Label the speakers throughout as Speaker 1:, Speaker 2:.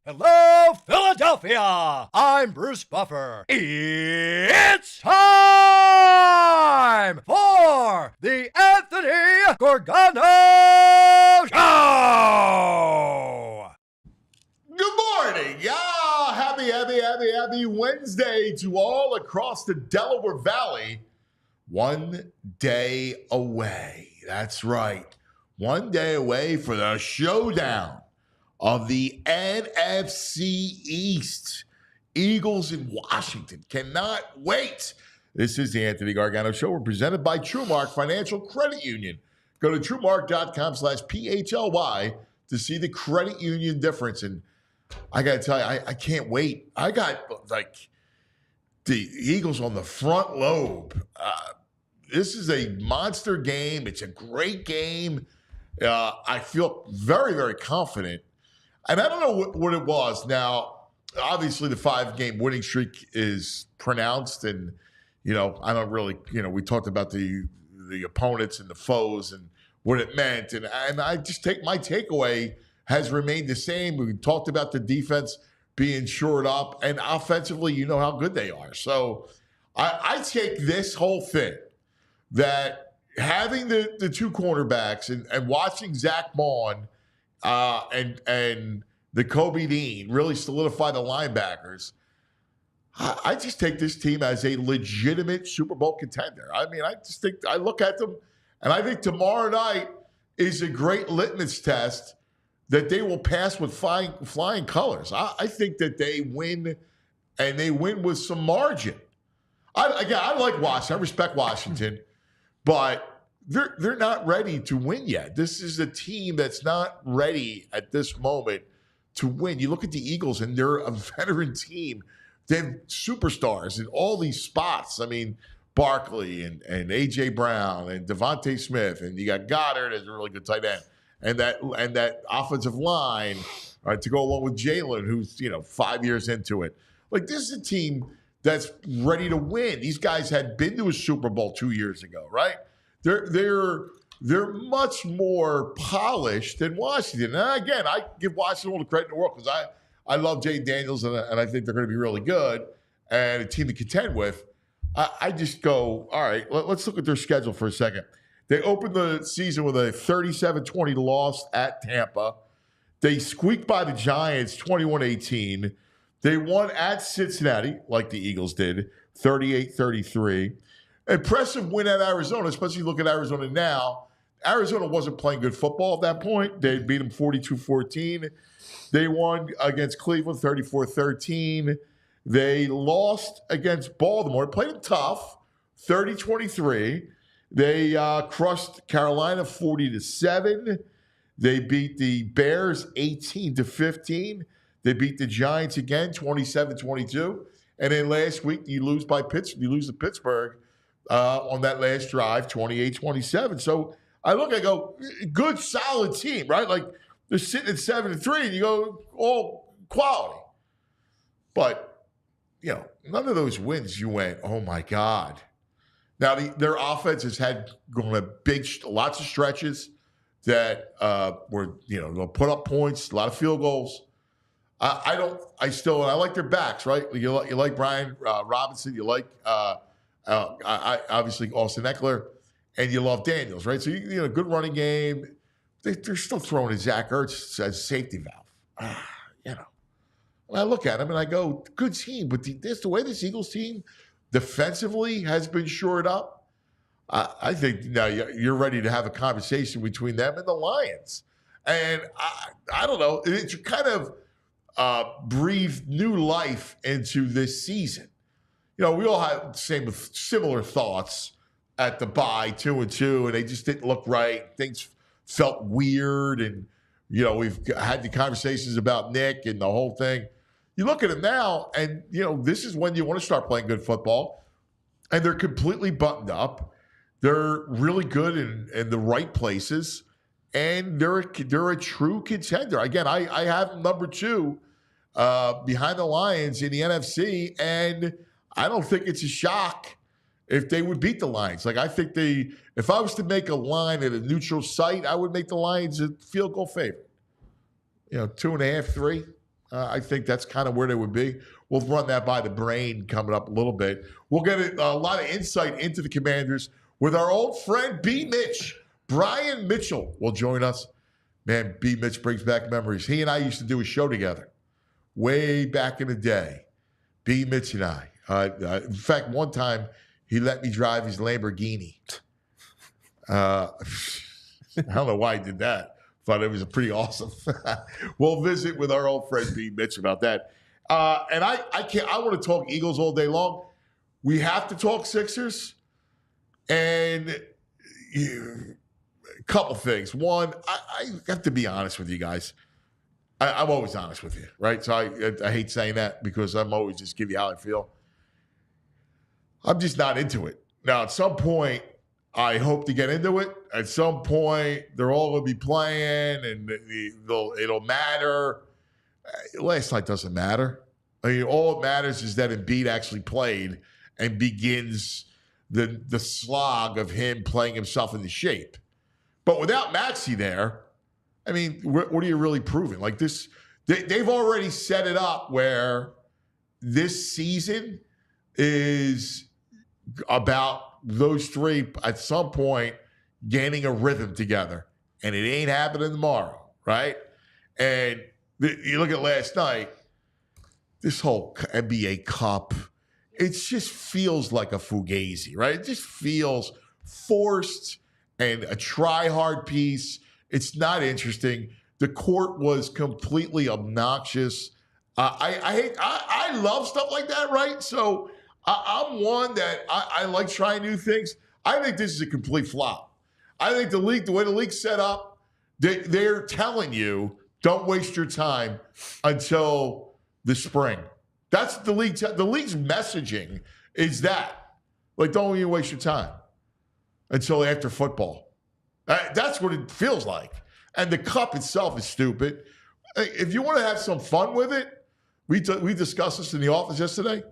Speaker 1: Hello, Philadelphia! I'm Bruce Buffer. It's time for the Anthony Gargano Show!
Speaker 2: Good morning, y'all. Happy Wednesday to all across the Delaware Valley. 1 day away. That's right. 1 day away for the showdown of the NFC East. Eagles in Washington. Cannot wait. This is the Anthony Gargano Show. We're presented by TrueMark Financial Credit Union. Go to TrueMark.com/PHLY to see the credit union difference. And I got to tell you, I can't wait. I got like the Eagles on the front lobe. This is a monster game. It's a great game. I feel very, very confident. And I don't know what it was. Now, obviously, the 5-game winning streak is pronounced. And, I don't really, we talked about the opponents and the foes and what it meant. And I just my takeaway has remained the same. We talked about the defense being shored up. And offensively, you know how good they are. So I take this whole thing that having the two cornerbacks and watching Zach Bond and the Kobe Dean really solidify the linebackers, I just take this team as a legitimate Super Bowl contender. I mean, I just think I look at them, and I think tomorrow night is a great litmus test that they will pass with flying colors. I think that they win, and they win with some margin. I like Washington. I respect Washington, but they're not ready to win yet. This is a team that's not ready at this moment to win. You look at the Eagles, and they're a veteran team. They have superstars in all these spots. I mean, Barkley and A.J. Brown and Devontae Smith, and you got Goddard as a really good tight end, and that offensive line to go along with Jalen, who's 5 years into it. Like, this is a team that's ready to win. These guys had been to a Super Bowl 2 years ago, right? They're much more polished than Washington. And again, I give Washington all the credit in the world because I love Jay Daniels and I think they're going to be really good and a team to contend with. I just go, all right, let's look at their schedule for a second. They opened the season with a 37-20 loss at Tampa. They squeaked by the Giants 21-18. They won at Cincinnati, like the Eagles did, 38-33. Impressive win at Arizona, especially look at Arizona now. Arizona wasn't playing good football at that point. They beat them 42-14. They won against Cleveland 34-13. They lost against Baltimore. Played them tough, 30-23. They crushed Carolina 40-7. They beat the Bears 18-15. They beat the Giants again 27-22. And then last week you lose to Pittsburgh on that last drive 28-27. So I go, good solid team, right? Like they're sitting at 7-3 and you go, all quality. But none of those wins you went, oh my God. Now their offense has had lots of stretches that were they'll put up points, a lot of field goals. I like their backs, right? You like Brian Robinson, you like obviously Austin Eckler, and you love Daniels, right? So good running game. They're still throwing to Zach Ertz as safety valve. And I look at him and I go, good team, but the way this Eagles team defensively has been shored up, I think now you're ready to have a conversation between them and the Lions. And I don't know. It kind of breathed new life into this season. You know, we all had similar thoughts at the bye, 2-2, and they just didn't look right. Things felt weird, and you know, we've had the conversations about Nick and the whole thing. You look at it now, and you know, this is when you want to start playing good football, and they're completely buttoned up. They're really good in the right places, and they're a true contender. Again, I have them number 2 behind the Lions in the NFC, and I don't think it's a shock if they would beat the Lions. Like, I think if I was to make a line at a neutral site, I would make the Lions a field goal favorite. You know, 2.5, 3. I think that's kind of where they would be. We'll run that by the brain coming up a little bit. We'll get a lot of insight into the Commanders with our old friend B. Mitch. Brian Mitchell will join us. Man, B. Mitch brings back memories. He and I used to do a show together way back in the day. B. Mitch and I. In fact, one time he let me drive his Lamborghini. I don't know why he did that, but it was pretty awesome. We'll visit with our old friend B. Mitch about that. And I want to talk Eagles all day long. We have to talk Sixers. And a couple things. One, I have to be honest with you guys. I'm always honest with you, right? So I hate saying that because I'm always just give you how I feel. I'm just not into it. Now, at some point, I hope to get into it. At some point, they're all going to be playing, and it'll matter. Last night doesn't matter. I mean, all it matters is that Embiid actually played and begins the slog of him playing himself into shape. But without Maxey there, I mean, what are you really proving? Like this, they've already set it up where this season is about those three at some point gaining a rhythm together. And it ain't happening tomorrow, right? And you look at last night, this whole NBA Cup, it just feels like a fugazi, right? It just feels forced and a try-hard piece. It's not interesting. The court was completely obnoxious. I love stuff like that, right? So I'm one that I like trying new things. I think this is a complete flop. I think the league, the way the league's set up, they're telling you, don't waste your time until the spring. That's the league. The league's messaging is that. Like, don't even waste your time until after football. That's what it feels like. And the cup itself is stupid. If you want to have some fun with it, we discussed this in the office yesterday.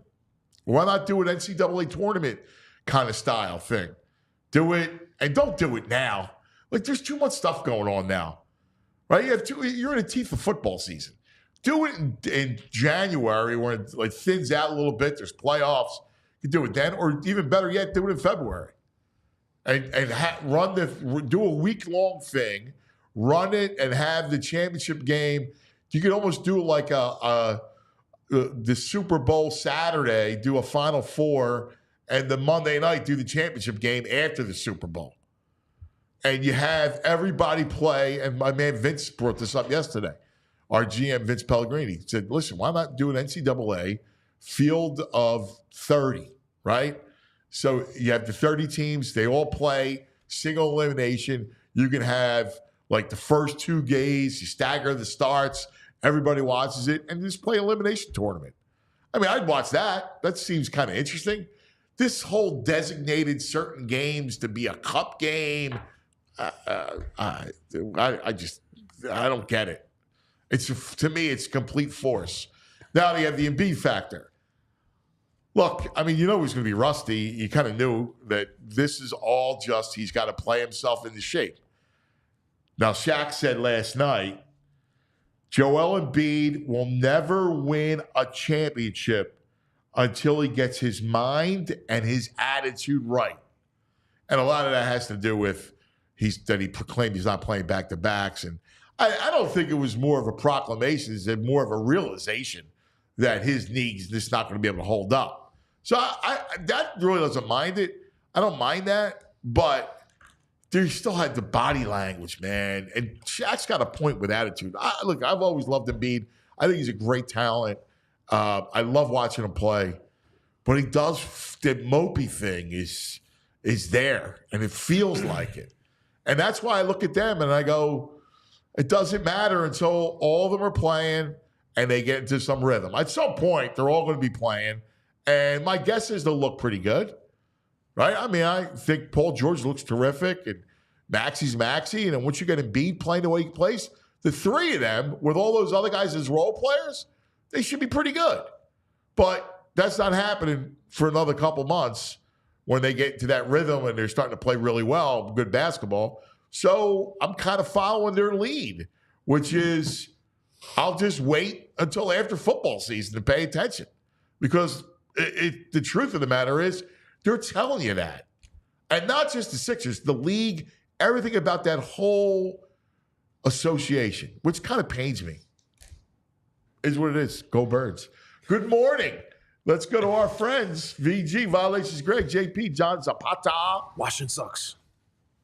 Speaker 2: Why not do an NCAA tournament kind of style thing? Do it, and don't do it now. Like, there's too much stuff going on now, right? You're in the teeth of football season. Do it in January when it like thins out a little bit. There's playoffs. You do it then, or even better yet, do it in February, and do a week-long thing. Run it and have the championship game. You could almost do like the Super Bowl Saturday, do a Final Four, and the Monday night do the championship game after the Super Bowl. And you have everybody play, and my man Vince brought this up yesterday. Our GM, Vince Pellegrini, said, listen, why not do an NCAA field of 30, right? So you have the 30 teams. They all play single elimination. You can have like the first 2 days, you stagger the starts, everybody watches it, and just play elimination tournament. I mean, I'd watch that. That seems kind of interesting. This whole designated certain games to be a cup game, I don't get it. To me, it's complete force. Now you have the Embiid factor. Look, I mean, you know he's going to be rusty. You kind of knew that this is all just he's got to play himself into shape. Now, Shaq said last night, Joel Embiid will never win a championship until he gets his mind and his attitude right. And a lot of that has to do with that he proclaimed he's not playing back-to-backs. And I don't think it was more of a proclamation. It's more of a realization that his knee's just not going to be able to hold up. So that really doesn't mind it. I don't mind that. But they still had the body language, man. And Shaq's got a point with attitude. Look, I've always loved Embiid. I think he's a great talent. I love watching him play. But he does, the mopey thing is there, and it feels like it. And that's why I look at them and I go, it doesn't matter until all of them are playing and they get into some rhythm. At some point, they're all going to be playing. And my guess is they'll look pretty good, right? I mean, I think Paul George looks terrific, and Maxi's Maxi. And then once you get Embiid playing the way he plays, the three of them, with all those other guys as role players, they should be pretty good. But that's not happening for another couple months when they get into that rhythm and they're starting to play really well, good basketball. So I'm kind of following their lead, which is I'll just wait until after football season to pay attention. Because the truth of the matter is they're telling you that. And not just the Sixers, the league, everything about that whole association, which kind of pains me, is what it is. Go Birds. Good morning. Let's go to our friends. VG, Violations Greg, JP, John Zapata.
Speaker 3: Washington sucks.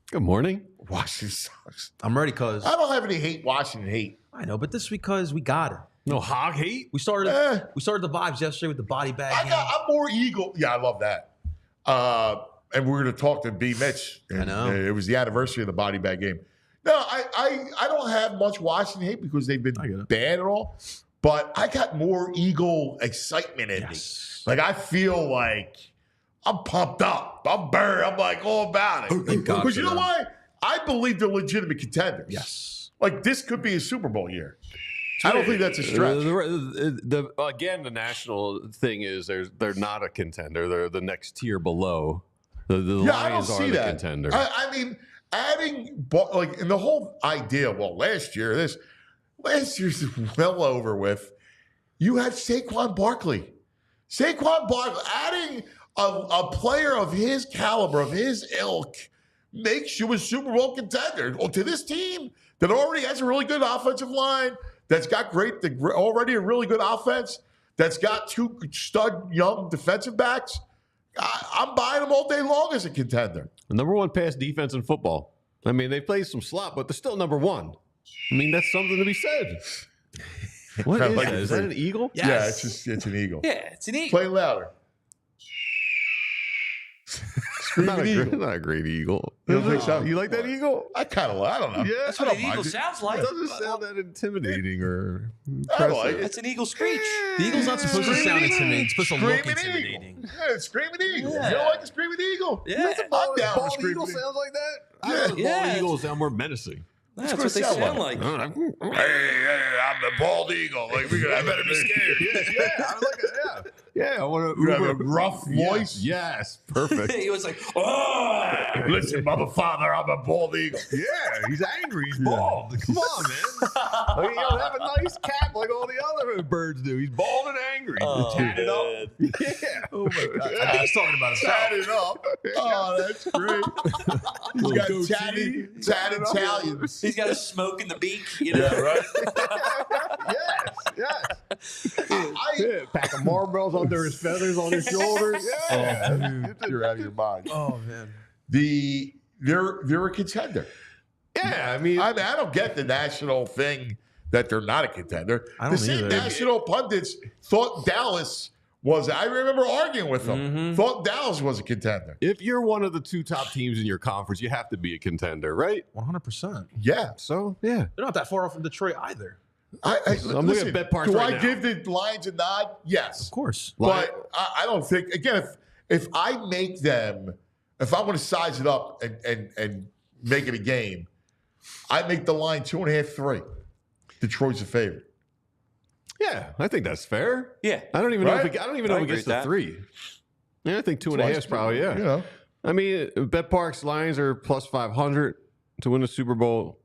Speaker 4: Good morning.
Speaker 2: Washington sucks.
Speaker 3: I'm ready, cuz.
Speaker 2: I don't have any Washington hate.
Speaker 3: I know, but this is because we got it.
Speaker 4: No hog hate?
Speaker 3: We started the vibes yesterday with the body bag game.
Speaker 2: I'm more Eagle. Yeah, I love that. And we're going to talk to B. Mitch. And,
Speaker 3: I know.
Speaker 2: It was the anniversary of the body bag game. No, I don't have much Washington hate because they've been bad and all. But I got more Eagle excitement in me. Like, I feel like I'm pumped up. I'm burned. I'm like all about it. Because you know why? I believe they're legitimate contenders.
Speaker 3: Yes.
Speaker 2: Like, this could be a Super Bowl year. I don't think that's a stretch.
Speaker 4: Again, the national thing is they're not a contender. They're the next tier below. The Lions are the contender.
Speaker 2: I mean, adding, like, and the whole idea, last year's well over with. You had Saquon Barkley. Adding a player of his caliber, of his ilk, makes you a Super Bowl contender. Well, to this team that already has a really good offensive line, that's got already a really good offense, that's got two stud young defensive backs, I'm buying them all day long as a contender.
Speaker 4: The number one pass defense in football. I mean, they play some slop, but they're still number one. I mean, that's something to be said. What is that? Is that an eagle?
Speaker 3: Yes.
Speaker 2: Yeah, it's an eagle.
Speaker 3: Yeah, it's an eagle.
Speaker 2: Play louder.
Speaker 4: Not a great eagle.
Speaker 2: You don't think so?
Speaker 4: You like that eagle?
Speaker 2: I kind of, I don't know.
Speaker 4: Yeah,
Speaker 3: That's what an eagle sounds like.
Speaker 4: It doesn't sound that intimidating or
Speaker 2: I like it.
Speaker 3: That's an eagle screech. The eagle's not supposed to sound intimidating. It's supposed to look intimidating.
Speaker 2: Yeah, it's Screaming Eagle.
Speaker 3: Yeah.
Speaker 2: You don't like the Screaming Eagle?
Speaker 3: Yeah.
Speaker 2: I'm down
Speaker 4: bald
Speaker 2: with Screaming
Speaker 4: eagle
Speaker 2: Eagle.
Speaker 4: sounds like that?
Speaker 2: Yeah.
Speaker 4: I think bald eagles sound more menacing.
Speaker 3: That's what they sound like.
Speaker 2: Hey, I'm the bald eagle. Like, I better be scared.
Speaker 4: Yeah, I want
Speaker 2: You have a rough voice?
Speaker 4: Yes, perfect.
Speaker 3: He was like, oh!
Speaker 2: Listen, mother father, I'm a bald eagle.
Speaker 4: Yeah, he's angry. He's bald. Come on, man. I mean, he don't have a nice cap like all the other birds do. He's bald and angry. Tatted up. Yeah.
Speaker 3: Oh, my God. I think he's talking about himself.
Speaker 2: Tatted up. Oh, that's great. He's got tatted Italians.
Speaker 3: He's got a smoke in the beak, you know?
Speaker 2: Yeah, right?
Speaker 4: yes. Pack of marbles under his feathers on his shoulders. Yeah.
Speaker 2: You're out of your mind.
Speaker 3: Oh, man.
Speaker 2: They're a contender.
Speaker 4: Yeah, I mean,
Speaker 2: I don't get the national thing that they're not a contender.
Speaker 3: I don't
Speaker 2: The same
Speaker 3: either.
Speaker 2: national pundits thought Dallas was. I remember arguing with them. Thought Dallas was a contender.
Speaker 4: if you're one of the two top teams in your conference, you have to be a contender, right?
Speaker 3: 100%.
Speaker 2: Yeah.
Speaker 4: So, yeah.
Speaker 3: They're not that far off from Detroit either.
Speaker 4: I'm looking at Bet Parks
Speaker 2: do
Speaker 4: right
Speaker 2: I
Speaker 4: now.
Speaker 2: give the Lions a nod? Yes.
Speaker 3: Of course.
Speaker 2: But I don't think, again, if I make them, if I want to size it up and make it a game, I make the line 2.5, 3. Detroit's a favorite.
Speaker 4: Yeah, I think that's fair.
Speaker 3: Yeah.
Speaker 4: I don't even know.
Speaker 2: Right?
Speaker 4: I don't even know if it gets to 3. Yeah, I think 2.5 is probably
Speaker 2: You know.
Speaker 4: I mean, Bet Parks Lions are plus 500 to win the Super Bowl.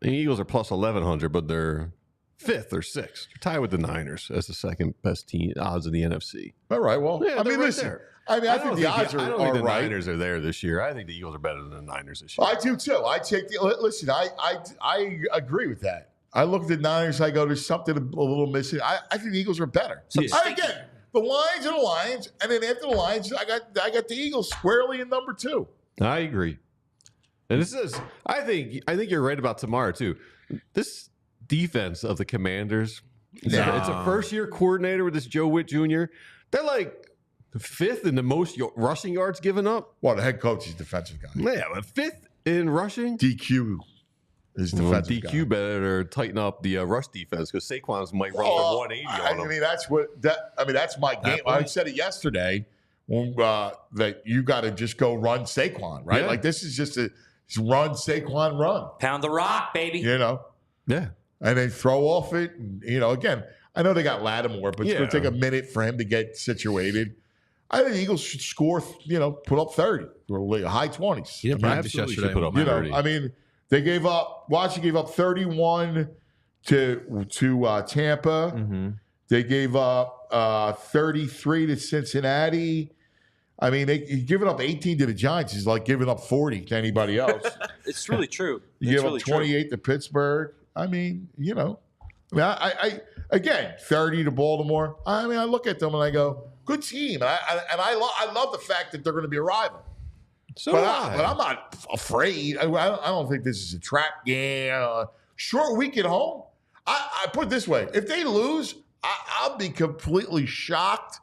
Speaker 4: The Eagles are plus 1,100, but they're 5th or 6th. They're tied with the Niners as the second best team odds in the NFC.
Speaker 2: All right. Well,
Speaker 4: Yeah,
Speaker 2: I
Speaker 4: they're
Speaker 2: mean,
Speaker 4: right
Speaker 2: listen.
Speaker 4: there.
Speaker 2: I mean, I think the odds
Speaker 4: I don't
Speaker 2: are
Speaker 4: think the
Speaker 2: right.
Speaker 4: Niners are there this year. I think the Eagles are better than the Niners this year.
Speaker 2: I do too. I take the listen. I agree with that. I look at the Niners. I go, there's something a little missing. I think the Eagles are better.
Speaker 3: Yeah.
Speaker 2: Again, the Lions are the Lions, and then after the Lions, I got the Eagles squarely in number 2.
Speaker 4: I agree. And this is, I think you're right about tomorrow too. This defense of the Commanders, it's a first-year coordinator with this Joe Witt Jr. They're like 5th in the most rushing yards given up.
Speaker 2: Well, the head coach is defensive guy.
Speaker 4: Yeah, but 5th in rushing.
Speaker 2: DQ is defensive guy.
Speaker 4: DQ better tighten up the rush defense because Saquon's might run for 180 on them.
Speaker 2: I mean, that's my game. I said it yesterday that you got to just go run Saquon, right?
Speaker 4: Yeah.
Speaker 2: Like this is just a run Saquon run.
Speaker 5: Pound the rock, baby.
Speaker 2: You know?
Speaker 4: Yeah.
Speaker 2: And then throw off it. And, again, I know they got Lattimore, but it's going to take a minute for him to get situated. I think the Eagles should score, put up 30 or high 20s.
Speaker 3: He didn't practice yesterday.
Speaker 4: Put up 30.
Speaker 2: I mean, they gave up. Washington gave up 31 to Tampa.
Speaker 3: Mm-hmm.
Speaker 2: They gave up 33 to Cincinnati. I mean, giving up 18 to the Giants is like giving up 40 to anybody else.
Speaker 5: It's really true.
Speaker 2: You give up 28 to Pittsburgh. I mean, I again 30 to Baltimore. I mean, I look at them and I go, good team. And I love the fact that they're going to be a rival. But I'm not afraid. I don't think this is a trap game. Short week at home. I put it this way: if they lose, I'll be completely shocked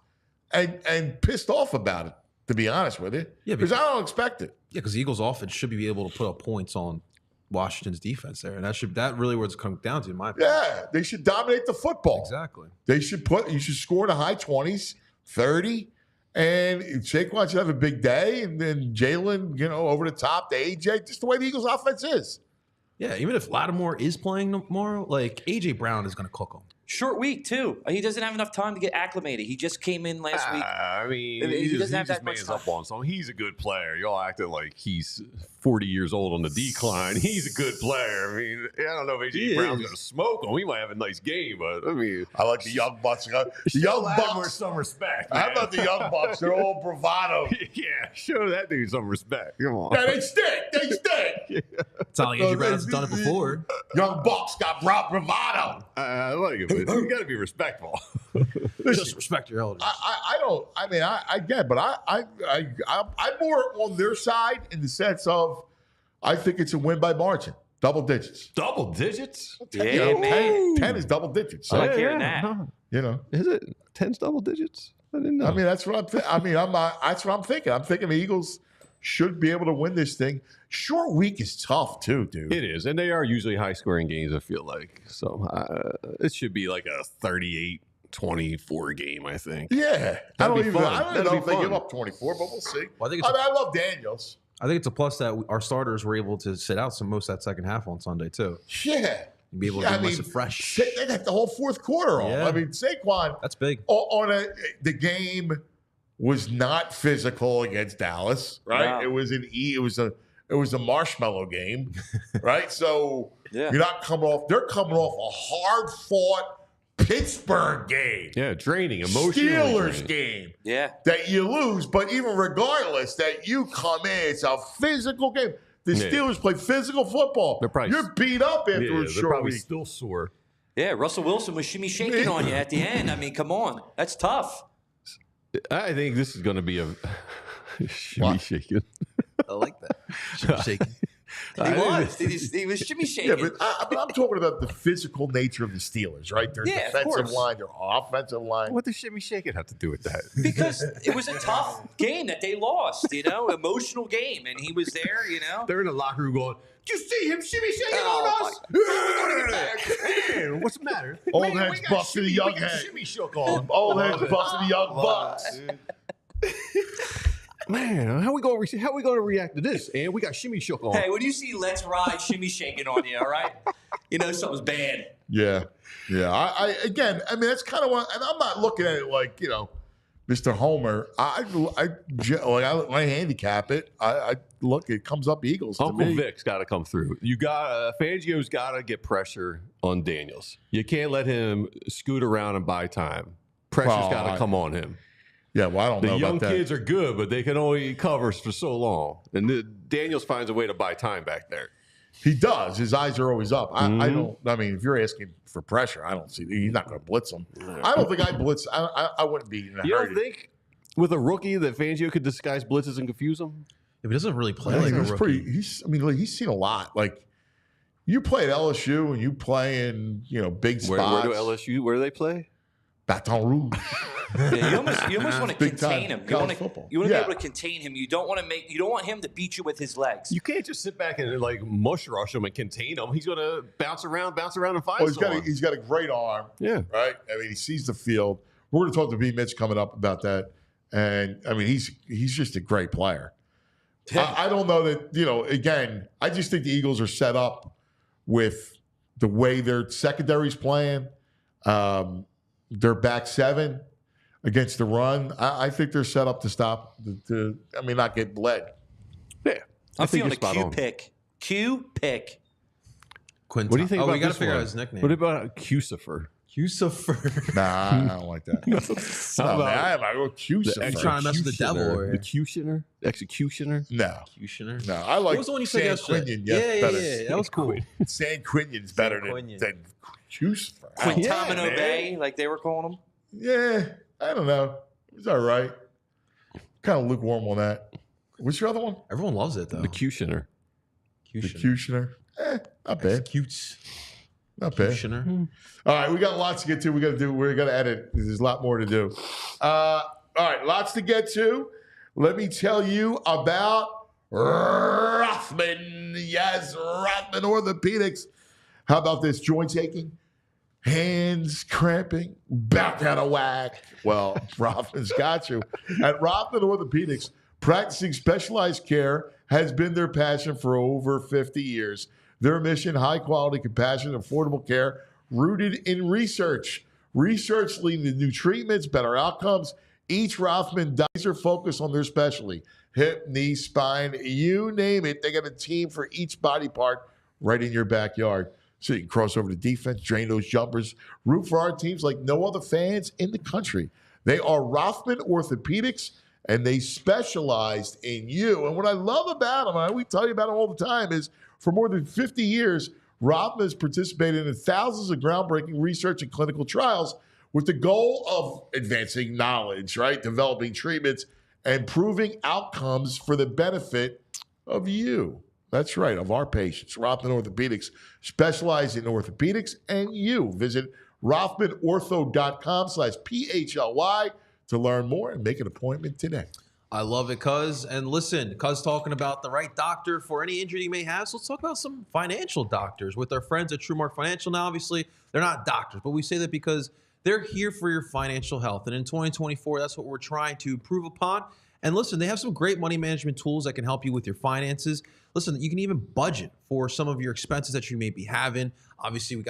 Speaker 2: and pissed off about it. To be honest with you, because I don't expect it.
Speaker 3: Yeah, because the Eagles' offense should be able to put up points on Washington's defense there, and that really what it's come down to, in my opinion.
Speaker 2: Yeah, they should dominate the football.
Speaker 3: Exactly.
Speaker 2: You should score in the high 20s, 30, and Saquon should have a big day, and then Jalen, over the top to AJ, just the way the Eagles' offense is.
Speaker 3: Yeah, even if Lattimore is playing tomorrow, like AJ Brown is going to cook him.
Speaker 5: Short week, too. He doesn't have enough time to get acclimated. He just came in last week.
Speaker 4: I mean,
Speaker 5: he doesn't have that much
Speaker 4: man's
Speaker 5: time.
Speaker 4: up on something. He's a good player. Y'all acting like he's 40 years old on the decline. He's a good player. I mean, I don't know if AJ Brown's going to smoke him. He might have a nice game, but I mean,
Speaker 2: I like the young Bucks. The
Speaker 4: young
Speaker 2: young
Speaker 4: Bucks
Speaker 2: Bucks.
Speaker 4: some respect.
Speaker 2: How
Speaker 4: Man.
Speaker 2: about the young Bucks? They're all bravado.
Speaker 4: Yeah, show that dude some respect. Come on.
Speaker 2: Yeah, they stink.
Speaker 3: It's not like AJ Brown's done it before.
Speaker 2: Young Bucks got bravado.
Speaker 4: I like it, but you got to be respectful.
Speaker 3: Just respect your elders.
Speaker 2: I don't. I mean, I get, but I'm more on their side in the sense of I think it's a win by margin, double digits.
Speaker 4: Double digits?
Speaker 5: Yeah, man.
Speaker 2: 10 is double digits.
Speaker 5: I
Speaker 2: So,
Speaker 5: like hearing that.
Speaker 4: Is it 10's double digits? I didn't know.
Speaker 2: I mean, that's what I'm. That's what I'm thinking. I'm thinking the Eagles should be able to win this thing. Short week is tough too, dude.
Speaker 4: It is, and they are usually high-scoring games, I feel like. So it should be like a 38-24 game, I think.
Speaker 2: Yeah. I don't even know if they
Speaker 4: fun.
Speaker 2: give up 24, but we'll see.
Speaker 3: Well,
Speaker 2: I love Daniels.
Speaker 3: I think it's a plus that our starters were able to sit out most of that second half on Sunday, too.
Speaker 2: Yeah.
Speaker 3: And be able to be fresh.
Speaker 2: They got the whole fourth quarter on.
Speaker 3: Yeah.
Speaker 2: I mean, Saquon.
Speaker 3: That's big.
Speaker 2: The game was not physical against Dallas, right?
Speaker 5: No.
Speaker 2: It was a marshmallow game, right? So
Speaker 5: Yeah.
Speaker 2: you're not coming off. They're coming off a hard-fought Pittsburgh game.
Speaker 4: Yeah, draining, emotionally
Speaker 2: Steelers
Speaker 4: draining.
Speaker 2: game
Speaker 5: Yeah.
Speaker 2: that you lose, but even regardless that you come in, it's a physical game. The Steelers play physical football. You're beat up after a
Speaker 4: They're
Speaker 2: short
Speaker 4: probably
Speaker 2: week.
Speaker 4: still sore.
Speaker 5: Yeah, Russell Wilson was shimmy shaking on you at the end. I mean, come on. That's tough.
Speaker 4: I think this is going to be a shimmy shaking.
Speaker 3: I like that. Shaking.
Speaker 5: He was shimmy shaking.
Speaker 2: Yeah, but I'm talking about the physical nature of the Steelers, right? Their
Speaker 5: Yeah, of
Speaker 2: defensive
Speaker 5: course.
Speaker 2: line, their offensive line.
Speaker 4: What does shimmy shaking have to do with that?
Speaker 5: Because it was a tough game that they lost, emotional game. And he was there,
Speaker 4: They're in the locker room going, "Did you see him shimmy shaking
Speaker 5: Oh,
Speaker 4: on us? Man, what's the matter?
Speaker 2: Old
Speaker 4: Man,
Speaker 2: heads
Speaker 4: we got
Speaker 2: busting the
Speaker 4: shimmy-
Speaker 2: young
Speaker 4: we got
Speaker 2: head.
Speaker 4: shimmy shook on.
Speaker 2: Old heads busting the young Bucks.
Speaker 4: Man, how we gonna react to this? And we got shimmy shook on.
Speaker 5: Hey, when you see Let's Ride shimmy shaking on you, all right? Something's bad.
Speaker 2: Yeah. I again, I mean, that's kind of what, and I'm not looking at it like, Mr. Homer. I handicap it. I look, it comes up Eagles to
Speaker 4: Uncle
Speaker 2: me.
Speaker 4: Vic's got to come through. You got Fangio's got to get pressure on Daniels. You can't let him scoot around and buy time. Pressure's got to come on him.
Speaker 2: Yeah, well, I don't know
Speaker 4: The young
Speaker 2: about that.
Speaker 4: kids are good, but they can only cover for so long. And Daniels finds a way to buy time back there.
Speaker 2: He does. His eyes are always up. I don't. I mean, if you're asking for pressure, I don't see. He's not going to blitz him. I don't think I blitz. I wouldn't be in a
Speaker 4: You
Speaker 2: hurry.
Speaker 4: don't think with a rookie that Fangio could disguise blitzes and confuse them?
Speaker 3: If he doesn't really play
Speaker 2: I
Speaker 3: like
Speaker 2: think
Speaker 3: a
Speaker 2: he's
Speaker 3: rookie.
Speaker 2: he's seen a lot. Like you play at LSU and you play in big spots.
Speaker 4: Where do they play?
Speaker 2: Baton Rouge.
Speaker 5: Yeah, you almost want to
Speaker 2: Big time
Speaker 5: contain him. You
Speaker 2: college
Speaker 5: want
Speaker 2: football.
Speaker 5: to be
Speaker 2: Yeah.
Speaker 5: able to contain him. You don't want him to beat you with his legs.
Speaker 4: You can't just sit back and like mush rush him and contain him. He's going to bounce around and find someone.
Speaker 2: He's got a great arm.
Speaker 4: Yeah.
Speaker 2: Right? I mean, he sees the field. We're going to talk to B. Mitch coming up about that. And, I mean, he's just a great player. I don't know that, again, I just think the Eagles are set up with the way their secondary's playing. Their back seven against the run. I think they're set up to stop, not get bled.
Speaker 4: Yeah.
Speaker 5: I'm feeling a
Speaker 4: spot
Speaker 5: Q
Speaker 4: on.
Speaker 5: pick. Q pick.
Speaker 3: Quinton.
Speaker 4: What do you think about
Speaker 3: we got to
Speaker 4: this
Speaker 3: figure
Speaker 4: one?
Speaker 3: out his nickname.
Speaker 4: What about Cusifer?
Speaker 3: Cusifer.
Speaker 2: Nah, I don't like that.
Speaker 4: How about
Speaker 2: I go Cusifer.
Speaker 3: You trying to mess with the devil or
Speaker 4: Executioner?
Speaker 2: No.
Speaker 3: Executioner?
Speaker 2: No, I like
Speaker 3: What was the one you said
Speaker 2: San
Speaker 3: yesterday?
Speaker 2: Quinion. Better.
Speaker 3: Yeah. That was cool.
Speaker 2: San Quinion's better
Speaker 3: Quinion.
Speaker 2: than Cusifer.
Speaker 5: Quintamino
Speaker 2: man.
Speaker 5: Bay, like they were calling him.
Speaker 2: Yeah, I don't know. It's all right. Kind of lukewarm on that. What's your other one?
Speaker 3: Everyone loves it though.
Speaker 4: The Cutioner.
Speaker 2: The Cushioner. Not bad.
Speaker 3: Cutes.
Speaker 2: Not bad.
Speaker 3: Cushioner.
Speaker 2: All right, we got lots to get to. We're gonna edit. There's a lot more to do. All right, lots to get to. Let me tell you about Rothman. Yes, Rothman Orthopedics. How about this? Joints aching, hands cramping, back out of whack. Well, Rothman's got you. At Rothman Orthopedics, practicing specialized care has been their passion for over 50 years. Their mission, high quality, compassionate, affordable care rooted in research. Research leading to new treatments, better outcomes. Each Rothman laser focus on their specialty. Hip, knee, spine, you name it. They got a team for each body part right in your backyard. So you can cross over to defense, drain those jumpers, root for our teams like no other fans in the country. They are Rothman Orthopedics, and they specialized in you. And what I love about them, and we tell you about them all the time, is for more than 50 years, Rothman has participated in thousands of groundbreaking research and clinical trials with the goal of advancing knowledge, right? Developing treatments and proving outcomes for the benefit of you. That's right, of our patients. Rothman Orthopedics specialize in orthopedics and you. Visit RothmanOrtho.com/PHLY to learn more and make an appointment today.
Speaker 3: I love it, Cuz. And listen, Cuz talking about the right doctor for any injury you may have. So let's talk about some financial doctors with our friends at TrueMark Financial. Now, obviously, they're not doctors, but we say that because they're here for your financial health. And in 2024, that's what we're trying to improve upon. And listen, they have some great money management tools that can help you with your finances. Listen, you can even budget for some of your expenses that you may be having. Obviously,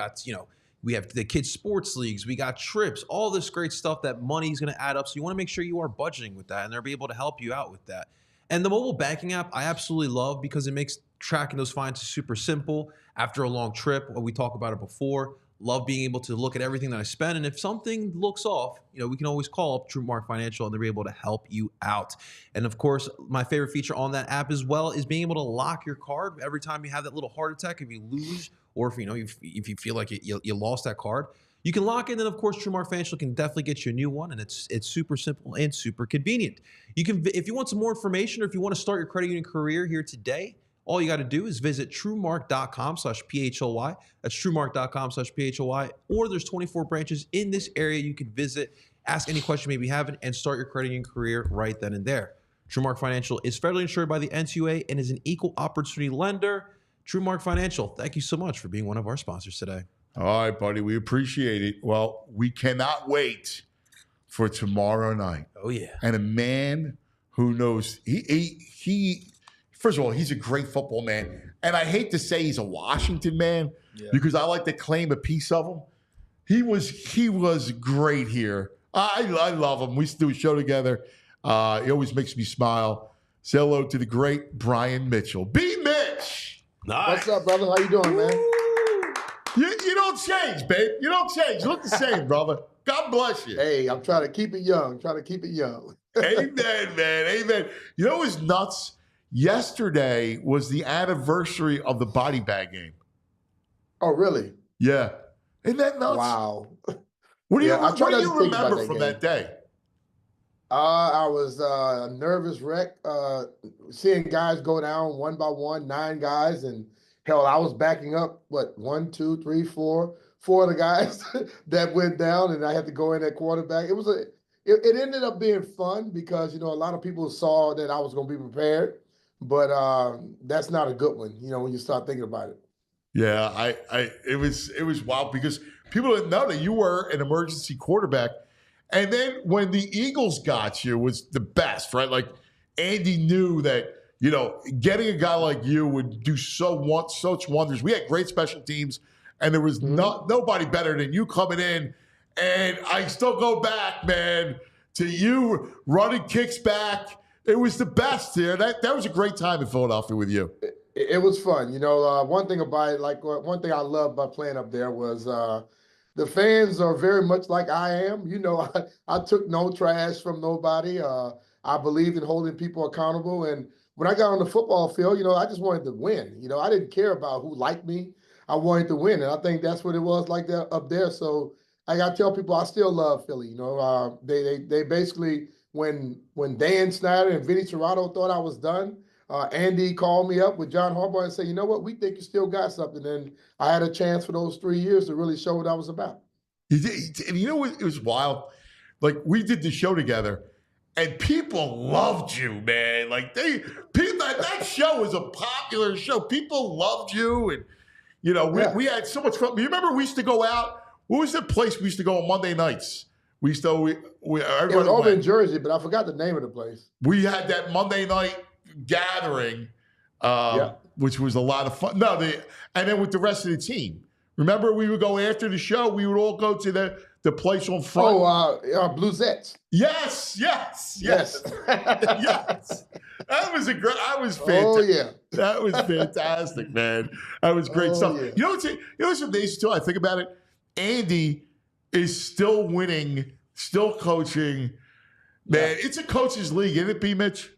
Speaker 3: we have the kids' sports leagues, we got trips, all this great stuff that money is going to add up. So you want to make sure you are budgeting with that, and they'll be able to help you out with that. And the mobile banking app, I absolutely love because it makes tracking those finances super simple. After a long trip, we talked about it before. Love being able to look at everything that I spend. And if something looks off, we can always call up TrueMark Financial and they're able to help you out. And of course, my favorite feature on that app as well is being able to lock your card every time you have that little heart attack. If you lose, or if you feel like you lost that card, you can lock it. And then of course, TrueMark Financial can definitely get you a new one. And it's super simple and super convenient. You can, if you want some more information or if you want to start your credit union career here today, all you got to do is visit TrueMark.com/PHLY. That's TrueMark.com/PHLY. Or there's 24 branches in this area you can visit, ask any question you may be having, and start your credit union career right then and there. TrueMark Financial is federally insured by the NCUA and is an equal opportunity lender. TrueMark Financial, thank you so much for being one of our sponsors today.
Speaker 2: All right, buddy. We appreciate it. Well, we cannot wait for tomorrow night.
Speaker 3: Oh, yeah.
Speaker 2: And a man who knows, he first of all, he's a great football man. And I hate to say he's a Washington man because I like to claim a piece of him. He was great here. I love him. We used to do a show together. He always makes me smile. Say hello to the great Brian Mitchell. B. Mitch.
Speaker 4: Nice.
Speaker 6: What's up, brother? How you doing, man?
Speaker 2: You don't change, babe. You don't change. You look the same, brother. God bless you.
Speaker 6: Hey, I'm trying to keep it young.
Speaker 2: Amen, man. Amen. You know what's nuts? Yesterday was the anniversary of the body bag game.
Speaker 6: Oh, really?
Speaker 2: Yeah. Isn't that nuts?
Speaker 6: Wow.
Speaker 2: What do you
Speaker 6: Yeah, I try not to think
Speaker 2: remember
Speaker 6: about
Speaker 2: from
Speaker 6: that
Speaker 2: that day?
Speaker 6: I was a nervous wreck, seeing guys go down one by one, 9 guys, and hell, I was backing up, what, 1, 2, 3, 4, 4 of the guys that went down, and I had to go in at quarterback. It ended up being fun because, a lot of people saw that I was going to be prepared, but that's not a good one, when you start thinking about it.
Speaker 2: Yeah, it was wild because people didn't know that you were an emergency quarterback. And then when the Eagles got you was the best, right? Like Andy knew that, getting a guy like you would do such wonders. We had great special teams, and there was nobody better than you coming in. And I still go back, man, to you running kicks back. It was the best here. That was a great time in Philadelphia with you.
Speaker 6: It was fun. One thing about it, one thing I loved about playing up there was the fans are very much like I am. I took no trash from nobody. I believed in holding people accountable. And when I got on the football field, I just wanted to win. I didn't care about who liked me. I wanted to win. And I think that's what it was like that up there. So I got to tell people I still love Philly. They basically, when Dan Snyder and Vinny Cerrato thought I was done, Andy called me up with John Harbaugh and said, you know what, we think you still got something. And I had a chance for those 3 years to really show what I was about.
Speaker 2: And it was wild. Like, we did the show together, and people loved you, man. Like, that show was a popular show. People loved you, and, we had so much fun. You remember we used to go out? What was the place we used to go on Monday nights? We used to, it was
Speaker 6: over in Jersey, but I forgot the name of the place.
Speaker 2: We had that Monday night gathering, which was a lot of fun. And then with the rest of the team. Remember, we would go after the show. We would all go to the place on front.
Speaker 6: Bluezettes.
Speaker 2: Yes.
Speaker 6: Yes.
Speaker 2: That was I was fantastic.
Speaker 6: Oh yeah.
Speaker 2: That was fantastic, man. That was great stuff.
Speaker 6: Yeah.
Speaker 2: You know what's amazing too? I think about it. Andy is still winning, still coaching. Man, it's a coach's league, isn't it, B. Mitch?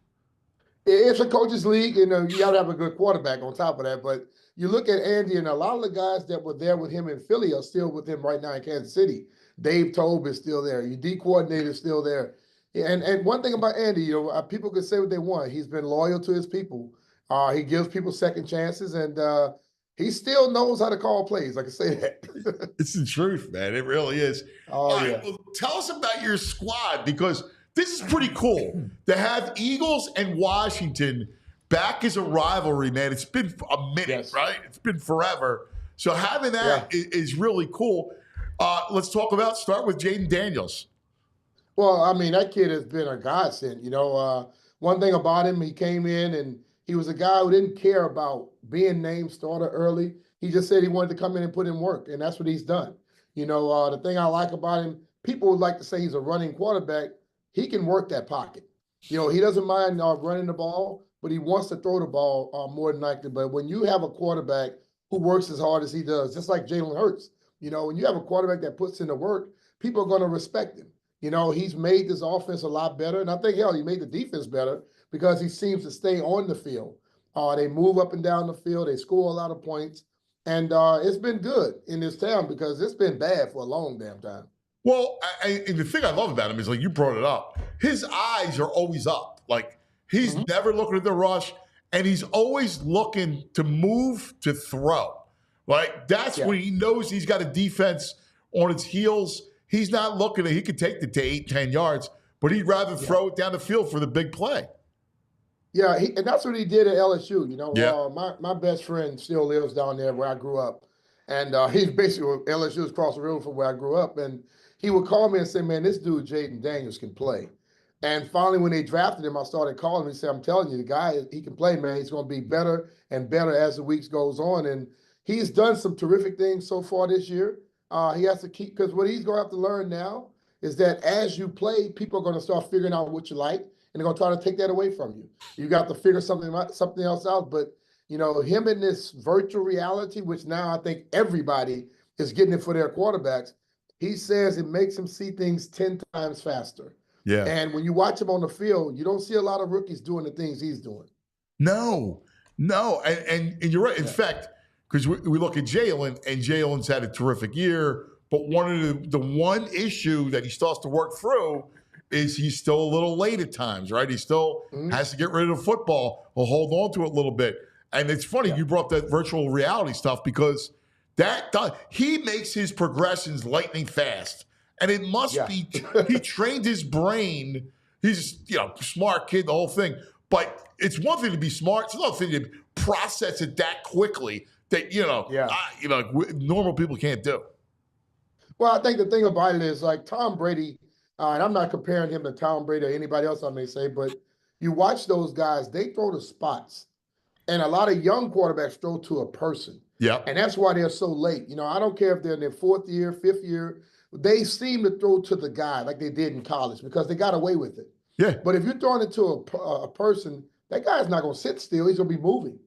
Speaker 6: It's a coach's league, and you got to have a good quarterback on top of that. But you look at Andy, and a lot of the guys that were there with him in Philly are still with him right now in Kansas City. Dave Tobe is still there. Your D coordinator is still there. And one thing about Andy, people can say what they want. He's been loyal to his people. He gives people second chances, and he still knows how to call plays. I can say that.
Speaker 2: It's the truth, man. It really is.
Speaker 6: Oh, yeah.
Speaker 2: Well, tell us about your squad, because this is pretty cool to have Eagles and Washington back as a rivalry, man. It's been a minute, right? It's been forever. So having that is really cool. Let's start with Jaden Daniels.
Speaker 6: Well, I mean, that kid has been a godsend. One thing about him, he came in and he was a guy who didn't care about being named starter early. He just said he wanted to come in and put in work, and that's what he's done. The thing I like about him, people would like to say he's a running quarterback. He can work that pocket. He doesn't mind running the ball, but he wants to throw the ball more than likely. But when you have a quarterback who works as hard as he does, just like Jalen Hurts, when you have a quarterback that puts in the work, people are going to respect him. He's made this offense a lot better. And I think, he made the defense better because he seems to stay on the field. They move up and down the field. They score a lot of points. And it's been good in this town because it's been bad for a long damn time.
Speaker 2: Well, and the thing I love about him is, like you brought it up, his eyes are always up. Like, he's never looking at the rush, and he's always looking to move to throw. Like, that's when he knows he's got a defense on its heels. He's not looking he could take it to 8-10 yards, but he'd rather throw it down the field for the big play.
Speaker 6: Yeah, and that's what he did at LSU. My best friend still lives down there where I grew up. And he's basically, LSU is across the road from where I grew up. And he would call me and say, man, this dude, Jaden Daniels, can play. And finally, when they drafted him, I started calling him and said, I'm telling you, the guy, he can play, man. He's going to be better and better as the weeks goes on. And he's done some terrific things so far this year. He has to keep, because what he's going to have to learn now is that as you play, people are going to start figuring out what you like, and they're going to try to take that away from you. You got to figure something else out. But, him in this virtual reality, which now I think everybody is getting it for their quarterbacks, he says it makes him see things 10 times faster.
Speaker 2: Yeah.
Speaker 6: And when you watch him on the field, you don't see a lot of rookies doing the things he's doing.
Speaker 2: No. And you're right. In fact, because we look at Jalen, and Jalen's had a terrific year, but one of the one issue that he still has to work through is he's still a little late at times, right? He still has to get rid of the football or hold on to it a little bit. And it's funny you brought that virtual reality stuff because he makes his progressions lightning fast. And it must be he trained his brain. He's smart kid, the whole thing. But it's one thing to be smart. It's another thing to process it that quickly that normal people can't do.
Speaker 6: Well, I think the thing about it is like Tom Brady, and I'm not comparing him to Tom Brady or anybody else I may say, but you watch those guys, they throw to spots. And a lot of young quarterbacks throw to a person.
Speaker 2: Yeah.
Speaker 6: And that's why they're so late. I don't care if they're in their 4th year, 5th year, they seem to throw to the guy like they did in college because they got away with it.
Speaker 2: Yeah.
Speaker 6: But if you're throwing it to a person, that guy's not going to sit still. He's going to be moving.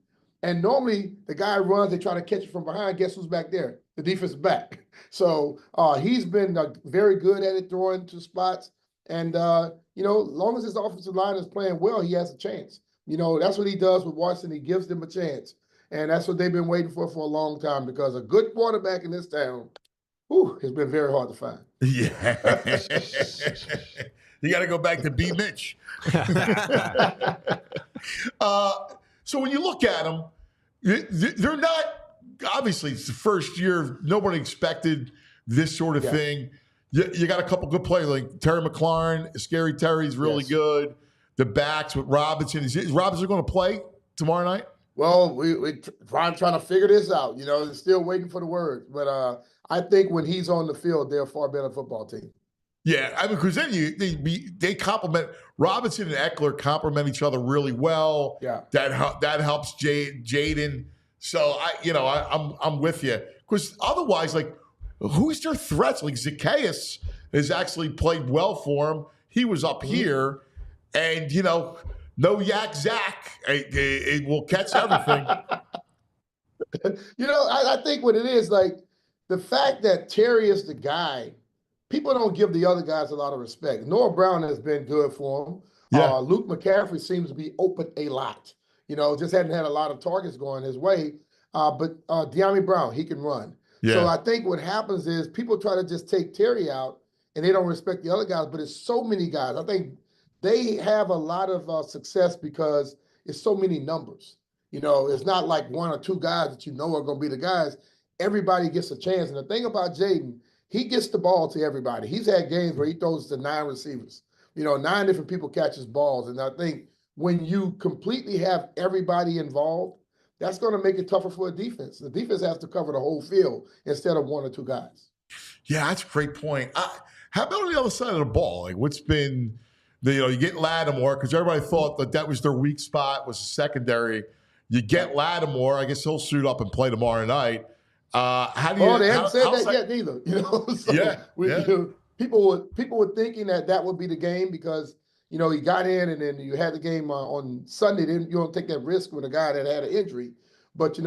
Speaker 6: And normally the guy runs, they try to catch it from behind. Guess who's back there? The defensive back. So he's been very good at it, throwing to spots. And, as long as his offensive line is playing well, he has a chance. That's what he does with Washington. He gives them a chance. And that's what they've been waiting for a long time because a good quarterback in this town, it's been very hard to find.
Speaker 2: Yeah. You got to go back to B. Mitch. So when you look at them, they're not, obviously, it's the first year. Nobody expected this sort of thing. You got a couple good players like Terry McLaurin. Scary Terry's really good. The backs with Robinson. Is Robinson going to play tomorrow night?
Speaker 6: Well, we're trying to figure this out. Still waiting for the word. But I think when he's on the field, they're a far better football team.
Speaker 2: Yeah, because then they complement Robinson and Eckler complement each other really well.
Speaker 6: Yeah,
Speaker 2: that helps Jaden. So I'm with you because otherwise, like, who's their threats? Like Zacchaeus has actually played well for him. He was up here, and no Yak Zach. It will catch everything.
Speaker 6: I think what it is, like, the fact that Terry is the guy, people don't give the other guys a lot of respect. Noah Brown has been good for him. Yeah. Luke McCaffrey seems to be open a lot. Just hadn't had a lot of targets going his way. But De'Ami Brown, he can run. Yeah. So I think what happens is people try to just take Terry out, and they don't respect the other guys. But it's so many guys. I think they have a lot of success because it's so many numbers. It's not like one or two guys that are going to be the guys. Everybody gets a chance. And the thing about Jaden, he gets the ball to everybody. He's had games where he throws to 9 receivers. 9 different people catches balls. And I think when you completely have everybody involved, that's going to make it tougher for a defense. The defense has to cover the whole field instead of 1 or 2 guys.
Speaker 2: Yeah, that's a great point. How about on the other side of the ball? Like, what's been, you get Lattimore, because everybody thought that was their weak spot, was the secondary. You get Lattimore. I guess he'll suit up and play tomorrow night. How do you?
Speaker 6: They haven't said that yet either. So people were thinking that would be the game because he got in and then you had the game on Sunday. Then you don't take that risk with a guy that had an injury. But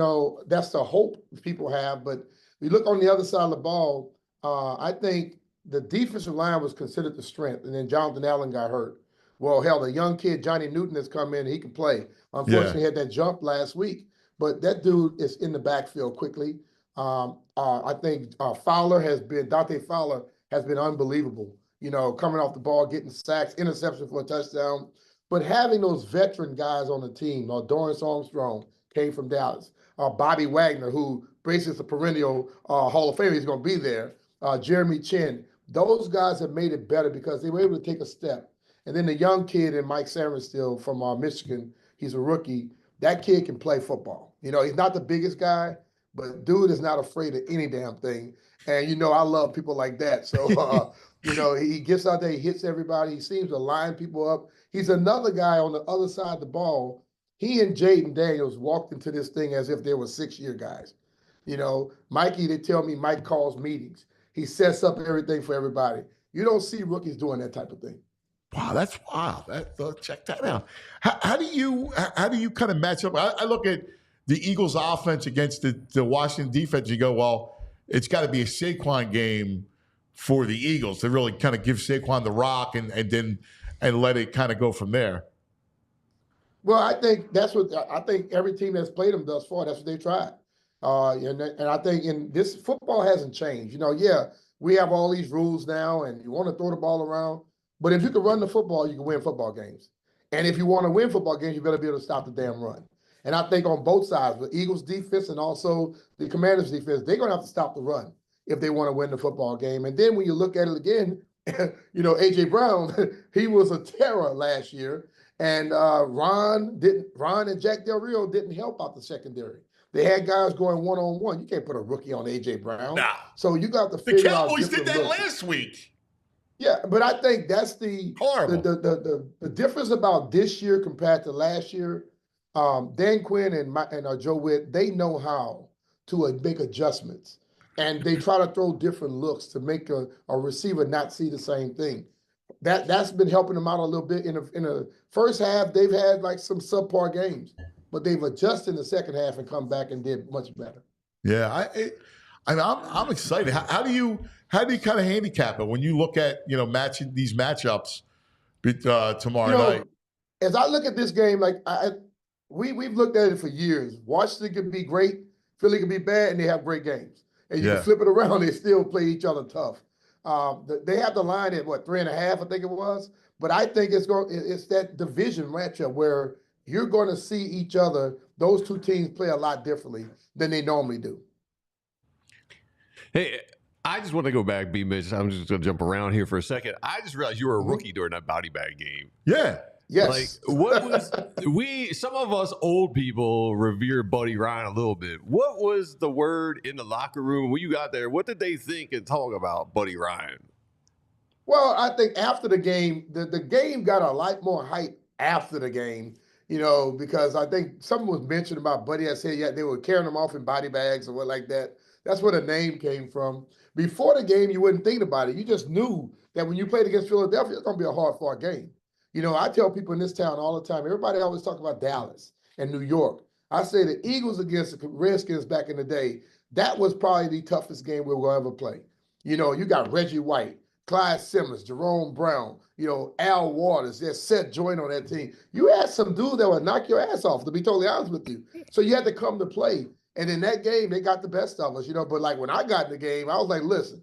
Speaker 6: that's the hope people have. But we look on the other side of the ball. I think the defensive line was considered the strength, and then Jonathan Allen got hurt. Well, hell, the young kid Johnny Newton has come in. He can play. Unfortunately, he had that jump last week. But that dude is in the backfield quickly. I think Dante Fowler has been unbelievable, coming off the ball, getting sacks, interception for a touchdown. But having those veteran guys on the team, Dorrance Armstrong came from Dallas, Bobby Wagner, who basically is a perennial Hall of Famer, he's going to be there, Jeremy Chin, those guys have made it better because they were able to take a step. And then the young kid in Mike Sarenstill from Michigan, he's a rookie. That kid can play football. He's not the biggest guy, but dude is not afraid of any damn thing. And, I love people like that. So, he gets out there, he hits everybody. He seems to line people up. He's another guy on the other side of the ball. He and Jaden Daniels walked into this thing as if they were 6-year guys. Mikey, they tell me Mike calls meetings. He sets up everything for everybody. You don't see rookies doing that type of thing.
Speaker 2: Wow, that's wild. Check that out. How do you kind of match up? I look at the Eagles' offense against the Washington defense. You go, well, it's got to be a Saquon game for the Eagles to really kind of give Saquon the rock and let it kind of go from there.
Speaker 6: Well, I think every team that's played them thus far, that's what they tried. And I think in this football hasn't changed. We have all these rules now, and you want to throw the ball around. But if you can run the football, you can win football games. And if you want to win football games, you better be able to stop the damn run. And I think on both sides, the Eagles defense and also the Commanders defense, they're going to have to stop the run if they want to win the football game. And then when you look at it again, A.J. Brown, he was a terror last year. And Ron and Jack Del Rio didn't help out the secondary. They had guys going one-on-one. You can't put a rookie on A.J. Brown.
Speaker 2: Nah.
Speaker 6: So you got to
Speaker 2: The
Speaker 6: figure out.
Speaker 2: Cowboys did that
Speaker 6: looks.
Speaker 2: last week.
Speaker 6: Yeah, but I think that's the difference about this year compared to last year. Dan Quinn and Joe Witt, they know how to make adjustments, and they try to throw different looks to make a receiver not see the same thing. That's been helping them out a little bit. In the first half, they've had like some subpar games, but they've adjusted in the second half and come back and did much better.
Speaker 2: Yeah, I'm excited. How do you kind of handicap it when you look at matching these matchups tomorrow night?
Speaker 6: As I look at this game, like we've looked at it for years. Washington can be great, Philly can be bad, and they have great games. And you can flip it around; they still play each other tough. They have the line at 3.5, I think it was. But I think it's that division matchup where you're going to see each other. Those two teams play a lot differently than they normally do.
Speaker 4: Hey, I just want to go back, B-Mitch. I'm just going to jump around here for a second. I just realized you were a rookie during that body bag game.
Speaker 2: Yeah.
Speaker 6: Yes.
Speaker 4: Like, what was some of us old people revere Buddy Ryan a little bit. What was the word in the locker room when you got there? What did they think and talk about Buddy Ryan?
Speaker 6: Well, I think after the game, the game got a lot more hype after the game, because I think someone was mentioned about Buddy. I said, they were carrying him off in body bags or what like that. That's where the name came from. Before the game, you wouldn't think about it. You just knew that when you played against Philadelphia, it's going to be a hard-fought game. I tell people in this town all the time, everybody always talk about Dallas and New York. I say the Eagles against the Redskins back in the day, that was probably the toughest game we will ever play. You got Reggie White, Clyde Simmons, Jerome Brown, Al Waters, there's Seth Joyner on that team. You had some dudes that would knock your ass off, to be totally honest with you. So you had to come to play. And in that game, they got the best of us, But like when I got in the game, I was like, listen,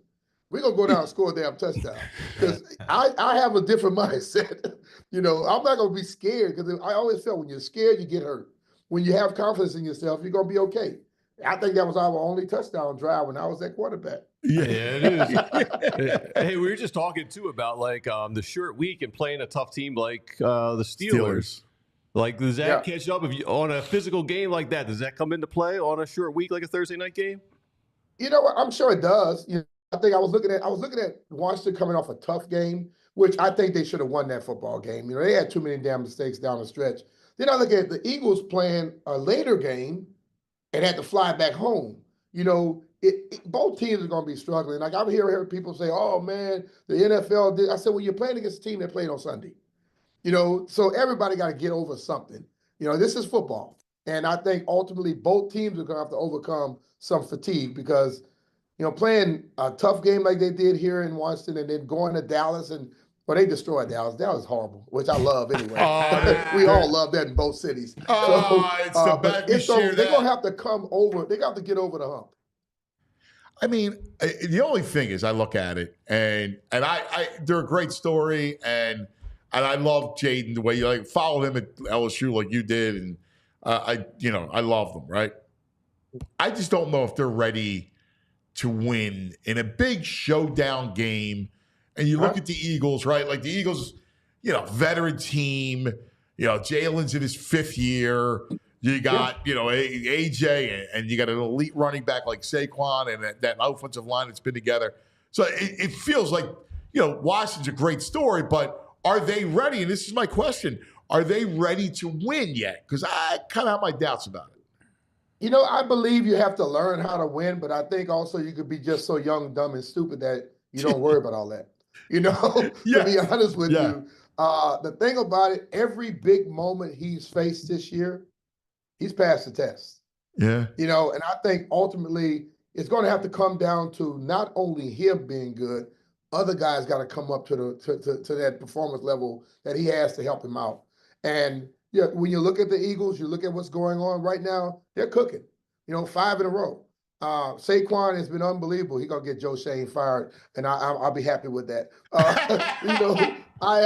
Speaker 6: we're going to go down and score a damn touchdown. Because I have a different mindset. I'm not going to be scared because I always felt when you're scared, you get hurt. When you have confidence in yourself, you're going to be okay. I think that was our only touchdown drive when I was at quarterback.
Speaker 4: Yeah, it is. Hey, we were just talking, too, about like the short week and playing a tough team like the Steelers. Like, does that catch up on a physical game like that? Does that come into play on a short week like a Thursday night game?
Speaker 6: I'm sure it does. I think I was looking at Washington coming off a tough game, which I think they should have won that football game. They had too many damn mistakes down the stretch. Then I look at the Eagles playing a later game and had to fly back home. Both teams are going to be struggling. Like I'm hearing people say, "Oh man, the NFL did." I said, "Well, you're playing against a team that played on Sunday." So everybody got to get over something. This is football. And I think ultimately both teams are going to have to overcome some fatigue because, playing a tough game like they did here in Washington and then going to Dallas they destroyed Dallas. Dallas is horrible, which I love anyway. We all love that in both cities.
Speaker 2: It's the bad we share
Speaker 6: they're going to have to come over. They got to get over the hump.
Speaker 2: I mean, the only thing is I look at it and they're a great story and I love Jaden the way you followed him at LSU like you did, and I love them, right? I just don't know if they're ready to win in a big showdown game. And you look at the Eagles, right? Like the Eagles, veteran team. Jalen's in his 5th year. You got AJ, and you got an elite running back like Saquon, and that offensive line that's been together. So it feels like Washington's a great story, but are they ready? And this is my question. Are they ready to win yet? Because I kind of have my doubts about it.
Speaker 6: I believe you have to learn how to win, but I think also you could be just so young, dumb, and stupid that you don't worry about all that. To be honest with you. The thing about it, every big moment he's faced this year, he's passed the test.
Speaker 2: Yeah.
Speaker 6: And I think ultimately it's going to have to come down to not only him being good, other guys got to come up to that performance level that he has to help him out. And when you look at the Eagles, you look at what's going on right now, they're cooking, 5 in a row. Saquon has been unbelievable. He's going to get Joe Shane fired, and I'll be happy with that. They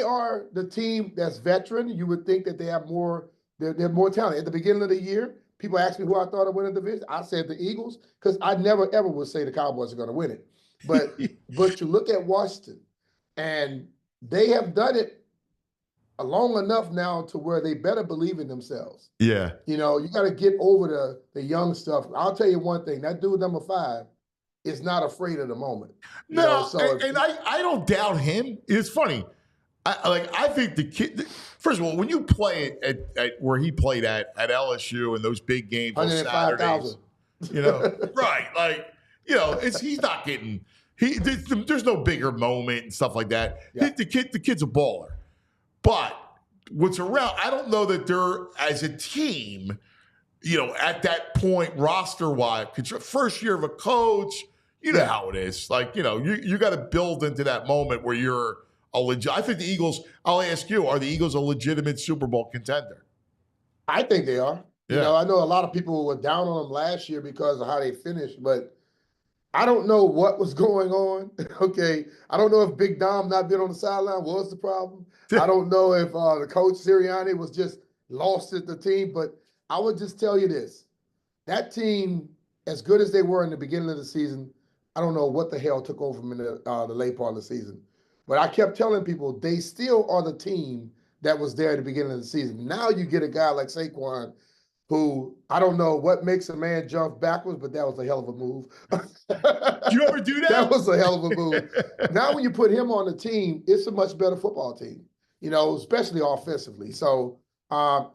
Speaker 6: are the team that's veteran. You would think that they have more. They're more talented. At the beginning of the year, people asked me who I thought would win the division. I said the Eagles because I never ever would say the Cowboys are going to win it. But but you look at Washington, and they have done it long enough now to where they better believe in themselves.
Speaker 2: Yeah.
Speaker 6: You know, you got to get over the young stuff. I'll tell you one thing: that dude number 5 is not afraid of the moment.
Speaker 2: No, I don't doubt him. It's funny. I think the kid. First of all, when you play at where he played at LSU and those big games on Saturdays, right? Like, he's not getting. There's no bigger moment and stuff like that.
Speaker 6: Yeah.
Speaker 2: The kid's a baller, but what's around? I don't know that they're as a team. At that point, roster-wise, first year of a coach. You know how it is. Like, you got to build into that moment where you're a legit. I think the Eagles, I'll ask you, are the Eagles a legitimate Super Bowl contender?
Speaker 6: I think they are.
Speaker 2: Yeah.
Speaker 6: I know a lot of people were down on them last year because of how they finished, but I don't know what was going on. Okay. I don't know if Big Dom not being on the sideline was the problem. I don't know if the coach Sirianni was just lost at the team, but I would just tell you this. That team, as good as they were in the beginning of the season, I don't know what the hell took over them in the late part of the season. But I kept telling people they still are the team that was there at the beginning of the season. Now you get a guy like Saquon, who I don't know what makes a man jump backwards, but that was a hell of a move.
Speaker 2: Did you ever do that?
Speaker 6: That was a hell of a move. Now when you put him on the team, it's a much better football team, especially offensively. So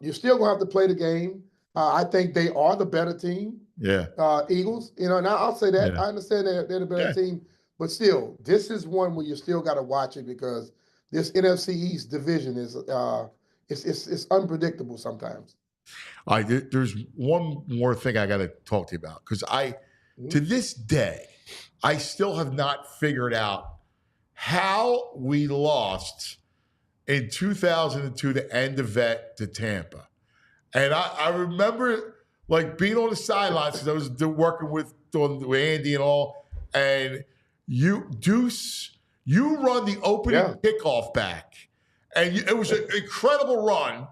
Speaker 6: you're still going to have to play the game. I think they are the better team.
Speaker 2: Yeah.
Speaker 6: Eagles, and I'll say that.
Speaker 2: Yeah.
Speaker 6: I understand they're the better team, but still, this is one where you still got to watch it because this NFC East division is it's unpredictable sometimes.
Speaker 2: There's one more thing I got to talk to you about because to this day, I still have not figured out how we lost in 2002 to end the vet to Tampa. And I remember being on the sidelines because I was working with Andy and all, and you run the opening kickoff back, and it was an incredible run,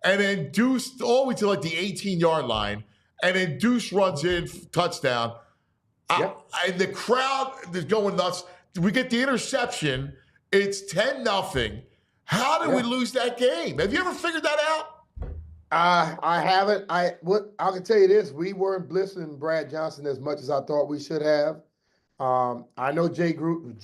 Speaker 2: and then Deuce all the way to the 18-yard line, and then Deuce runs in touchdown, and the crowd is going nuts. We get the interception. It's 10-0. How did we lose that game? Have you ever figured that out?
Speaker 6: I haven't. I can tell you this: we weren't blissing Brad Johnson as much as I thought we should have. I know Jay Gruden,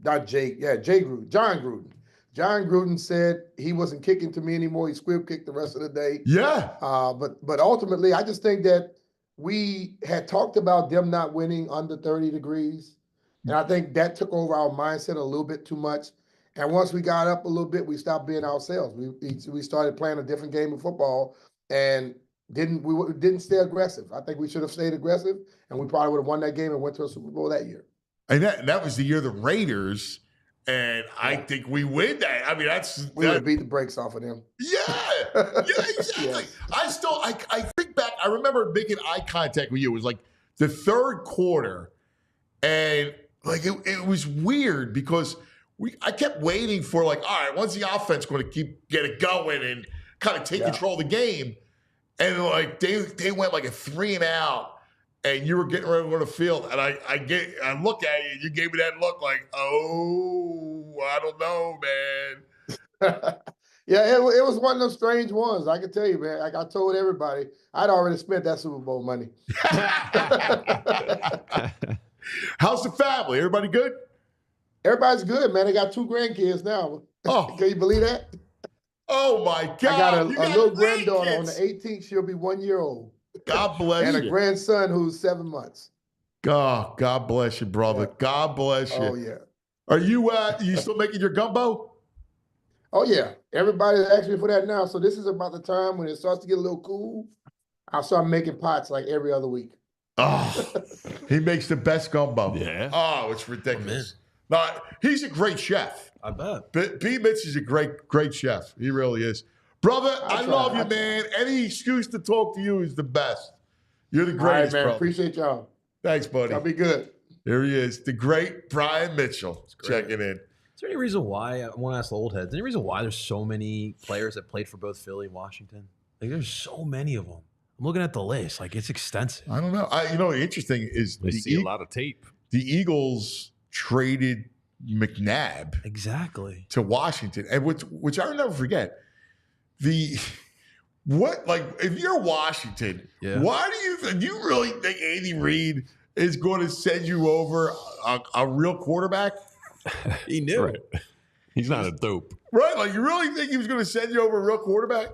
Speaker 6: John Gruden. John Gruden said he wasn't kicking to me anymore. He squib kicked the rest of the day.
Speaker 2: Yeah.
Speaker 6: But ultimately, I just think that we had talked about them not winning under 30 degrees, and I think that took over our mindset a little bit too much. And once we got up a little bit, we stopped being ourselves. We started playing a different game of football and didn't stay aggressive. I think we should have stayed aggressive, and we probably would have won that game and went to a Super Bowl that year.
Speaker 2: And that was the year of the Raiders, and I think we win that. I mean,
Speaker 6: we would have beat the brakes off of them.
Speaker 2: Yeah, exactly. Yes. I think back. I remember making eye contact with you. It was the third quarter, and it was weird because I kept waiting for all right, when's the offense going to get it going and kind of take control of the game? And they went a 3-and-out, and you were getting ready to go to the field, and I look at you, and you gave me that look I don't know, man.
Speaker 6: Yeah, it was one of those strange ones. I can tell you, man. I told everybody, I'd already spent that Super Bowl money.
Speaker 2: How's the family? Everybody good?
Speaker 6: Everybody's good, man. They got 2 grandkids now.
Speaker 2: Oh.
Speaker 6: Can you believe that?
Speaker 2: Oh, my God.
Speaker 6: I got a little granddaughter on the 18th. She'll be 1 year old.
Speaker 2: God bless you.
Speaker 6: And a grandson who's 7 months.
Speaker 2: God bless you, brother. Yeah. God bless you.
Speaker 6: Oh, yeah.
Speaker 2: Are you still making your gumbo?
Speaker 6: Oh, yeah. Everybody's asking me for that now. So this is about the time when it starts to get a little cool. I'll start making pots every other week.
Speaker 2: Oh, he makes the best gumbo.
Speaker 3: Yeah.
Speaker 2: Oh, it's ridiculous. No, he's a great chef.
Speaker 3: I bet.
Speaker 2: B. Mitch is a great chef. He really is. Brother, I love you, man. Any excuse to talk to you is the best. You're the greatest,
Speaker 6: man.
Speaker 2: brother.
Speaker 6: Appreciate y'all.
Speaker 2: Thanks, buddy.
Speaker 6: Y'all be good.
Speaker 2: Here he is, the great Brian Mitchell, checking in.
Speaker 3: Is there any reason why, I want to ask the old heads, any reason why there's so many players that played for both Philly and Washington? Like, there's so many of them. I'm looking at the list. Like, it's extensive.
Speaker 2: I don't know. Interesting is
Speaker 4: They see a lot of tape.
Speaker 2: The Eagles traded McNabb
Speaker 3: Exactly
Speaker 2: to Washington, and which I'll never forget. If you're Washington, why do you really think Andy Reid is going to send you over a real quarterback?
Speaker 3: He knew.
Speaker 4: Right. He's not a dope.
Speaker 2: Right? Like, you really think he was going to send you over a real quarterback?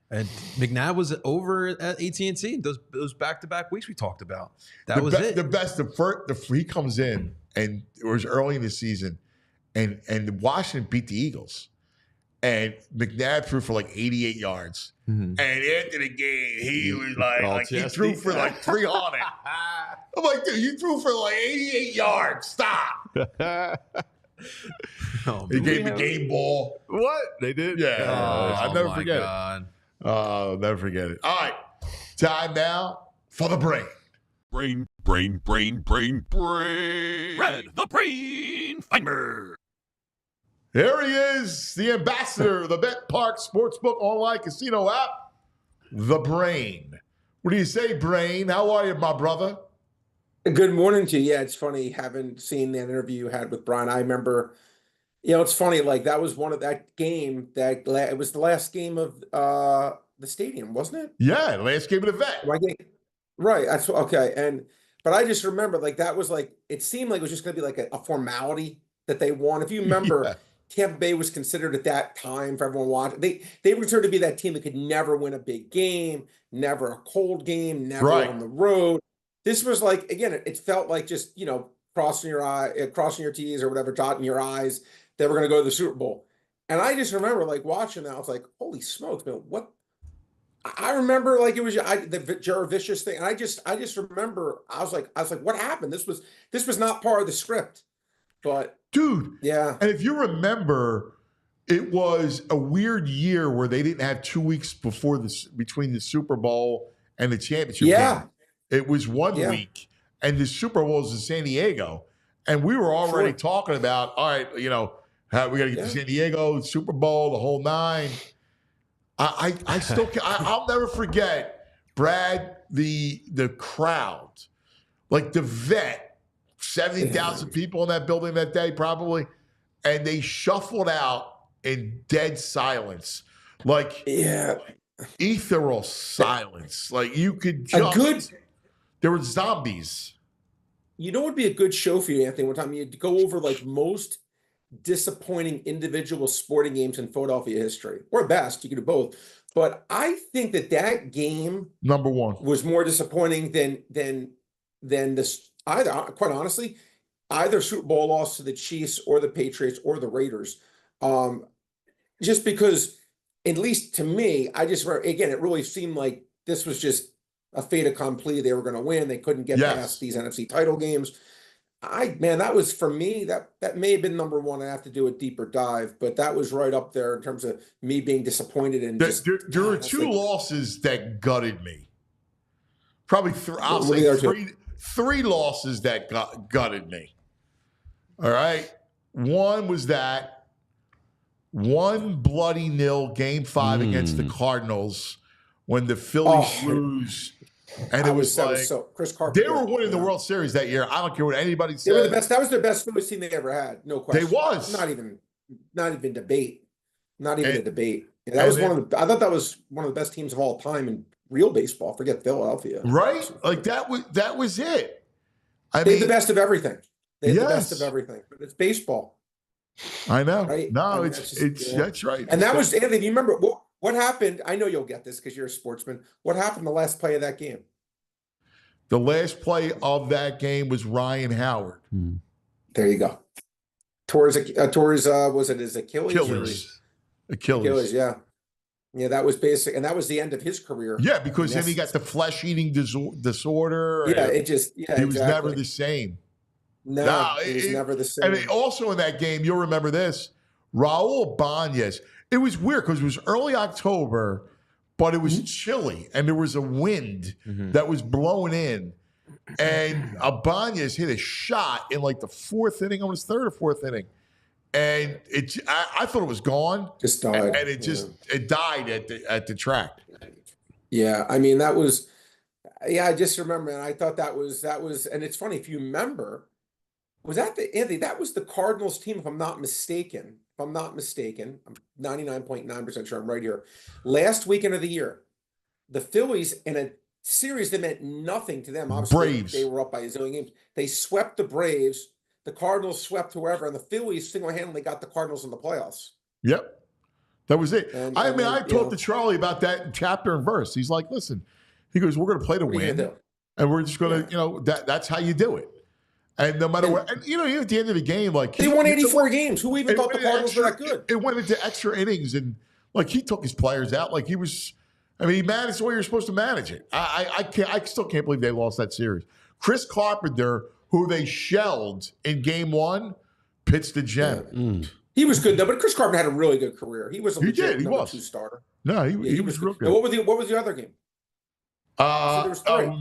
Speaker 3: And McNabb was over at AT&T. Those back-to-back weeks we talked about. That was it.
Speaker 2: The best. He comes in, and it was early in the season, and Washington beat the Eagles, and McNabb threw for like 88 yards, and after the game, he was like he threw for like 300. I'm like, dude, you threw for like 88 yards. Stop. He gave the game ball.
Speaker 4: What? They did?
Speaker 2: Yeah. I'll never forget
Speaker 3: God.
Speaker 2: it. I'll never forget it. All right. Time now for the brain.
Speaker 1: Brain. Red, the brain finder.
Speaker 2: Here he is, the ambassador of the Bet Park Sportsbook online casino app, the Brain. What do you say, Brain? How are you, my brother?
Speaker 7: Good morning to you. Yeah, it's funny, having seen that interview you had with Brian. I remember, it's funny, like that was one of that game it was the last game of the stadium, wasn't it?
Speaker 2: Yeah, last game of the vet.
Speaker 7: Right. That's okay. But I just remember, like, that was like, it seemed like it was just going to be like a formality that they won. If you remember, Tampa Bay was considered at that time, for everyone watching, they were considered to be that team that could never win a big game, never a cold game, never on the road. This was like, again, it felt like just, crossing your T's or whatever, dotting your I's, they were going to go to the Super Bowl. And I just remember, like, watching that, I was like, holy smokes, man, what? I remember, like, it was the Jared Vicious thing. And I just remember, I was like, what happened? This was not part of the script. But
Speaker 2: dude,
Speaker 7: yeah.
Speaker 2: And if you remember, it was a weird year where they didn't have 2 weeks between the Super Bowl and the championship game. It was 1 week, and the Super Bowl was in San Diego, and we were already talking about, all right, how we got to get to San Diego, Super Bowl, the whole nine. I still I'll never forget, Brad, the crowd, like the vet, 70,000 people in that building that day probably, and they shuffled out in dead silence, like ethereal silence, like you could just there were zombies.
Speaker 7: You know what would be a good show for you, Anthony? One time you'd go over like most disappointing individual sporting games in Philadelphia history, or best, you could do both. But I think that game
Speaker 2: number one
Speaker 7: was more disappointing than this either. Quite honestly, either Super Bowl loss to the Chiefs or the Patriots or the Raiders. Just because, at least to me, I just again, it really seemed like this was just a fait accompli. They were going to win. They couldn't get past these NFC title games. That was, for me, that may have been number one. I have to do a deeper dive, but that was right up there in terms of me being disappointed. And
Speaker 2: there were two losses that gutted me. Probably I'll say three losses that gutted me. All right. One was that 1 bloody nil game 5 against the Cardinals when the Phillies lose. And
Speaker 7: Chris Carpenter.
Speaker 2: They were winning the World Series that year. I don't care what anybody said.
Speaker 7: They were the best. That was the best Phillies team they ever had. No question.
Speaker 2: They was.
Speaker 7: Not even debate. Not even a debate. Yeah, that was I thought that was one of the best teams of all time in real baseball. Forget Philadelphia.
Speaker 2: Right? Like that was it.
Speaker 7: They had the best of everything. They had the best of everything. But it's baseball.
Speaker 2: I know.
Speaker 7: Right?
Speaker 2: No, that's right.
Speaker 7: And that was, Anthony, you remember what happened? I know you'll get this because you're a sportsman. What happened the last play of that game?
Speaker 2: The last play of that game was Ryan Howard.
Speaker 7: There you go. Towards was it his Achilles?
Speaker 2: Achilles,
Speaker 7: yeah. Yeah, that was basic, and that was the end of his career.
Speaker 2: Yeah, because then he got the flesh-eating disorder.
Speaker 7: Yeah,
Speaker 2: he was never the same.
Speaker 7: No, he was never the same.
Speaker 2: And also in that game, you'll remember this, Raul Banez. It was weird because it was early October, but it was chilly, and there was a wind that was blowing in. and Abanez hit a shot in like the fourth inning. It was third or fourth inning, and I thought it was gone.
Speaker 7: Just died,
Speaker 2: and it just it died at the track.
Speaker 7: Yeah, I mean that was. Yeah, I just remember, and I thought that was, and it's funny if you remember. Was that Anthony? That was the Cardinals team, if I'm not mistaken. If I'm not mistaken, I'm 99.9% sure I'm right here. Last weekend of the year, the Phillies in a series that meant nothing to them. Obviously,
Speaker 2: Braves.
Speaker 7: they were up by a zillion games. They swept the Braves. The Cardinals swept whoever, and the Phillies single-handedly got the Cardinals in the playoffs.
Speaker 2: Yep, that was it.
Speaker 7: And
Speaker 2: I talked to Charlie about that in chapter and verse. He's like, listen, he goes, we're going to play to win, and we're just going to, that's how you do it. And no matter what, and even at the end of the game, like
Speaker 7: they won 84 games. Who even thought the Cardinals were that good?
Speaker 2: It went into extra innings, and like he took his players out. Like he was, he managed the way you're supposed to manage it. I still can't believe they lost that series. Chris Carpenter, who they shelled in game one, pitched the gem.
Speaker 7: He was good though, but Chris Carpenter had a really good career. He was a legit number 2 starter.
Speaker 2: No, he was real good.
Speaker 7: What was the other game?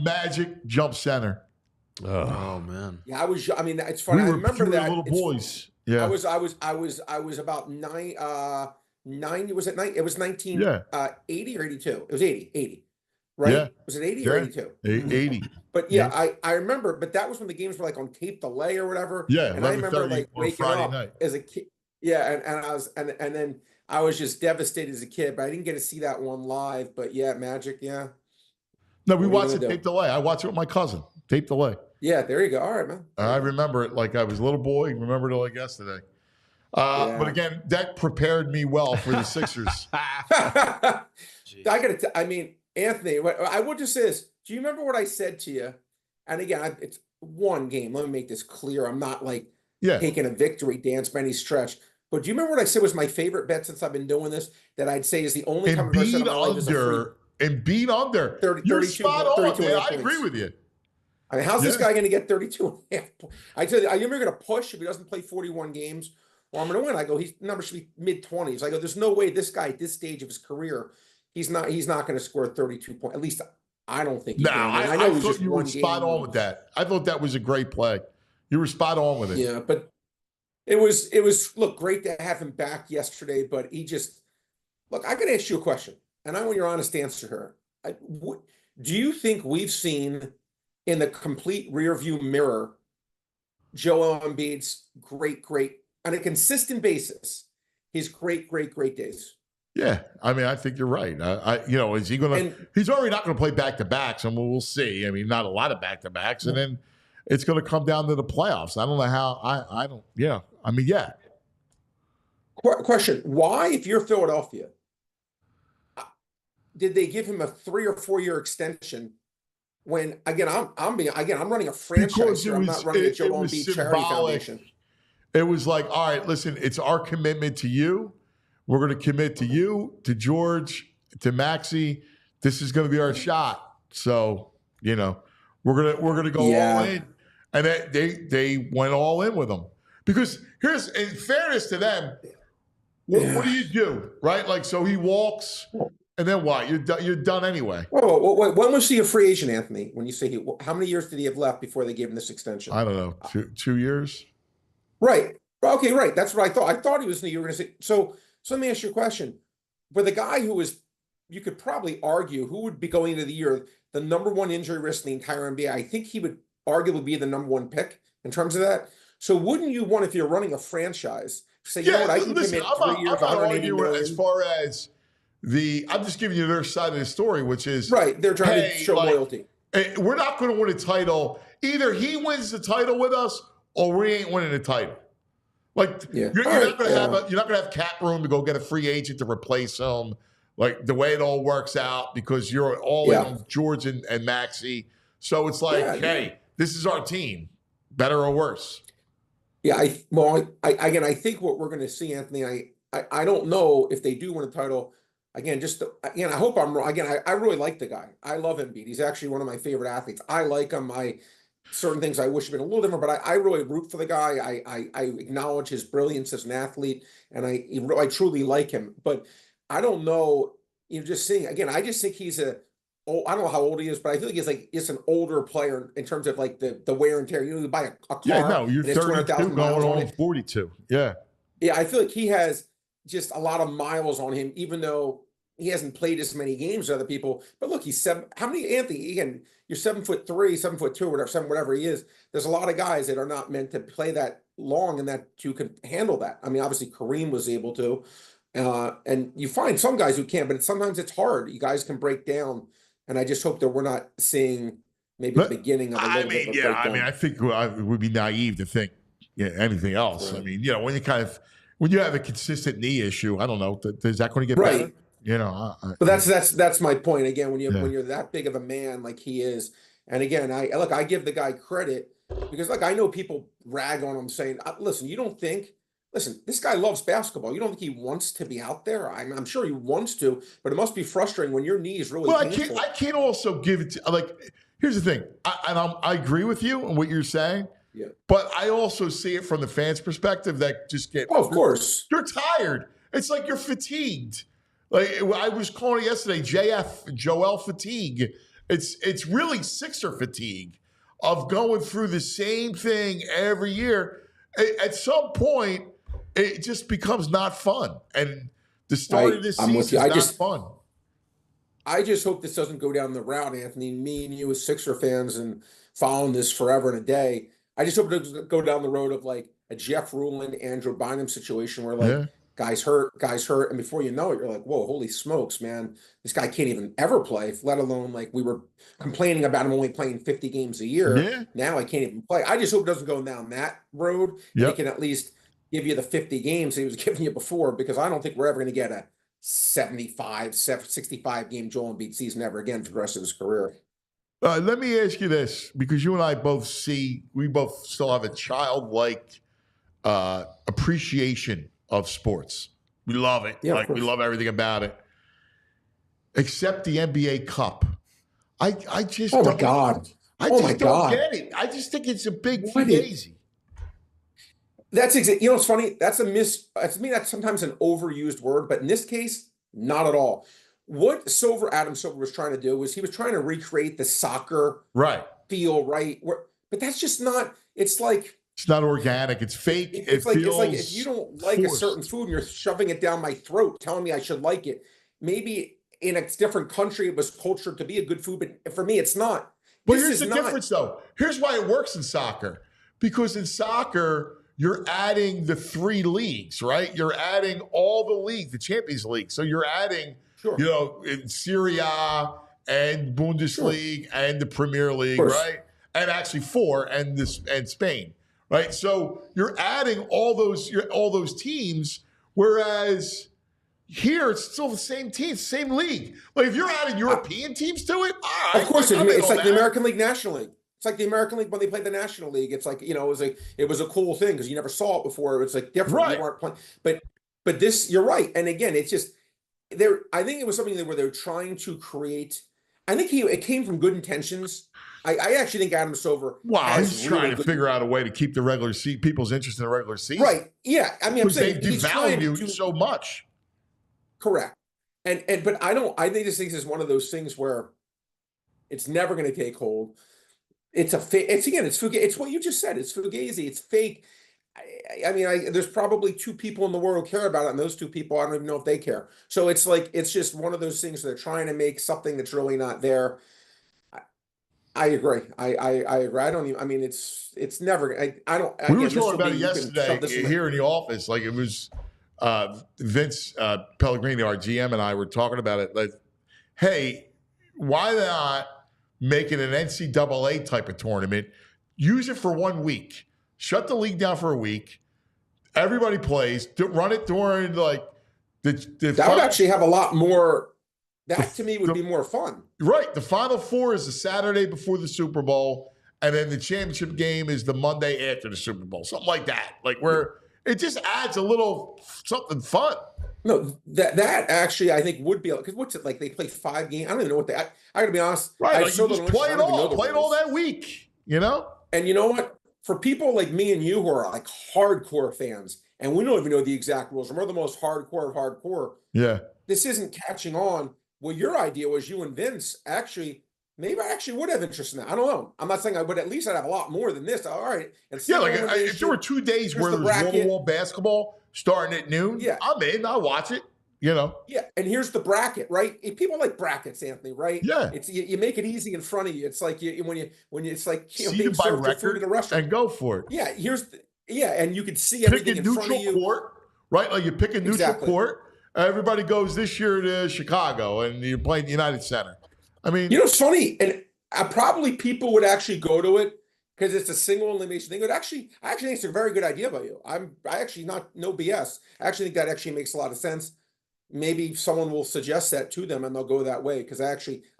Speaker 2: Magic jump center.
Speaker 3: Oh man.
Speaker 7: Yeah, it's funny. I remember that.
Speaker 2: Little boys. Yeah.
Speaker 7: I was about 9 was it 9? It was 19 80 or 82. It was 80. Right?
Speaker 2: Yeah.
Speaker 7: Was it 80 or 82?
Speaker 2: 80.
Speaker 7: But yeah, I remember, but that was when the games were like on tape delay or whatever.
Speaker 2: Yeah.
Speaker 7: And I remember like waking up
Speaker 2: night.
Speaker 7: as a kid. Yeah, and I was and then I was just devastated as a kid, but I didn't get to see that one live. But yeah, Magic, yeah.
Speaker 2: No, we watched it tape delay. I watched it with my cousin. Tape delay.
Speaker 7: Yeah, there you go. All right, man.
Speaker 2: I remember it like I was a little boy. Remembered it like yesterday. But again, that prepared me well for the Sixers.
Speaker 7: Anthony, I will just say this. Do you remember what I said to you? And again, it's one game. Let me make this clear. I'm not like taking a victory dance by any stretch. But do you remember what I said was my favorite bet since I've been doing this? That I'd say is the only time I've ever said in my life is a free.
Speaker 2: Embiid under.
Speaker 7: 30,
Speaker 2: You're
Speaker 7: 32,
Speaker 2: spot on,
Speaker 7: 32
Speaker 2: man. I agree with you.
Speaker 7: I mean, how's this guy going to get 32 and a half? I tell you, are you going to push if he doesn't play 41 games? Or I'm going to win. I go, his number should be mid-20s. I go, there's no way this guy at this stage of his career, he's not going to score 32 points. At least I don't think he can.
Speaker 2: I know I thought you were spot on with that. I thought that was a great play. You were spot on with it.
Speaker 7: Yeah, but it was look, great to have him back yesterday, but he just look, I got to ask you a question, and I want your honest answer here. Do you think we've seen in the complete rearview mirror Joel Embiid's great, on a consistent basis, his great days?
Speaker 2: Yeah, I think you're right. Is he going to? He's already not going to play back-to-backs, and we'll see. Not a lot of back-to-backs, and then it's going to come down to the playoffs. I don't know how. I don't. Yeah, yeah.
Speaker 7: Question: why, if you're Philadelphia, did they give him a 3 or 4 year extension? When again, I'm running a franchise here. I'm not running a Joel Embiid charity foundation.
Speaker 2: It was like, all right, listen, it's our commitment to you. We're going to commit to you, to George, to Maxey. This is going to be our shot. So, we're gonna go all in, and they went all in with him because here's, in fairness to them, what do you do, right? Like, so he walks. And then what? You're done anyway.
Speaker 7: Whoa, when was he a free agent, Anthony? When you say how many years did he have left before they gave him this extension?
Speaker 2: I don't know, 2 years.
Speaker 7: Right. Okay. Right. That's what I thought. I thought he was in the organization. So let me ask you a question. For the guy who was, you could probably argue who would be going into the year the number one injury risk in the entire NBA. I think he would arguably be the number one pick in terms of that. So wouldn't you want, if you're running a franchise, say, you know what, I can commit 3 years, 180 million.
Speaker 2: As far as I'm just giving you their side of the story, which is
Speaker 7: right. They're trying to show loyalty.
Speaker 2: We're not going to win a title. Either he wins the title with us, or we ain't winning the title. Like you're not going to have cap room to go get a free agent to replace him. Like the way it all works out, because you're all in on George and Maxey. So it's like, hey, this is our team, better or worse.
Speaker 7: Yeah, I think what we're going to see, Anthony. I don't know if they do win a title. Again, I hope I'm wrong. Again, I really like the guy. I love Embiid. He's actually one of my favorite athletes. I like him. Certain things I wish had been a little different, but I really root for the guy. I acknowledge his brilliance as an athlete, and I truly like him. But I don't know. Just seeing again, I just think he's a old. I don't know how old he is, but I feel like he's like an older player in terms of like the wear and tear. You buy a car.
Speaker 2: Yeah, no, you're
Speaker 7: and it's
Speaker 2: 32
Speaker 7: 200,000
Speaker 2: going
Speaker 7: miles
Speaker 2: on
Speaker 7: it.
Speaker 2: 42. Yeah.
Speaker 7: Yeah, I feel like he has just a lot of miles on him, even though he hasn't played as many games as other people. But look, he's seven. How many, Anthony? Again, you're 7'3", 7'2", whatever he is. There's a lot of guys that are not meant to play that long and that you can handle that. I mean, obviously Kareem was able to, and you find some guys who can, but sometimes it's hard. You guys can break down, and I just hope that we're not seeing maybe the beginning of a little bit of a breakdown.
Speaker 2: I think it would be naive to think anything else. Right. I mean, when you have a consistent knee issue, I don't know, is that going to get better?
Speaker 7: But that's my point. Again, when you're that big of a man like he is, and again, I give the guy credit because I know people rag on him saying, listen, this guy loves basketball. You don't think he wants to be out there? I'm sure he wants to, but it must be frustrating when your knee is really painful.
Speaker 2: I can't also give it to, here's the thing. I agree with you on what you're saying.
Speaker 7: Yeah.
Speaker 2: But I also see it from the fans' perspective that just get,
Speaker 7: of course,
Speaker 2: you're tired. It's like you're fatigued. Like I was calling it yesterday, Joel fatigue. It's really Sixer fatigue of going through the same thing every year. At some point, it just becomes not fun. And the start of this season is not fun.
Speaker 7: I just hope this doesn't go down the route, Anthony. Me and you as Sixer fans and following this forever and a day. I just hope it doesn't go down the road of like a Jeff Ruland, Andrew Bynum situation where guys hurt, and before you know it, you're like, whoa, holy smokes, man. This guy can't even ever play, let alone like we were complaining about him only playing 50 games a year. Yeah. Now I can't even play. I just hope it doesn't go down that road. Yep. He can at least give you the 50 games he was giving you before, because I don't think we're ever going to get a 65 game Joel Embiid season ever again for the rest of his career.
Speaker 2: Let me ask you this, because you and I both still have a childlike appreciation of sports. We love it. Yeah, we love everything about it, except the NBA Cup. I just don't get it. I just think it's a big fugazi.
Speaker 7: That's exactly. You know, it's funny. That's to me, that's sometimes an overused word, but in this case, not at all. What Adam Silver was trying to do was he was trying to recreate the soccer feel, right? But that's just not. It's like
Speaker 2: it's not organic. It's fake.
Speaker 7: It's like if you don't like a certain food and you're shoving it down my throat, telling me I should like it. Maybe in a different country it was cultured to be a good food, but for me, it's not.
Speaker 2: But here's the difference, though. Here's why it works in soccer. Because in soccer, you're adding the 3 leagues, right? You're adding all the leagues, the Champions League. So you're adding, in Serie A and Bundesliga and the Premier League, right? And actually 4 and Spain, right? So you're adding all those teams, whereas here it's still the same teams, same league. Like if you're adding European teams to it, all right,
Speaker 7: of course, it's like the American League, National League. It's like the American League when they played the National League. It's like, it was a cool thing because you never saw it before. It's like different. Right. You weren't playing. But this, you're right. And again, it's just I think it was something where they're trying to create. I think it came from good intentions. I actually think Adam Silver.
Speaker 2: Wow, he's trying to figure out a way to keep the people's interest in the regular season.
Speaker 7: Right. Yeah. I mean, I'm saying
Speaker 2: they devalue so much.
Speaker 7: Correct. But I think this is one of those things where it's never going to take hold. It's fugazi. It's what you just said. It's fugazi. It's fake. I mean, there's probably 2 people in the world who care about it, and those 2 people, I don't even know if they care. So it's like, it's just one of those things. They're trying to make something that's really not there. I agree. I agree. I don't even. I mean, it's never. I don't.
Speaker 2: We were talking about it yesterday here in the office. Like it was Vince Pellegrini, our GM, and I were talking about it. Like, hey, why not make it an NCAA type of tournament? Use it for 1 week. Shut the league down for a week. Everybody plays. Run it during like the
Speaker 7: that would actually have a lot more. That to me would be more fun.
Speaker 2: Right. The Final Four is the Saturday before the Super Bowl, and then the championship game is the Monday after the Super Bowl. Something like that. Like where it just adds a little something fun.
Speaker 7: No, that actually I think would be, because what's it like? They play 5 games. I don't even know what I got to be honest.
Speaker 2: Right. Like you just play it all that week.
Speaker 7: And you know what? For people like me and you who are like hardcore fans, and we don't even know the exact rules, and we're the most hardcore of hardcore.
Speaker 2: Yeah.
Speaker 7: This isn't catching on. Well, your idea was you and Vince actually. Maybe I actually would have interest in that. I don't know. I'm not saying I would. At least I'd have a lot more than this. All right. And
Speaker 2: Yeah, like if there were 2 days where there was wall-to-wall basketball starting at noon, I'm in. I'll watch it. Yeah,
Speaker 7: and here's the bracket, right? People like brackets, Anthony, right?
Speaker 2: Yeah,
Speaker 7: it's you make it easy in front of you. It's like when you it's like
Speaker 2: being served your food at a restaurant and go for it.
Speaker 7: Yeah, and you can see everything in front of you.
Speaker 2: Court, right? Like you pick a neutral court. Everybody goes this year to Chicago, and you're playing the United Center. I mean,
Speaker 7: it's funny, and probably people would actually go to it because it's a single elimination thing. But I actually think it's a very good idea by you. I actually no BS. I actually think that actually makes a lot of sense. Maybe someone will suggest that to them and they'll go that way because I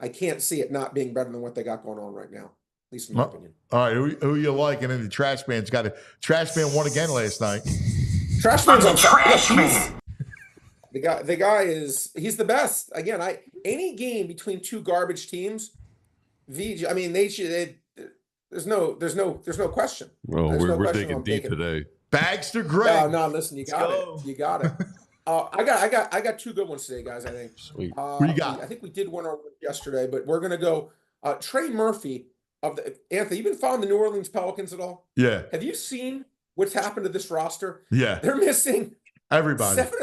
Speaker 7: can't see it not being better than what they got going on right now, at least in my opinion.
Speaker 2: All right, who you like? And then the Trash Man's got it. Trash Man won again last night.
Speaker 7: Trash Man's on Trash Man. The guy he's the best. Again, any game between 2 garbage teams, VG. I mean, there's no question.
Speaker 4: Well, we're digging deep today.
Speaker 2: Bagster Greg.
Speaker 7: No, listen, you got it. You got it. I got 2 good ones today, guys. I think.
Speaker 4: Sweet.
Speaker 2: What you got?
Speaker 7: I think we did one yesterday, but we're gonna go. Trey Murphy Anthony. You been following the New Orleans Pelicans at all?
Speaker 2: Yeah.
Speaker 7: Have you seen what's happened to this roster?
Speaker 2: Yeah.
Speaker 7: They're missing
Speaker 2: everybody.
Speaker 7: 7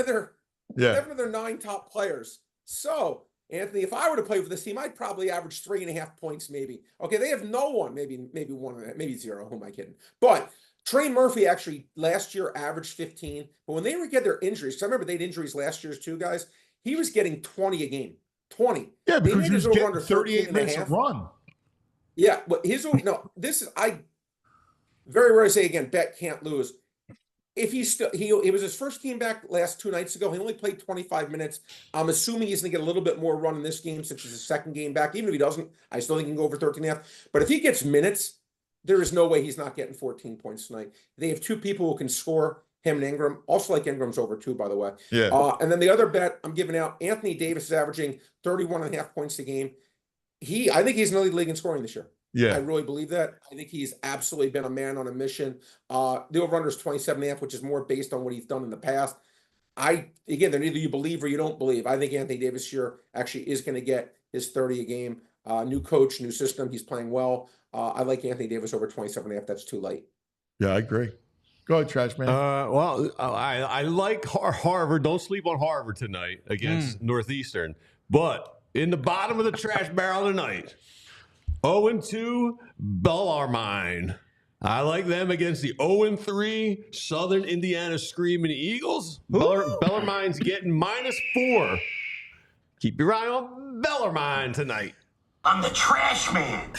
Speaker 7: of their 9 top players. So, Anthony, if I were to play for this team, I'd probably average 3.5 points, maybe. Okay, they have no one, maybe 1, maybe 0. Who am I kidding? But Trey Murphy actually last year averaged 15. But when they would get their injuries, because I remember they had injuries last year too, guys, he was getting 20 a game. 20.
Speaker 2: Yeah, because he was getting 38 minutes of run.
Speaker 7: Yeah, but this is, I very rarely say again, bet can't lose. If he's still, it was his first game back last 2 nights ago. He only played 25 minutes. I'm assuming he's going to get a little bit more run in this game since it's his second game back. Even if he doesn't, I still think he can go over 13.5. But if he gets minutes, there is no way he's not getting 14 points tonight. They have 2 people who can score, him and Ingram. Also like Ingram's over 2, by the way.
Speaker 2: Yeah.
Speaker 7: And then the other bet I'm giving out, Anthony Davis is averaging 31.5 points a game. I think he's in the league in scoring this year.
Speaker 2: Yeah.
Speaker 7: I really believe that. I think he's absolutely been a man on a mission. The over-under is 27.5, which is more based on what he's done in the past. Again, they're either you believe or you don't believe. I think Anthony Davis here actually is going to get his 30 a game. New coach, new system. He's playing well. I like Anthony Davis over 27.5. That's too late.
Speaker 2: Yeah, I agree. Go ahead, Trash Man.
Speaker 4: Well, I like Harvard. Don't sleep on Harvard tonight against Northeastern. But in the bottom of the trash barrel tonight, 0-2 Bellarmine. I like them against the 0-3 Southern Indiana Screaming Eagles. Bellarmine's getting -4. Keep your eye on Bellarmine tonight.
Speaker 1: I'm the Trash Man.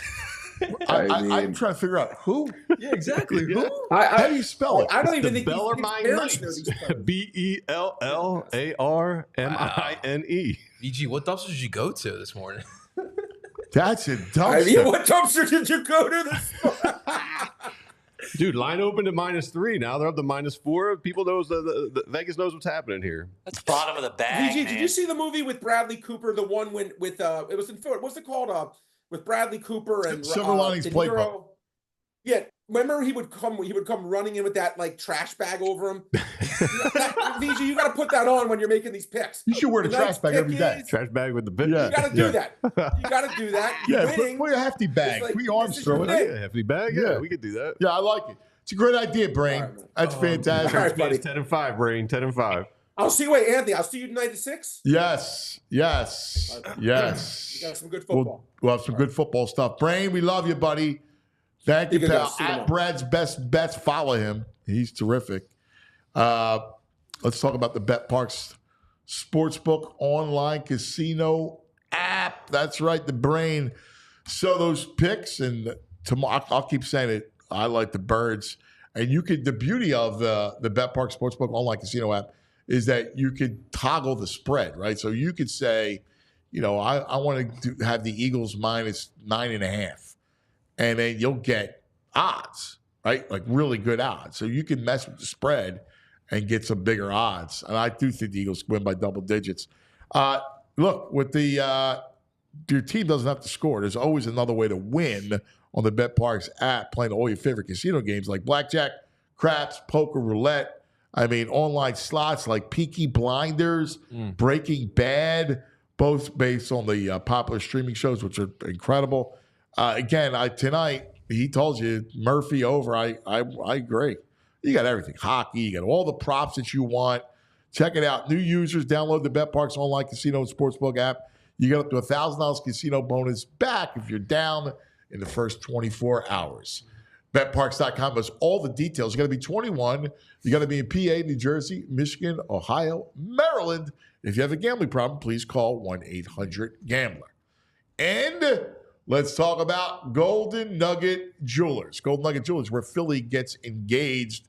Speaker 2: I'm trying to figure out who.
Speaker 3: Yeah, exactly.
Speaker 2: Who? How do you spell it?
Speaker 7: I don't even
Speaker 4: The
Speaker 7: think
Speaker 4: Bellarmine Knights. BELLARMINE.
Speaker 3: VG, what dumpster did you go to this morning?
Speaker 2: That's a dumpster.
Speaker 7: What dumpster did you go to this morning?
Speaker 4: Dude, line open at -3. Now they're up to -4. People knows the Vegas knows what's happening here.
Speaker 5: That's bottom of the bag.
Speaker 7: VG, did you see the movie with Bradley Cooper? The one with it was in what's it called? With Bradley Cooper and
Speaker 2: Silver Linings Playbook.
Speaker 7: Yeah, remember he would come running in with that like trash bag over him. VG, you got to put that on when you're making these picks.
Speaker 2: You should wear the trash bag every day.
Speaker 4: Trash bag with the bit.
Speaker 2: Yeah.
Speaker 7: You got to do that. You got to do that.
Speaker 2: Yeah, put a hefty bag.
Speaker 7: Like,
Speaker 2: 3 arms through it.
Speaker 4: Yeah, hefty bag. Yeah, we could do that.
Speaker 2: Yeah, I like it. It's a great idea, Brain.
Speaker 7: All right,
Speaker 2: That's fantastic.
Speaker 7: All right, buddy.
Speaker 4: 10-5, Brain. 10-5.
Speaker 7: I'll see you, Anthony. I'll see you tonight at 6.
Speaker 2: Yes.
Speaker 7: You got some good football.
Speaker 2: We'll have some good football stuff. Brain, we love you, buddy. Thank you, pal.
Speaker 7: See you
Speaker 2: At Brad's Best Bets, follow him. He's terrific. Let's talk about the BetParks Sportsbook online casino app. That's right, the Brain. So those picks, and tomorrow, I'll keep saying it. I like the Birds. And the beauty of the BetParks Sportsbook online casino app is that you could toggle the spread, right? So you could say, I want to have the Eagles -9.5. And then you'll get odds, right? Like really good odds. So you can mess with the spread and get some bigger odds. And I do think the Eagles win by double digits. Look, with your team doesn't have to score. There's always another way to win on the BetParks app, playing all your favorite casino games like blackjack, craps, poker, roulette. I mean, online slots like Peaky Blinders, Breaking Bad, both based on the popular streaming shows, which are incredible. Again, tonight, he told you Murphy over. I agree. You got everything. Hockey, you got all the props that you want. Check it out. New users, download the BetParks online casino and sportsbook app. You get up to $1,000 casino bonus back if you're down in the first 24 hours. BetParks.com has all the details. You got to be 21. You got to be in PA, New Jersey, Michigan, Ohio, Maryland. If you have a gambling problem, please call 1-800-GAMBLER. And let's talk about Golden Nugget Jewelers. Golden Nugget Jewelers, where Philly gets engaged.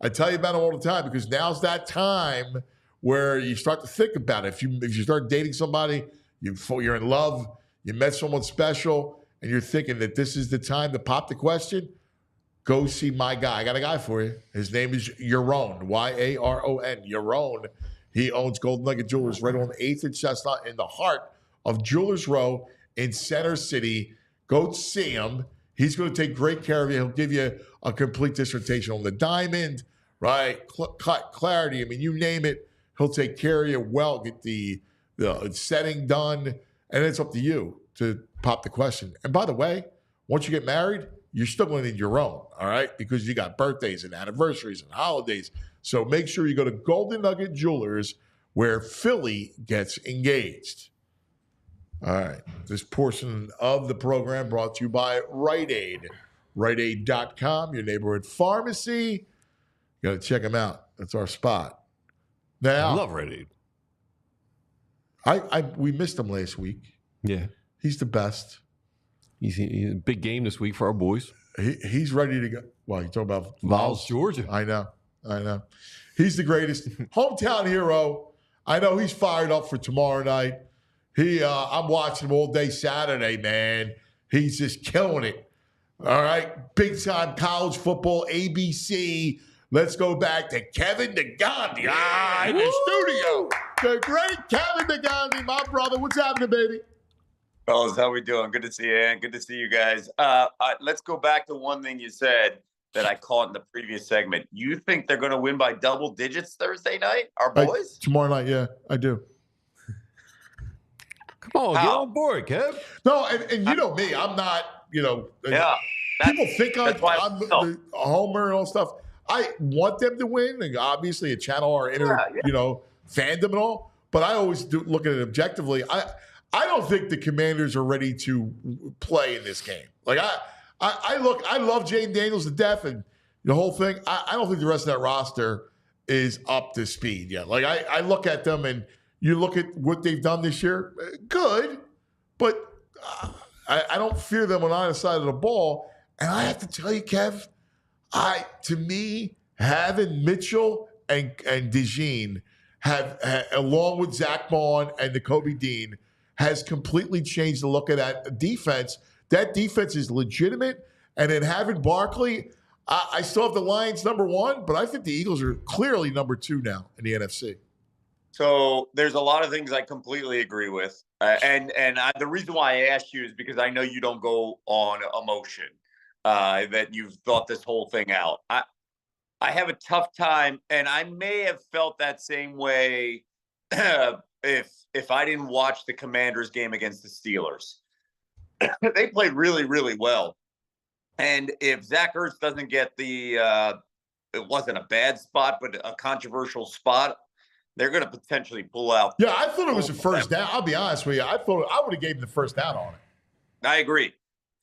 Speaker 2: I tell you about them all the time because now's that time where you start to think about it. If you start dating somebody, you're in love, you met someone special, and you're thinking that this is the time to pop the question, go see my guy. I got a guy for you. His name is Yaron, Y-A-R-O-N, Yaron. He owns Golden Nugget Jewelers right on 8th and Chestnut in the heart of Jewelers Row in Center City. Go see him. He's going to take great care of you. He'll give you a complete dissertation on the diamond, right? Cut, clarity. I mean, you name it. He'll take care of you well, get the setting done, and it's up to you to pop the question. And by the way, once you get married, you're still going to need your own, all right? Because you got birthdays and anniversaries and holidays. So make sure you go to Golden Nugget Jewelers where Philly gets engaged. All right. This portion of the program brought to you by Rite Aid. RiteAid.com, your neighborhood pharmacy. You got to check them out. That's our spot. Now,
Speaker 4: I love Rite Aid.
Speaker 2: We missed him last week.
Speaker 4: Yeah.
Speaker 2: He's the best.
Speaker 4: He's a big game this week for our boys.
Speaker 2: He's ready to go. Well, you talk about
Speaker 4: Vols, Georgia.
Speaker 2: I know. He's the greatest. Hometown hero. I know he's fired up for tomorrow night. I'm watching him all day Saturday, man. He's just killing it. All right. Big time college football, ABC. Let's go back to Kevin Negandhi in the studio. The great Kevin Negandhi, my brother. What's happening, baby?
Speaker 8: Fellas, how we doing? Good to see you, and good to see you guys. Let's go back to one thing you said that I caught in the previous segment. You think they're going to win by double digits Thursday night, our boys?
Speaker 2: Tomorrow night, yeah, I do.
Speaker 4: Come on, get on board, Kev.
Speaker 2: No, and you know me, I'm not,
Speaker 8: Yeah.
Speaker 2: People think I'm
Speaker 8: why
Speaker 2: a homer and all stuff. I want them to win, and obviously a channel our inner, fandom and all. But I always do look at it objectively. I don't think the Commanders are ready to play in this game. Like I love Jaden Daniels to death and the whole thing. I don't think the rest of that roster is up to speed yet. Like I look at them and you look at what they've done this year, good, but I don't fear them on either side of the ball. And I have to tell you, Kev, to me, having Mitchell and DeJean have along with Zach Bond and Nakobe Dean, has completely changed the look of that defense. That defense is legitimate. And then having Barkley, I still have the Lions number one, but I think the Eagles are clearly number two now in the NFC.
Speaker 8: So there's a lot of things I completely agree with. The reason why I asked you is because I know you don't go on emotion, that you've thought this whole thing out. I have a tough time, and I may have felt that same way if I didn't watch the Commanders game against the Steelers. They played really, really well. And if Zach Ertz doesn't get it wasn't a bad spot, but a controversial spot, they're going to potentially pull out.
Speaker 2: Yeah, I thought it was a first down. I'll be honest with you. I thought I would have gave him the first down on it.
Speaker 8: I agree.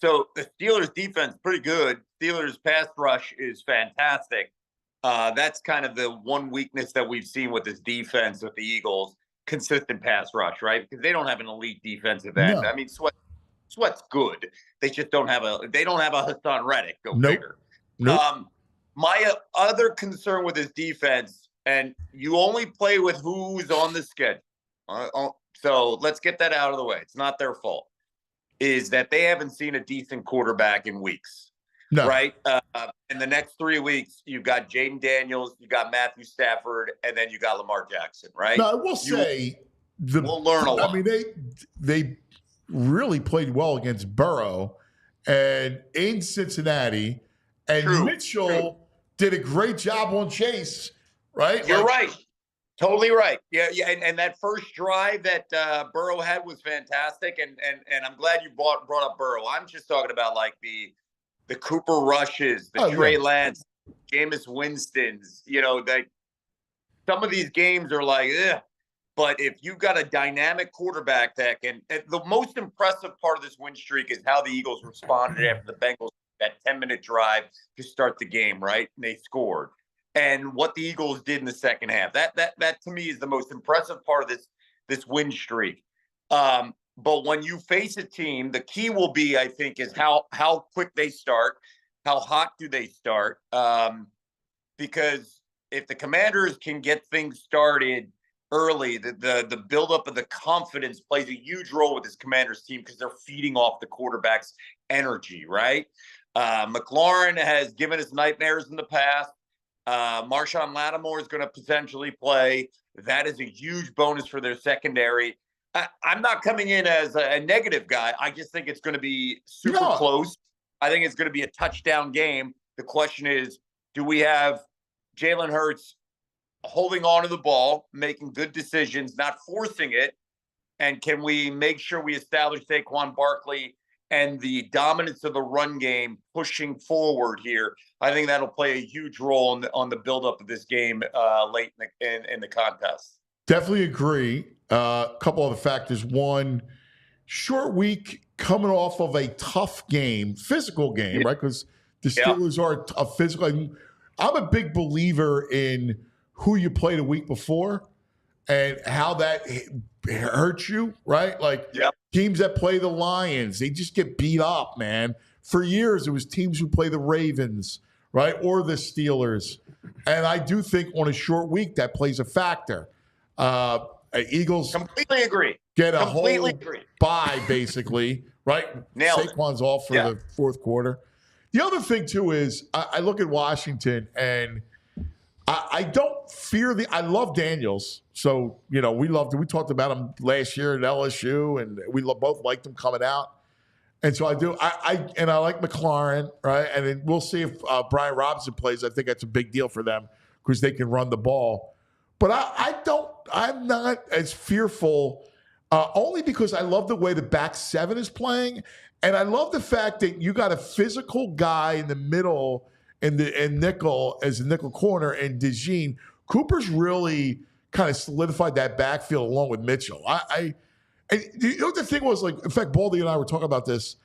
Speaker 8: So the Steelers defense, pretty good. Steelers pass rush is fantastic. That's kind of the one weakness that we've seen with this defense with the Eagles. Consistent pass rush, right? Because they don't have an elite defensive end.
Speaker 2: No.
Speaker 8: I mean, Sweat's good. They just don't have a Hassan Reddick. Go figure.
Speaker 2: Nope.
Speaker 8: My other concern with his defense, and you only play with who's on the schedule. So let's get that out of the way. It's not their fault. Is that they haven't seen a decent quarterback in weeks.
Speaker 2: No.
Speaker 8: Right? In the next 3 weeks, you've got Jaden Daniels, you got Matthew Stafford, and then you got Lamar Jackson, right?
Speaker 2: No, I will say
Speaker 8: we'll learn a lot.
Speaker 2: I mean, they really played well against Burrow and in Cincinnati, and Mitchell did a great job on Chase, right?
Speaker 8: You're right. Totally right. Yeah, yeah, and that first drive that Burrow had was fantastic, and I'm glad you brought up Burrow. I'm just talking about like the Cooper Rushes, the
Speaker 2: Oh,
Speaker 8: Trey
Speaker 2: yeah.
Speaker 8: Lance, Jameis Winston's. You know, that some of these games are like, ugh. But if you've got a dynamic quarterback that can, and the most impressive part of this win streak is how the Eagles responded after the Bengals that 10-minute drive to start the game, right? And they scored. And what the Eagles did in the second half. That to me is the most impressive part of this win streak. But when you face a team, the key will be, I think, is how quick they start, how hot do they start? Because if the Commanders can get things started early, the buildup of the confidence plays a huge role with this Commanders team because they're feeding off the quarterback's energy, right? McLaurin has given us nightmares in the past. Marshawn Lattimore is going to potentially play. That is a huge bonus for their secondary. I'm not coming in as a negative guy. I just think it's going to be super close. I think it's going to be a touchdown game. The question is, do we have Jalen Hurts holding on to the ball, making good decisions, not forcing it? And can we make sure we establish Saquon Barkley and the dominance of the run game pushing forward here? I think that'll play a huge role on the buildup of this game late in the contest.
Speaker 2: Definitely agree. A couple other factors. One, short week coming off of a tough game, physical game, right? Because the Steelers are a physical. I'm a big believer in who you play the week before and how that hurts you, right? Like teams that play the Lions, they just get beat up, man. For years, it was teams who play the Ravens, right? Or the Steelers. And I do think on a short week, that plays a factor. Eagles
Speaker 8: completely agree.
Speaker 2: Get a whole bye, basically, right? Saquon's off for the fourth quarter. The other thing, too, is I look at Washington and I don't fear I love Daniels. So, you know, we talked about him last year at LSU, and we both liked him coming out. And so I do. I like McLaurin, right? And then we'll see if Brian Robinson plays. I think that's a big deal for them because they can run the ball. But I'm not as fearful, only because I love the way the back seven is playing. And I love the fact that you got a physical guy in the middle and nickel as a nickel corner, and DeJean. Cooper's really kind of solidified that backfield along with Mitchell. And you know what the thing was, like, in fact, Baldy and I were talking about this.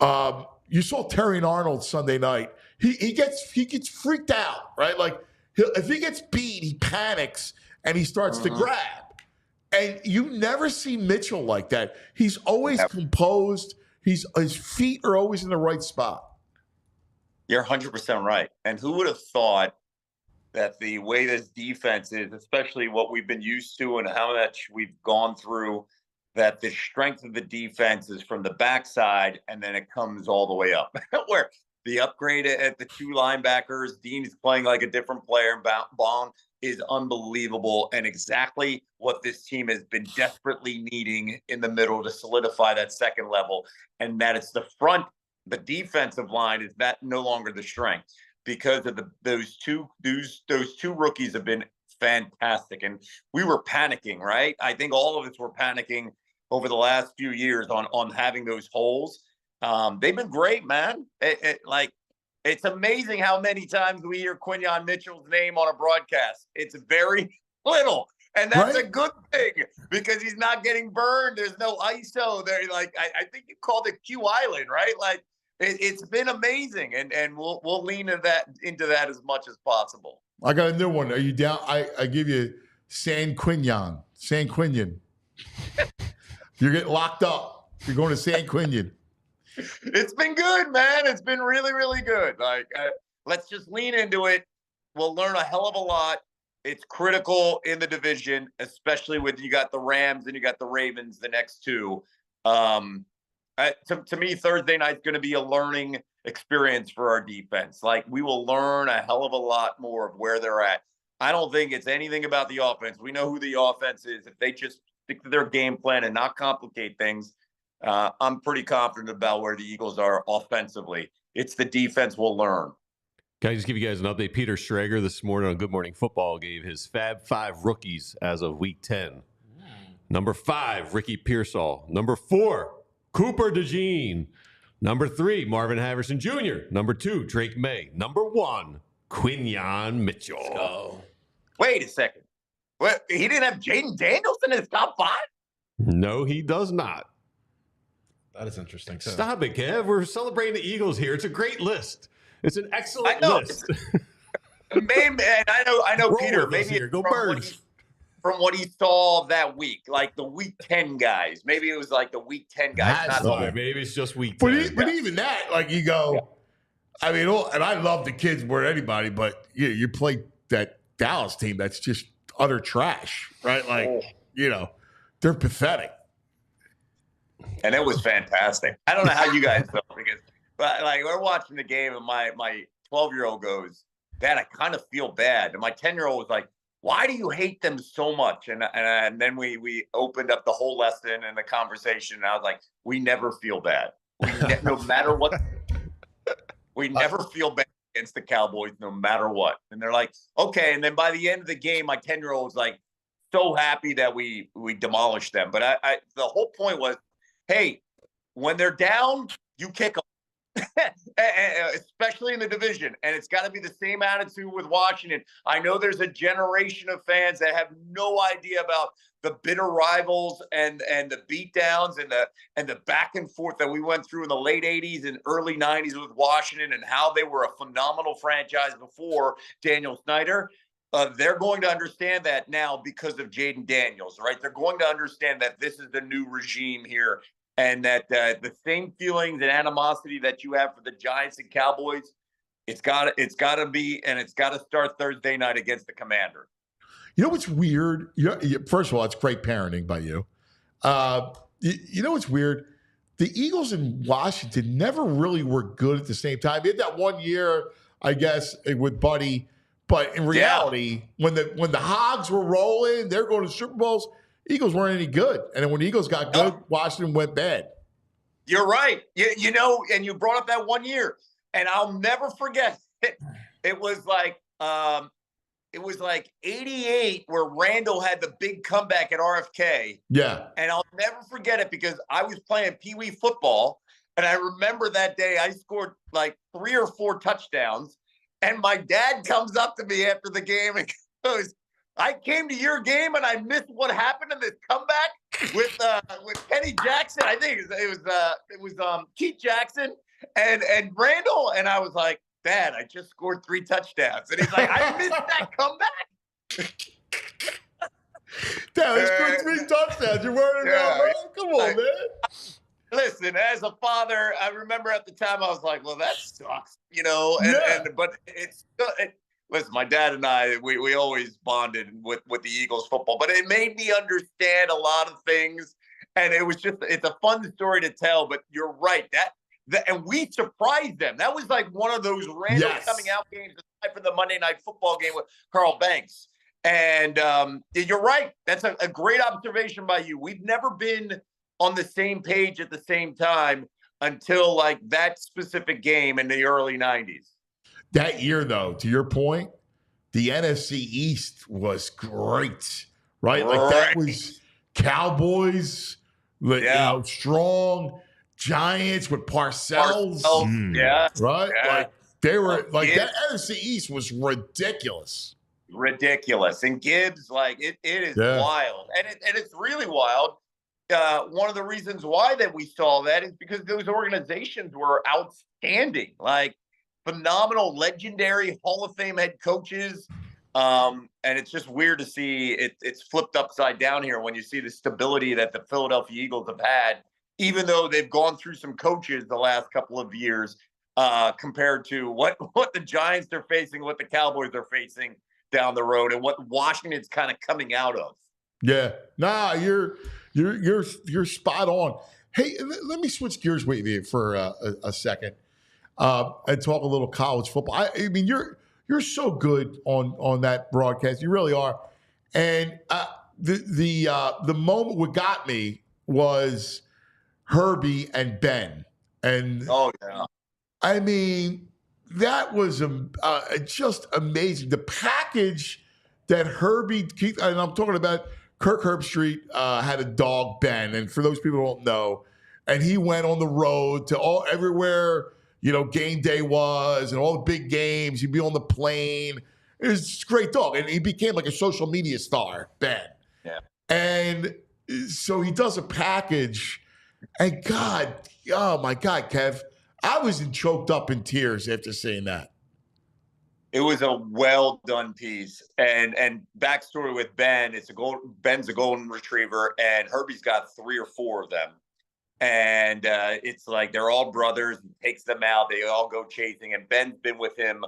Speaker 2: You saw Terry Arnold Sunday night. He gets freaked out, right? Like if he gets beat, he panics and he starts to grab. And you never see Mitchell like that. He's always composed. His feet are always in the right spot.
Speaker 8: You're 100% right. And who would have thought that the way this defense is, especially what we've been used to and how much we've gone through, that the strength of the defense is from the backside and then it comes all the way up. Where the upgrade at the two linebackers, Dean is playing like a different player, and Bond is unbelievable, and exactly what this team has been desperately needing in the middle to solidify that second level. And that it's the front, the defensive line is that no longer the strength because of those two rookies have been fantastic. And we were panicking, right? I think all of us were panicking over the last few years on having those holes. They've been great, man. It's amazing how many times we hear Quinyon Mitchell's name on a broadcast. It's very little. And that's a good thing because he's not getting burned. There's no ISO there. Like, I think you called it Q Island, right? Like, it's been amazing. And we'll lean into that as much as possible.
Speaker 2: I got a new one. Are you down? I give you San Quinion. You're getting locked up. You're going to San Quinion.
Speaker 8: It's been good, man. It's been really, really good. Like, let's just lean into it. We'll learn a hell of a lot. It's critical in the division, especially when you got the Rams and you got the Ravens, the next two. To me, Thursday night's going to be a learning experience for our defense. Like, we will learn a hell of a lot more of where they're at. I don't think it's anything about the offense. We know who the offense is. If they just stick to their game plan and not complicate things, I'm pretty confident about where the Eagles are offensively. It's the defense we'll learn.
Speaker 4: Can I just give you guys an update? Peter Schrager this morning on Good Morning Football gave his Fab 5 rookies as of week 10. Number 5, Ricky Pearsall. Number 4, Cooper DeJean. Number 3, Marvin Harrison Jr. Number 2, Drake May. Number 1, Quinyon Mitchell.
Speaker 8: Wait a second. What? He didn't have Jaden Daniels in his top 5?
Speaker 4: No, he does not.
Speaker 3: That is interesting. Too.
Speaker 4: Stop it, Kev. We're celebrating the Eagles here. It's a great list. It's an excellent list.
Speaker 8: Maybe, and I know
Speaker 4: Roll
Speaker 8: Peter.
Speaker 4: with us
Speaker 8: Maybe
Speaker 4: here. Go
Speaker 8: from
Speaker 4: Birds.
Speaker 8: From what he saw that week, like the week 10 guys. Maybe it was like the week 10 guys.
Speaker 2: That's
Speaker 8: not
Speaker 2: all.
Speaker 4: Maybe it's just week 10.
Speaker 2: But even that, like you go, I mean, and I love the kids more than anybody, but you play that Dallas team that's just utter trash, right? Like, they're pathetic.
Speaker 8: And it was fantastic. I don't know how you guys felt because, but like we're watching the game and my 12-year-old goes, "Dad, I kind of feel bad," and my 10-year-old was like, "Why do you hate them so much?" And then we opened up the whole lesson and the conversation, and I was like, "We never feel bad. No matter what, we never feel bad against the Cowboys, no matter what." And they're like, "Okay." And then by the end of the game, my 10-year-old was like, so happy that we demolished them. But I the whole point was, hey, when they're down, you kick them. Especially in the division, and it's got to be the same attitude with Washington. I know there's a generation of fans that have no idea about the bitter rivals and the beatdowns and the back and forth that we went through in the late 80s and early 90s with Washington and how they were a phenomenal franchise before Daniel Snyder. They're going to understand that now because of Jaden Daniels, right? They're going to understand that this is the new regime here. And that the same feelings and animosity that you have for the Giants and Cowboys, it's got to be, and it's got to start Thursday night against the Commander.
Speaker 2: You know what's weird? First of all, it's great parenting by you. You know what's weird? The Eagles in Washington never really were good at the same time. They had that one year, I guess, with Buddy. But in reality, when the Hogs were rolling, they're going to Super Bowls. Eagles weren't any good. And then when the Eagles got good, Washington went bad.
Speaker 8: You're right. You know, and you brought up that one year. And I'll never forget it. It was like 88 where Randall had the big comeback at RFK.
Speaker 2: Yeah.
Speaker 8: And I'll never forget it because I was playing Pee Wee football. And I remember that day I scored like 3 or 4 touchdowns. And my dad comes up to me after the game and goes, "I came to your game and I missed what happened in this comeback with Kenny Jackson. I think it was Keith Jackson and Randall." And I was like, "Dad, I just scored 3 touchdowns." And he's like, "I missed that comeback."
Speaker 2: Dad, I scored 3 touchdowns. You're worried about that? Come on, man.
Speaker 8: Listen, as a father, I remember at the time I was like, "Well, that sucks," but listen, my dad and I, we always bonded with the Eagles football, but it made me understand a lot of things. And it's a fun story to tell, but you're right. And we surprised them. That was like one of those random coming out games aside from the Monday Night Football game with Carl Banks. And you're right. That's a great observation by you. We've never been on the same page at the same time until like that specific game in the early 90s.
Speaker 2: That year, though, to your point, the NFC East was great, right? Like that was Cowboys, strong Giants with Parcells. Right?
Speaker 8: Yeah.
Speaker 2: Like they were that NFC East was ridiculous.
Speaker 8: Ridiculous. And Gibbs, like it is wild. And it's really wild. One of the reasons why that we saw that is because those organizations were outstanding. Like phenomenal, legendary Hall of Fame head coaches. And it's just weird to see it's flipped upside down here when you see the stability that the Philadelphia Eagles have had, even though they've gone through some coaches the last couple of years, compared to what the Giants are facing, what the Cowboys are facing down the road, and what Washington's kind of coming out of.
Speaker 2: Yeah. Nah, you're spot on. Hey, let me switch gears with you for a second. And talk a little college football. I mean, you're so good on that broadcast. You really are. And the moment what got me was Herbie and Ben. And
Speaker 8: oh yeah,
Speaker 2: I mean, that was just amazing. The package that Herbie, and I'm talking about Kirk Herbstreit, had a dog, Ben, and for those people who don't know, and he went on the road to everywhere, game day was, and all the big games. He'd be on the plane. It was just a great dog, and he became like a social media star, Ben.
Speaker 8: Yeah.
Speaker 2: And so he does a package, and God, oh my God, Kev, I was choked up in tears after seeing that.
Speaker 8: It was a well done piece, and backstory with Ben. Ben's a golden retriever, and Herbie's got 3 or 4 of them, and it's like they're all brothers. He takes them out, they all go chasing, and Ben's been with him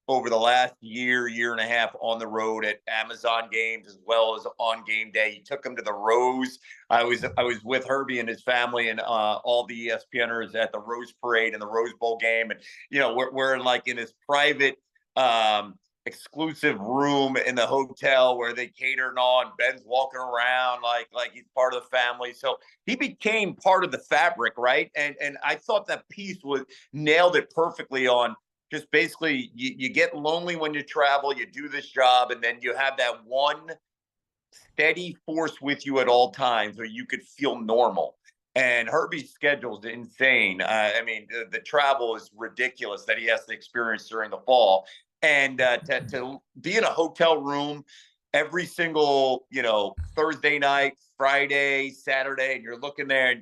Speaker 8: over the last year and a half on the road at Amazon games as well as on game day. He took him to the Rose. I was with Herbie and his family and all the ESPNers at the Rose Parade and the Rose Bowl game, and we're like in this private exclusive room in the hotel where they cater and all, and Ben's walking around like he's part of the family. So he became part of the fabric, right? And I thought that piece nailed it perfectly on just basically you get lonely when you travel, you do this job, and then you have that one steady force with you at all times where you could feel normal. And Herbie's schedule is insane. I mean, the travel is ridiculous that he has to experience during the fall. And to be in a hotel room every single, Thursday night, Friday, Saturday, and you're looking there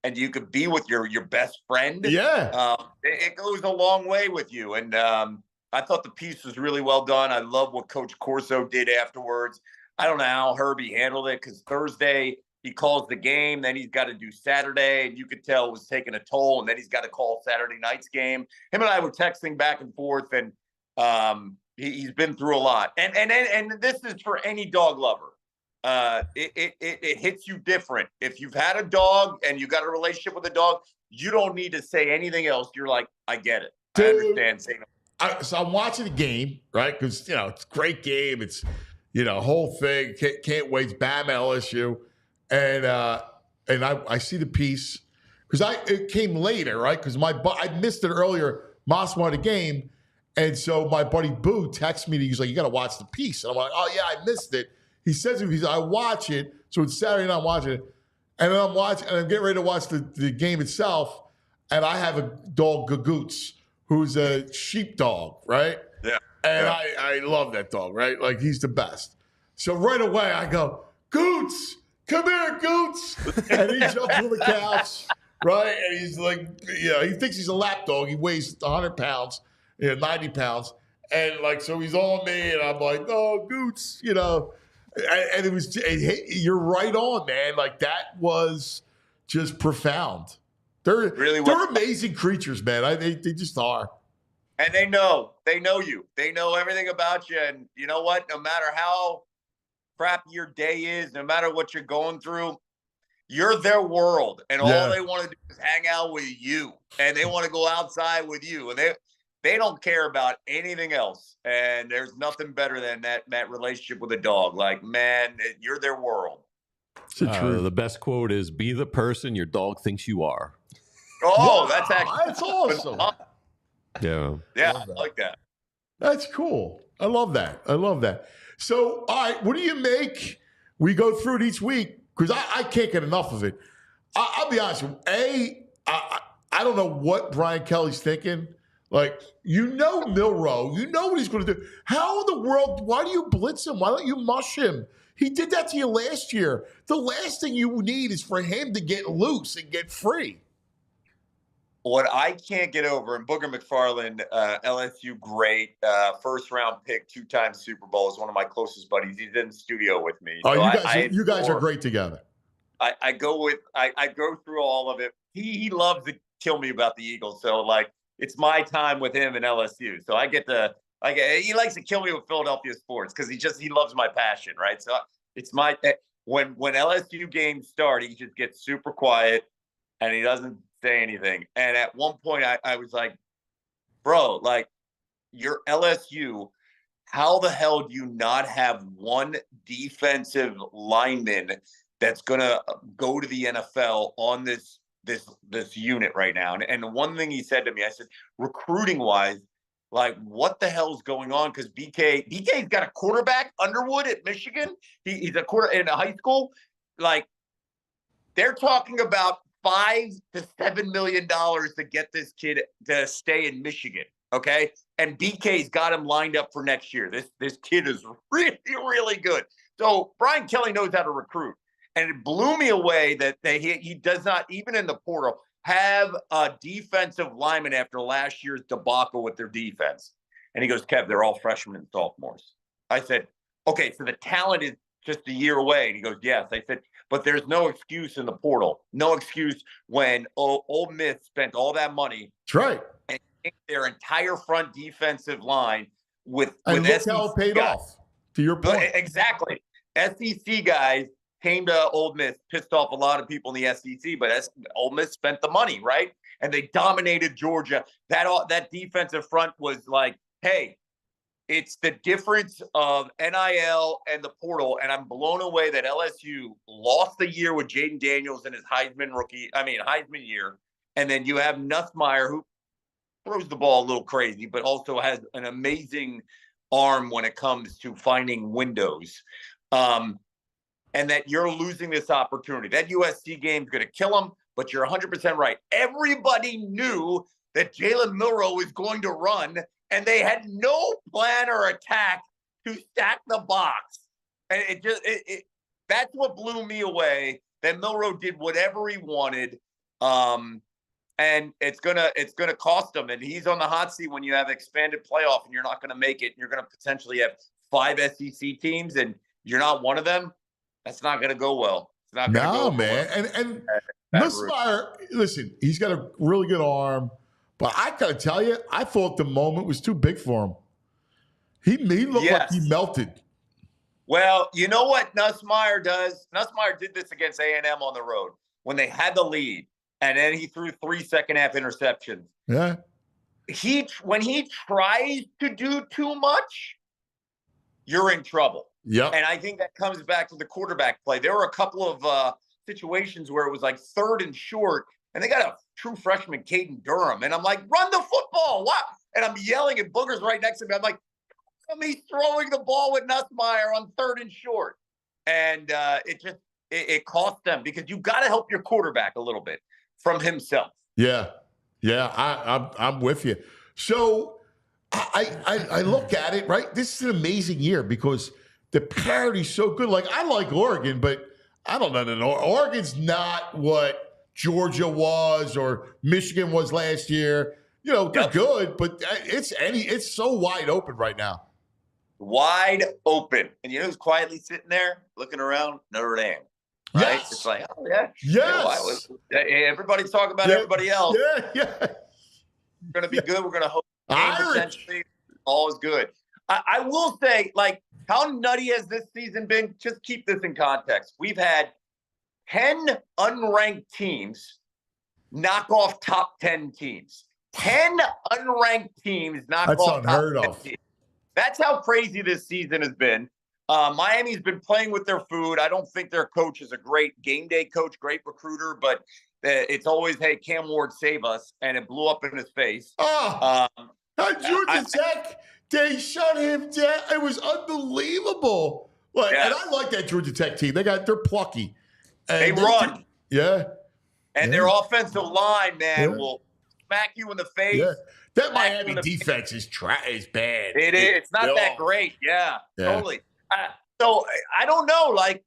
Speaker 8: and you could be with your best friend.
Speaker 2: Yeah.
Speaker 8: It goes a long way with you. And I thought the piece was really well done. I love what Coach Corso did afterwards. I don't know how Herbie handled it because Thursday he calls the game, then he's got to do Saturday, and you could tell it was taking a toll, and then he's got to call Saturday night's game. Him and I were texting back and forth, and he's been through a lot. And this is for any dog lover. It hits you different. If you've had a dog and you got a relationship with a dog, you don't need to say anything else. You're like, I get it.
Speaker 2: Dude,
Speaker 8: I understand. Saying
Speaker 2: so I'm watching the game, right? Because it's a great game. It's whole thing. Can't wait. It's Bam LSU, and I see the piece because it came later, right? Because I missed it earlier. Moss won the game, and so my buddy Boo texts me. He's like, "You got to watch the piece," and I'm like, "Oh yeah, I missed it." He says, I watch it. So it's Saturday night, I'm watching it. And then I'm getting ready to watch the game itself. And I have a dog, Gagoots, who's a sheepdog, right?
Speaker 8: Yeah.
Speaker 2: And I love that dog, right? Like, he's the best. So right away, I go, Goots, come here, Goots. And he jumps on the couch, right? And he's like, he thinks he's a lap dog. He weighs 100 pounds, 90 pounds. And so he's on me, and I'm like, oh, Goots, And you're right on, man. Like, that was just profound. They're amazing creatures, man. They just are.
Speaker 8: And they know you. They know everything about you. And you know what? No matter how crappy your day is, no matter what you're going through, you're their world. And all they want to do is hang out with you. And they want to go outside with you. And they don't care about anything else. And there's nothing better than that relationship with a dog. Like, man, you're their world.
Speaker 4: The best quote is, be the person your dog thinks you are.
Speaker 8: Oh, that's actually
Speaker 2: that's awesome.
Speaker 4: Yeah.
Speaker 8: Yeah, I like that.
Speaker 2: That's cool. I love that. So, all right, what do you make? We go through it each week because I can't get enough of it. I'll be honest with you. I don't know what Brian Kelly's thinking. Like, Milroe, what he's going to do. How in the world, why do you blitz him? Why don't you mush him? He did that to you last year. The last thing you need is for him to get loose and get free.
Speaker 8: What I can't get over, and Booger McFarland, LSU great, first-round pick, 2-time Super Bowl, is one of my closest buddies. He's in the studio with me.
Speaker 2: Oh, so you guys are great together.
Speaker 8: I go through all of it. He loves to kill me about the Eagles, so, it's my time with him in LSU. So he likes to kill me with Philadelphia sports because he loves my passion, right? So it's when LSU games start, he just gets super quiet and he doesn't say anything. And at one point I was like, bro, you're LSU. How the hell do you not have one defensive lineman that's going to go to the NFL on this this unit right now. And the one thing he said to me, I said, recruiting wise, like, what the hell's going on? Because BK's got a quarterback, Underwood at Michigan. He's a quarter in a high school. Like, they're talking about $5 to $7 million to get this kid to stay in Michigan. Okay. And BK's got him lined up for next year. This kid is really, really good. So Brian Kelly knows how to recruit. And it blew me away that he does not, even in the portal, have a defensive lineman after last year's debacle with their defense. And he goes, Kev, they're all freshmen and sophomores. I said, okay, so the talent is just a year away. And he goes, yes. I said, but there's no excuse in the portal. No excuse when Ole Miss spent all that money.
Speaker 2: That's right.
Speaker 8: And their entire front defensive line with
Speaker 2: look
Speaker 8: SEC
Speaker 2: how it paid
Speaker 8: guys.
Speaker 2: off, to your point.
Speaker 8: Exactly. SEC guys came to Ole Miss, pissed off a lot of people in the SEC, but Ole Miss spent the money, right? And they dominated Georgia. That defensive front was like, hey, it's the difference of NIL and the portal. And I'm blown away that LSU lost the year with Jaden Daniels in his Heisman year. And then you have Nussmeier, who throws the ball a little crazy, but also has an amazing arm when it comes to finding windows. And that you're losing this opportunity. That USC game is going to kill them, but you're 100% right. Everybody knew that Jalen Milroe was going to run, and they had no plan or attack to stack the box. And that's what blew me away, that Milroe did whatever he wanted. And it's gonna cost him. And he's on the hot seat when you have expanded playoff and you're not going to make it. And you're going to potentially have 5 SEC teams, and you're not one of them. That's not going to go well. It's not going to go
Speaker 2: man.
Speaker 8: well.
Speaker 2: And Nussmeier, listen, he's got a really good arm, but I got to tell you, I thought the moment was too big for him. He looked like he melted.
Speaker 8: Well, you know what Nussmeier does? Nussmeier did this against A&M on the road when they had the lead, and then he threw 3 second-half interceptions.
Speaker 2: Yeah.
Speaker 8: When he tries to do too much, you're in trouble.
Speaker 2: Yep.
Speaker 8: And I think that comes back to the quarterback play. There were a couple of situations where it was like 3rd and short, and they got a true freshman, Caden Durham. And I'm like, run the football. What? And I'm yelling, and Booger's right next to me. I'm like, he's throwing the ball with Nussmeier on 3rd and short. And it cost them, because you've got to help your quarterback a little bit from himself.
Speaker 2: Yeah. I'm with you. So I look at it, right? This is an amazing year because the parity's so good. Like, I like Oregon, but I don't know. No, Oregon's not what Georgia was or Michigan was last year. You know, they're good, but it's so wide open right now.
Speaker 8: Wide open. And you know who's quietly sitting there looking around? Notre Dame. Right?
Speaker 2: Yes.
Speaker 8: It's like, oh, yeah.
Speaker 2: Yes.
Speaker 8: Everybody's talking about everybody else.
Speaker 2: Yeah.
Speaker 8: We're going to be good. We're going to hope.
Speaker 2: Irish.
Speaker 8: Essentially, all is good. I will say, like, how nutty has this season been? Just keep this in context. We've had 10 unranked teams knock off top 10 teams. 10 unranked teams knock off top 10 teams. That's how crazy this season has been. Miami's been playing with their food. I don't think their coach is a great game day coach, great recruiter, but it's always, hey, Cam Ward, save us. And it blew up in his face.
Speaker 2: Georgia Tech, they shut him down. It was unbelievable. Like, and I like that Georgia Tech team. They're plucky. And
Speaker 8: they run. And their offensive line, man, will smack you in the face.
Speaker 2: Yeah. That Miami defense is bad.
Speaker 8: It is. It's not that great. Yeah. Totally. So I don't know. Like,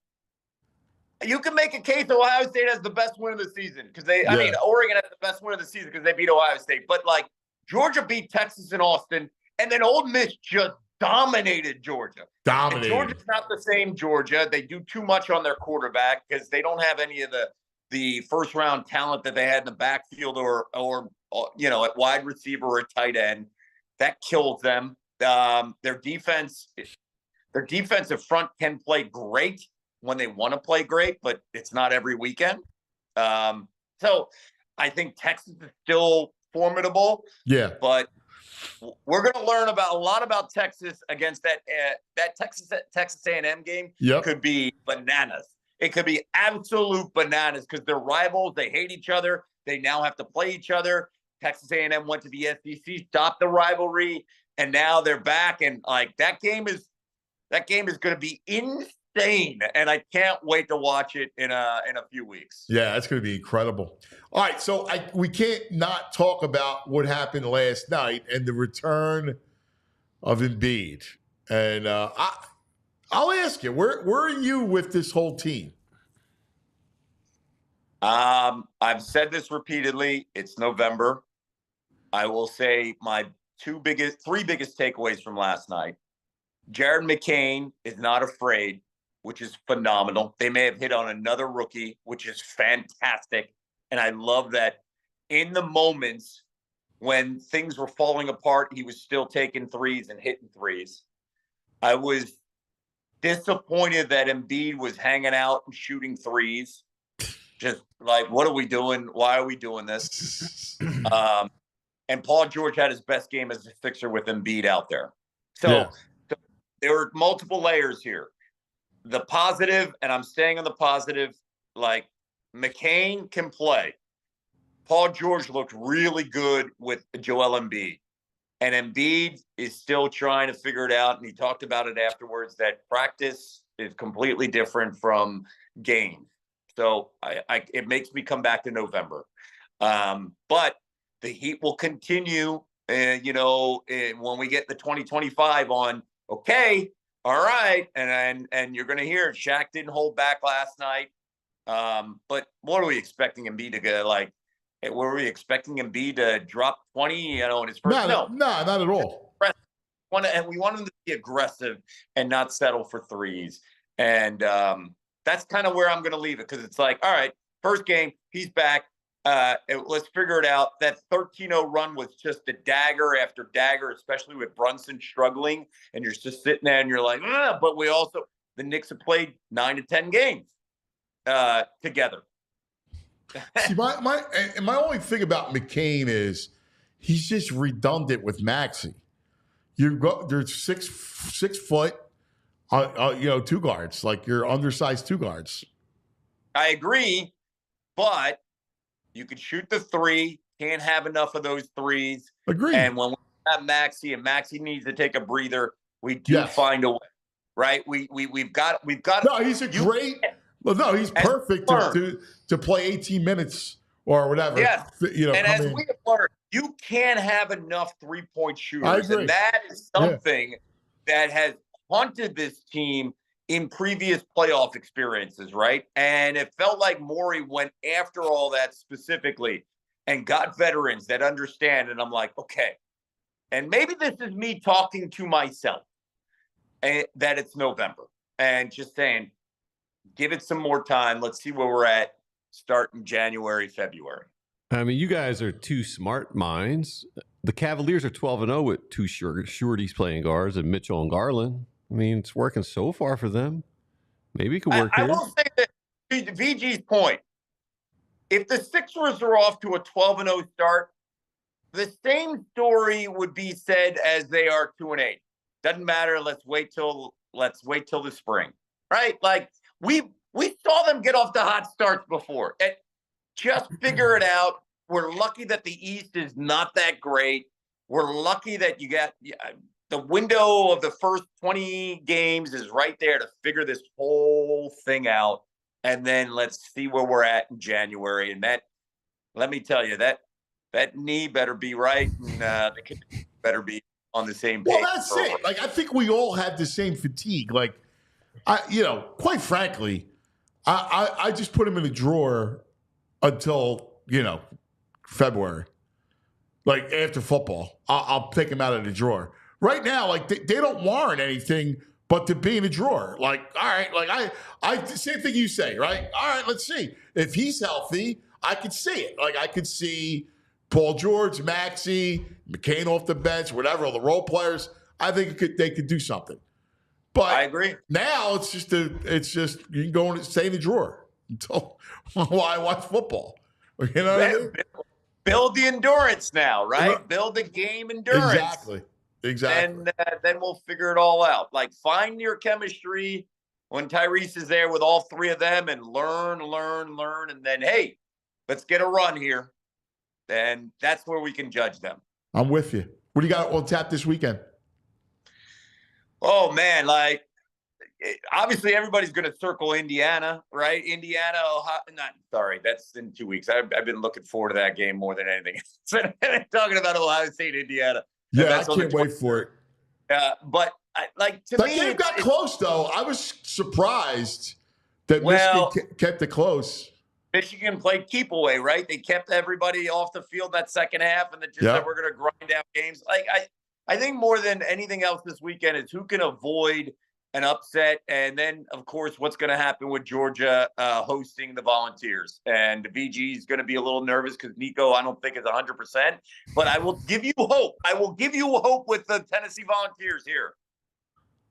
Speaker 8: you can make a case Ohio State has the best win of the season because I mean, Oregon has the best win of the season because they beat Ohio State. But like, Georgia beat Texas and Austin, and then Ole Miss just dominated Georgia. And Georgia's not the same Georgia. They do too much on their quarterback because they don't have any of the first round talent that they had in the backfield or you know, at wide receiver or tight end. That kills them. Their defensive front can play great when they want to play great, but it's not every weekend. So I think Texas is still formidable. Yeah. But we're going to learn a lot about Texas against that Texas A&M game. Could be bananas. It could be absolute bananas because they're rivals. They hate each other. They now have to play each other. Texas A&M went to the SEC, stopped the rivalry, and now they're back. And like that game is going to be insane, and I can't wait to watch it in a few weeks.
Speaker 2: Yeah, that's going to be incredible. All right, so we can't not talk about what happened last night and the return of Embiid. And I'll ask you, where are you with this whole team?
Speaker 8: I've said this repeatedly. It's November. I will say my three biggest takeaways from last night. Jared McCain is not afraid, which is phenomenal. They may have hit on another rookie, which is fantastic. And I love that in the moments when things were falling apart, he was still taking threes and hitting threes. I was disappointed that Embiid was hanging out and shooting threes. Just like, what are we doing? Why are we doing this? And Paul George had his best game as a Sixer with Embiid out there. So there were multiple layers here. The positive, and I'm staying on the positive, like McCain can play. Paul George looked really good with Joel Embiid. And Embiid is still trying to figure it out. And he talked about it afterwards, that practice is completely different from game. So it makes me come back to November. But the Heat will continue, when we get the 2025 on, okay, all right. And you're going to hear it. Shaq didn't hold back last night. But what are we expecting Embiid to go like? Were we expecting Embiid to drop 20, in his first? No,
Speaker 2: not at all.
Speaker 8: And we want him to be aggressive and not settle for threes. And that's kind of where I'm going to leave it, because it's like, all right, first game, he's back. Let's figure it out. That 13-0 run was just a dagger after dagger, especially with Brunson struggling. And you're just sitting there and you're like, but the Knicks have played 9 to 10 games together.
Speaker 2: See, my only thing about McCain is he's just redundant with Maxey. There's 6 foot, two guards, like you're undersized 2 guards.
Speaker 8: I agree, but you could shoot the three. Can't have enough of those threes.
Speaker 2: Agreed.
Speaker 8: And when we have Maxey, and Maxey needs to take a breather, we do find a way, right? We've got.
Speaker 2: No, he's he's perfect to play 18 minutes or whatever.
Speaker 8: Yes. And as we have learned, you can't have enough 3-point shooters. And that is something that has haunted this team in previous playoff experiences, right? And it felt like Morey went after all that specifically and got veterans that understand. And I'm like, okay. And maybe this is me talking to myself, that it's November and just saying, give it some more time. Let's see where we're at starting January, February.
Speaker 4: I mean, you guys are 2 smart minds. The Cavaliers are 12-0 with 2 shorties playing guards and Mitchell and Garland. I mean, it's working so far for them. Maybe it could work here.
Speaker 8: I will say that, to VG's point, if the Sixers are off to a 12-0 start, the same story would be said as they are 2-8. Doesn't matter. Let's wait till the spring, right? Like we saw them get off to hot starts before. And just figure it out. We're lucky that the East is not that great. We're lucky that you got the window of the first 20 games is right there to figure this whole thing out. And then let's see where we're at in January. And that, let me tell you, that knee better be right, and the kid better be on the same page.
Speaker 2: Well, that's it. Like, I think we all had the same fatigue. Like, quite frankly, I just put him in a drawer until, February. Like, after football, I'll take him out of the drawer. Right now, like, they don't warrant anything but to be in a drawer. Like, all right, like, I same thing you say, right? All right, let's see. If he's healthy, I could see it. Like, I could see Paul George, Maxey, McCain off the bench, whatever, all the role players. I think they could do something. But
Speaker 8: I agree.
Speaker 2: Now it's just you can go and stay in the drawer until while I watch football. You know what I mean?
Speaker 8: Build the endurance now, right? Build the game endurance.
Speaker 2: Exactly.
Speaker 8: And then we'll figure it all out. Like, find your chemistry when Tyrese is there with all 3 of them, and learn. And then, hey, let's get a run here. And that's where we can judge them.
Speaker 2: I'm with you. What do you got on tap this weekend?
Speaker 8: Oh, man, like, obviously everybody's going to circle Indiana, right? Indiana, that's in 2 weeks. I've been looking forward to that game more than anything. Talking about Ohio State, Indiana.
Speaker 2: Yeah, I can't wait for it.
Speaker 8: But to
Speaker 2: that
Speaker 8: me,
Speaker 2: game got close, though. I was surprised that Michigan kept it close.
Speaker 8: Michigan played keep away, right? They kept everybody off the field that second half, and they just said we're going to grind out games. Like I think more than anything else this weekend is who can avoid an upset, and then of course what's going to happen with Georgia hosting the Volunteers. And VG is going to be a little nervous because Nico, I don't think is 100%, but I will give you hope. I will give you hope with the Tennessee Volunteers here.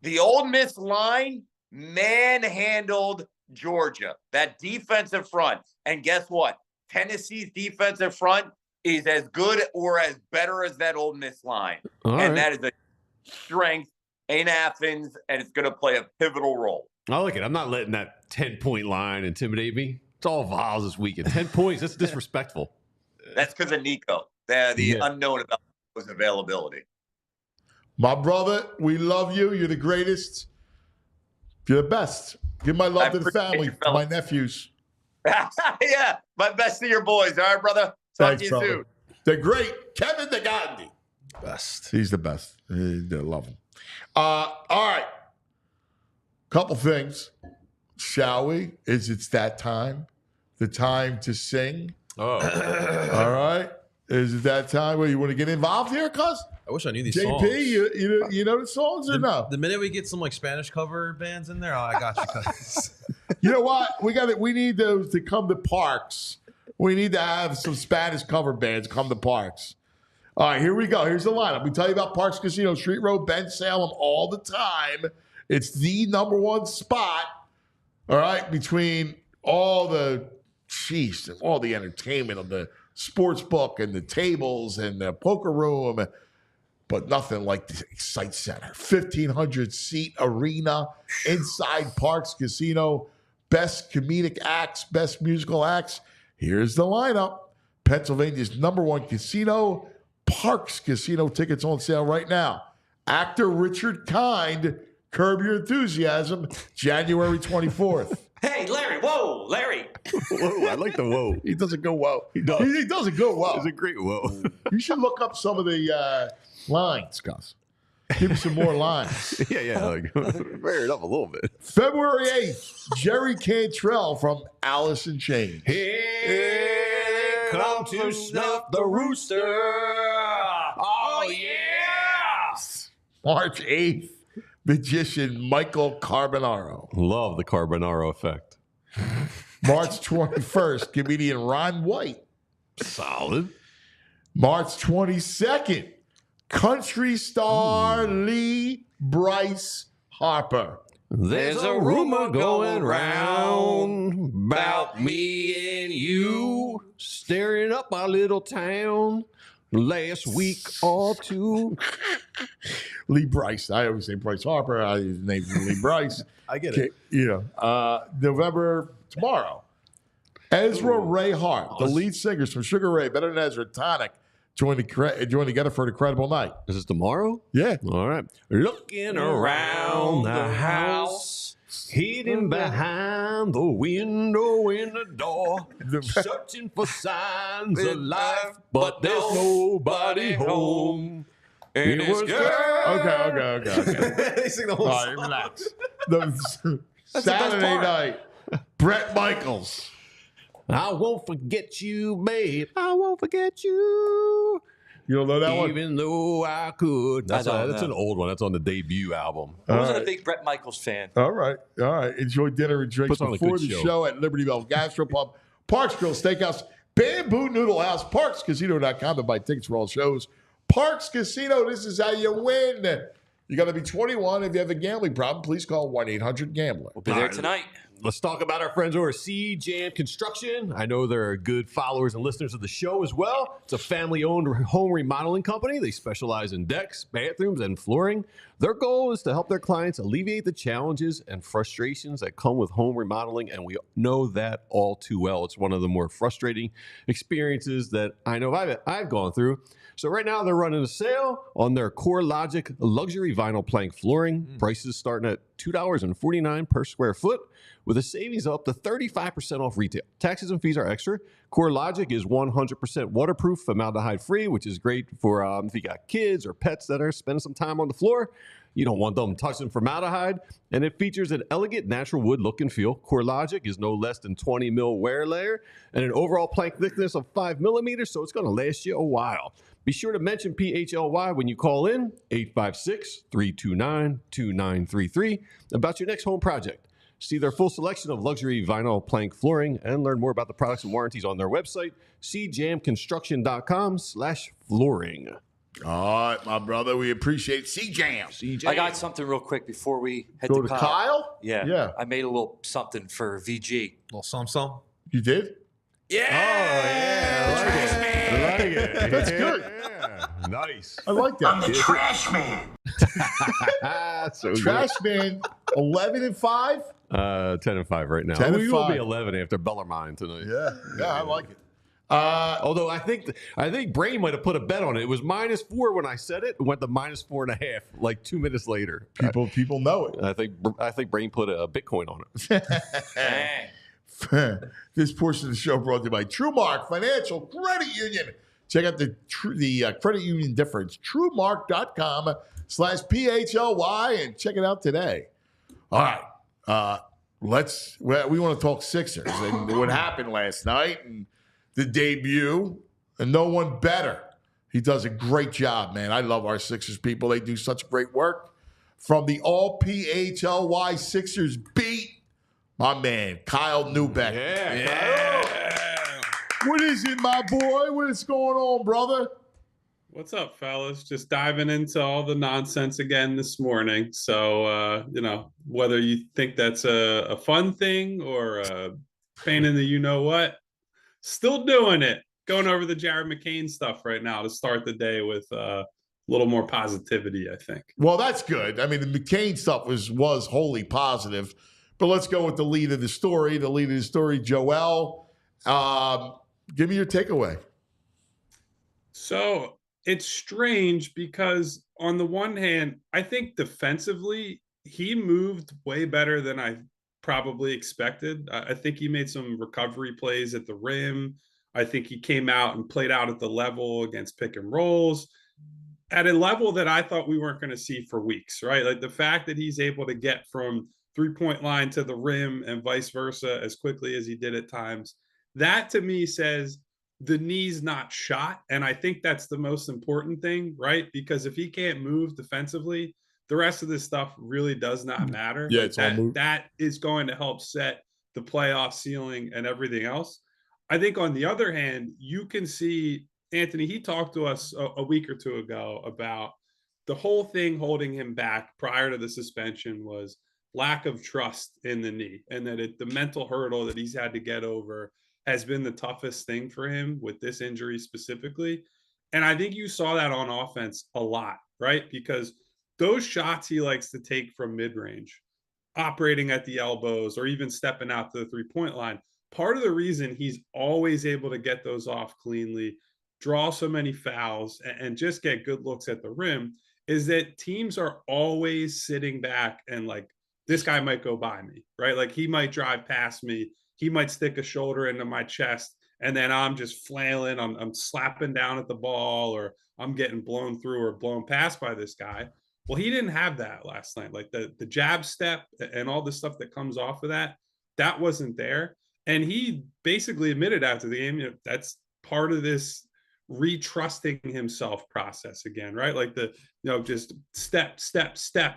Speaker 8: The Ole Miss line manhandled Georgia, that defensive front. And guess what? Tennessee's defensive front is as good or as better as that Ole Miss line. That is a strength in Athens, and it's going to play a pivotal role.
Speaker 4: I like it. I'm not letting that 10-point line intimidate me. It's all Vols this weekend. 10 points, that's disrespectful.
Speaker 8: That's because of Nico. The unknown about his availability.
Speaker 2: My brother, we love you. You're the greatest. You're the best. Give my love to the family, to my nephews.
Speaker 8: Yeah, my best to your boys. All right, brother. Talk to you soon.
Speaker 2: The great Kevin Negandhi.
Speaker 3: Best.
Speaker 2: He's the best. I love him. All right. Couple things. Shall we? It's that time. The time to sing.
Speaker 3: Oh.
Speaker 2: All right. Is it that time where you want to get involved here, cuz?
Speaker 3: I wish I knew these
Speaker 2: JP,
Speaker 3: songs.
Speaker 2: you know the songs or no?
Speaker 3: The minute we get some like Spanish cover bands in there, I got you, cuz.
Speaker 2: You know what? We need those to come to Parks. We need to have some Spanish cover bands come to Parks. All right, here we go. Here's the lineup. We tell you about Parks Casino, Street Road, Ben Salem all the time. It's the number one spot, all right, between all the entertainment of the sports book and the tables and the poker room, but nothing like the Excite Center. 1,500-seat arena inside Parks Casino. Best comedic acts, best musical acts. Here's the lineup. Pennsylvania's number one casino, Parks Casino. Tickets on sale right now. Actor Richard Kind, Curb Your Enthusiasm, January 24th.
Speaker 5: Hey, Larry. Whoa, Larry.
Speaker 4: Whoa, I like the whoa.
Speaker 2: He doesn't go well.
Speaker 4: He does.
Speaker 2: He doesn't go well.
Speaker 4: It's a great whoa.
Speaker 2: You should look up some of the lines, Gus. Give me some more lines.
Speaker 4: Yeah. Like, bear it up a little bit.
Speaker 2: February 8th, Jerry Cantrell from Alice in Chains.
Speaker 4: Here come to snuff the rooster. Oh, yeah.
Speaker 2: March 8th, magician Michael Carbonaro.
Speaker 4: Love the Carbonaro effect.
Speaker 2: March 21st, comedian Ron White.
Speaker 4: Solid.
Speaker 2: March 22nd, country star Lee Bryce Harper.
Speaker 4: There's a rumor going round about me and you staring up our little town last week or two.
Speaker 2: Lee Bryce. I always say Bryce Harper. His name's Lee Bryce.
Speaker 3: I get it.
Speaker 2: November, tomorrow. Ezra Ray Hart, the lead singers from Sugar Ray, better than Ezra Tonic, join together for an incredible night.
Speaker 4: Is this tomorrow?
Speaker 2: Yeah.
Speaker 4: All right. Looking around the house, hidden behind the window in the door, searching for signs of life, but there's nobody home. And it was
Speaker 2: Okay.
Speaker 3: They sing the whole
Speaker 2: All
Speaker 3: song.
Speaker 2: right, relax. Saturday night, Brett Michaels.
Speaker 4: I won't forget you, babe. I won't forget you.
Speaker 2: You don't know that one?
Speaker 4: Even though I could. That's an old one. That's on the debut album.
Speaker 5: I wasn't a big Brett Michaels fan.
Speaker 2: All right. Enjoy dinner and drinks
Speaker 4: Puts on a
Speaker 2: before
Speaker 4: good
Speaker 2: the
Speaker 4: show.
Speaker 2: show at Liberty Bell Gastropub, Parks Grill Steakhouse, Bamboo Noodle House, ParksCasino.com to buy tickets for all shows. Parks Casino, this is how you win. You got to be 21. If you have a gambling problem, please call 1-800-GAMBLER.
Speaker 5: We'll be there tonight.
Speaker 4: Let's talk about our friends over at C-Jam Construction. I know they're good followers and listeners of the show as well. It's a family-owned home remodeling company. They specialize in decks, bathrooms, and flooring. Their goal is to help their clients alleviate the challenges and frustrations that come with home remodeling, and we know that all too well. It's one of the more frustrating experiences that I know I've gone through. So right now they're running a sale on their CoreLogic luxury vinyl plank flooring. Prices starting at $2.49 per square foot, with a savings of up to 35% off retail. Taxes and fees are extra. CoreLogic is 100% waterproof, formaldehyde-free, which is great for if you got kids or pets that are spending some time on the floor. You don't want them touching formaldehyde. And it features an elegant natural wood look and feel. CoreLogic is no less than 20 mil wear layer and an overall plank thickness of 5 millimeters, so it's going to last you a while. Be sure to mention PHLY when you call in 856-329-2933 about your next home project. See their full selection of luxury vinyl plank flooring and learn more about the products and warranties on their website, cjamconstruction.com/flooring.
Speaker 2: All right, my brother. We appreciate C-Jam.
Speaker 5: I got something real quick before we head
Speaker 2: Go
Speaker 5: to
Speaker 2: to
Speaker 5: Kyle.
Speaker 2: Kyle?
Speaker 5: Yeah.
Speaker 2: Yeah.
Speaker 5: I made a little something for VG.
Speaker 3: Little some.
Speaker 2: You did?
Speaker 5: Yeah.
Speaker 4: I like it.
Speaker 2: That's good.
Speaker 4: Yeah. Nice.
Speaker 2: I like
Speaker 1: I'm
Speaker 2: that.
Speaker 1: the trash man.
Speaker 4: So
Speaker 2: Trash Man, 11-5.
Speaker 4: 10-5 right now.
Speaker 2: 10 and
Speaker 4: We will be
Speaker 2: 5.
Speaker 4: 11 after Bellarmine tonight.
Speaker 2: Yeah, I like it.
Speaker 4: Although I think Brain might have put a bet on it. It was -4 when I said it. It went to -4.5 like 2 minutes later.
Speaker 2: People know it.
Speaker 4: I think Brain put a Bitcoin on it.
Speaker 5: Dang.
Speaker 2: This portion of the show brought to you by TrueMark Financial Credit Union. Check out the credit union difference. TrueMark.com/PHLY and check it out today. All right. We want to talk Sixers and what happened last night and the debut, and no one better. He does a great job, man. I love our Sixers people. They do such great work. From the all PHLY Sixers beat, my man, Kyle Neubeck.
Speaker 4: Yeah.
Speaker 2: What is it, my boy? What is going on, brother?
Speaker 9: What's up, fellas? Just diving into all the nonsense again this morning. So, whether you think that's a fun thing or a pain in the you-know-what, still doing it. Going over the Jared McCain stuff right now to start the day with a little more positivity, I think.
Speaker 2: Well, that's good. I mean, the McCain stuff was wholly positive. But let's go with the lead of the story. The lead of the story, Joel. Give me your takeaway.
Speaker 9: So it's strange because on the one hand, I think defensively, he moved way better than I probably expected. I think he made some recovery plays at the rim. I think he came out and played out at the level against pick and rolls at a level that I thought we weren't going to see for weeks, right? Like the fact that he's able to get from three-point line to the rim and vice versa as quickly as he did at times, that to me says the knee's not shot. And I think that's the most important thing, right? Because if he can't move defensively, the rest of this stuff really does not matter.
Speaker 2: Yeah, it's all move.
Speaker 9: That is going to help set the playoff ceiling and everything else. I think on the other hand, you can see Anthony, he talked to us a week or two ago about the whole thing holding him back prior to the suspension was lack of trust in the knee, and that the mental hurdle that he's had to get over has been the toughest thing for him with this injury specifically. And I think you saw that on offense a lot, right? Because those shots he likes to take from mid-range, operating at the elbows or even stepping out to the three-point line, part of the reason he's always able to get those off cleanly, draw so many fouls, and just get good looks at the rim is that teams are always sitting back and like, this guy might go by me, right? Like he might drive past me. He might stick a shoulder into my chest, and then I'm just flailing. I'm slapping down at the ball, or I'm getting blown through or blown past by this guy. Well, he didn't have that last night. Like the jab step and all the stuff that comes off of that wasn't there. And he basically admitted after the game, that's part of this retrusting himself process again, right? Like just step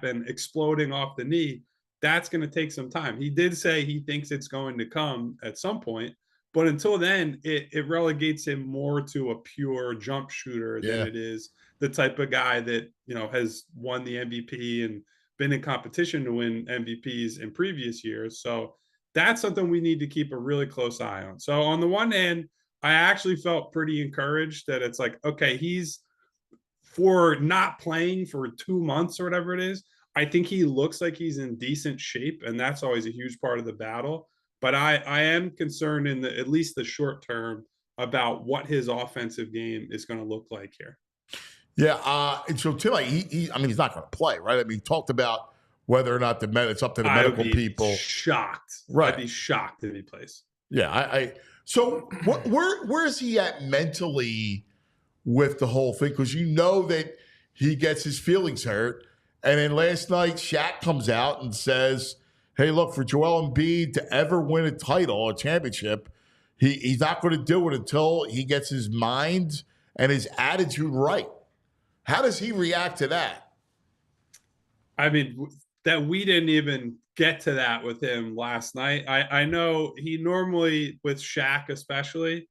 Speaker 9: and exploding off the knee. That's going to take some time. He did say he thinks it's going to come at some point, but until then, it relegates him more to a pure jump shooter than it is the type of guy that, has won the MVP and been in competition to win MVPs in previous years. So that's something we need to keep a really close eye on. So on the one hand, I actually felt pretty encouraged that it's like, okay, he's for not playing for 2 months or whatever it is, I think he looks like he's in decent shape, and that's always a huge part of the battle. But I am concerned in at least the short term about what his offensive game is going to look like here.
Speaker 2: Yeah, and so Tim, he's not going to play, right? I mean, he talked about whether or not it's up to the medical people.
Speaker 9: Shocked,
Speaker 2: right?
Speaker 9: I'd be shocked if he plays.
Speaker 2: Yeah, So where is he at mentally with the whole thing? Because you know that he gets his feelings hurt, and then last night Shaq comes out and says, "Hey, look, for Joel Embiid to ever win a title, a championship, he's not going to do it until he gets his mind and his attitude right." How does he react to that?
Speaker 9: I mean, that we didn't even get to that with him last night. I know he normally, with Shaq especially,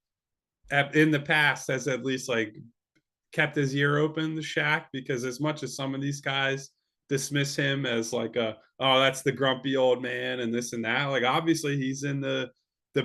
Speaker 9: in the past has at least like kept his ear open to Shaq, because as much as some of these guys dismiss him as like that's the grumpy old man and this and that, like obviously he's in the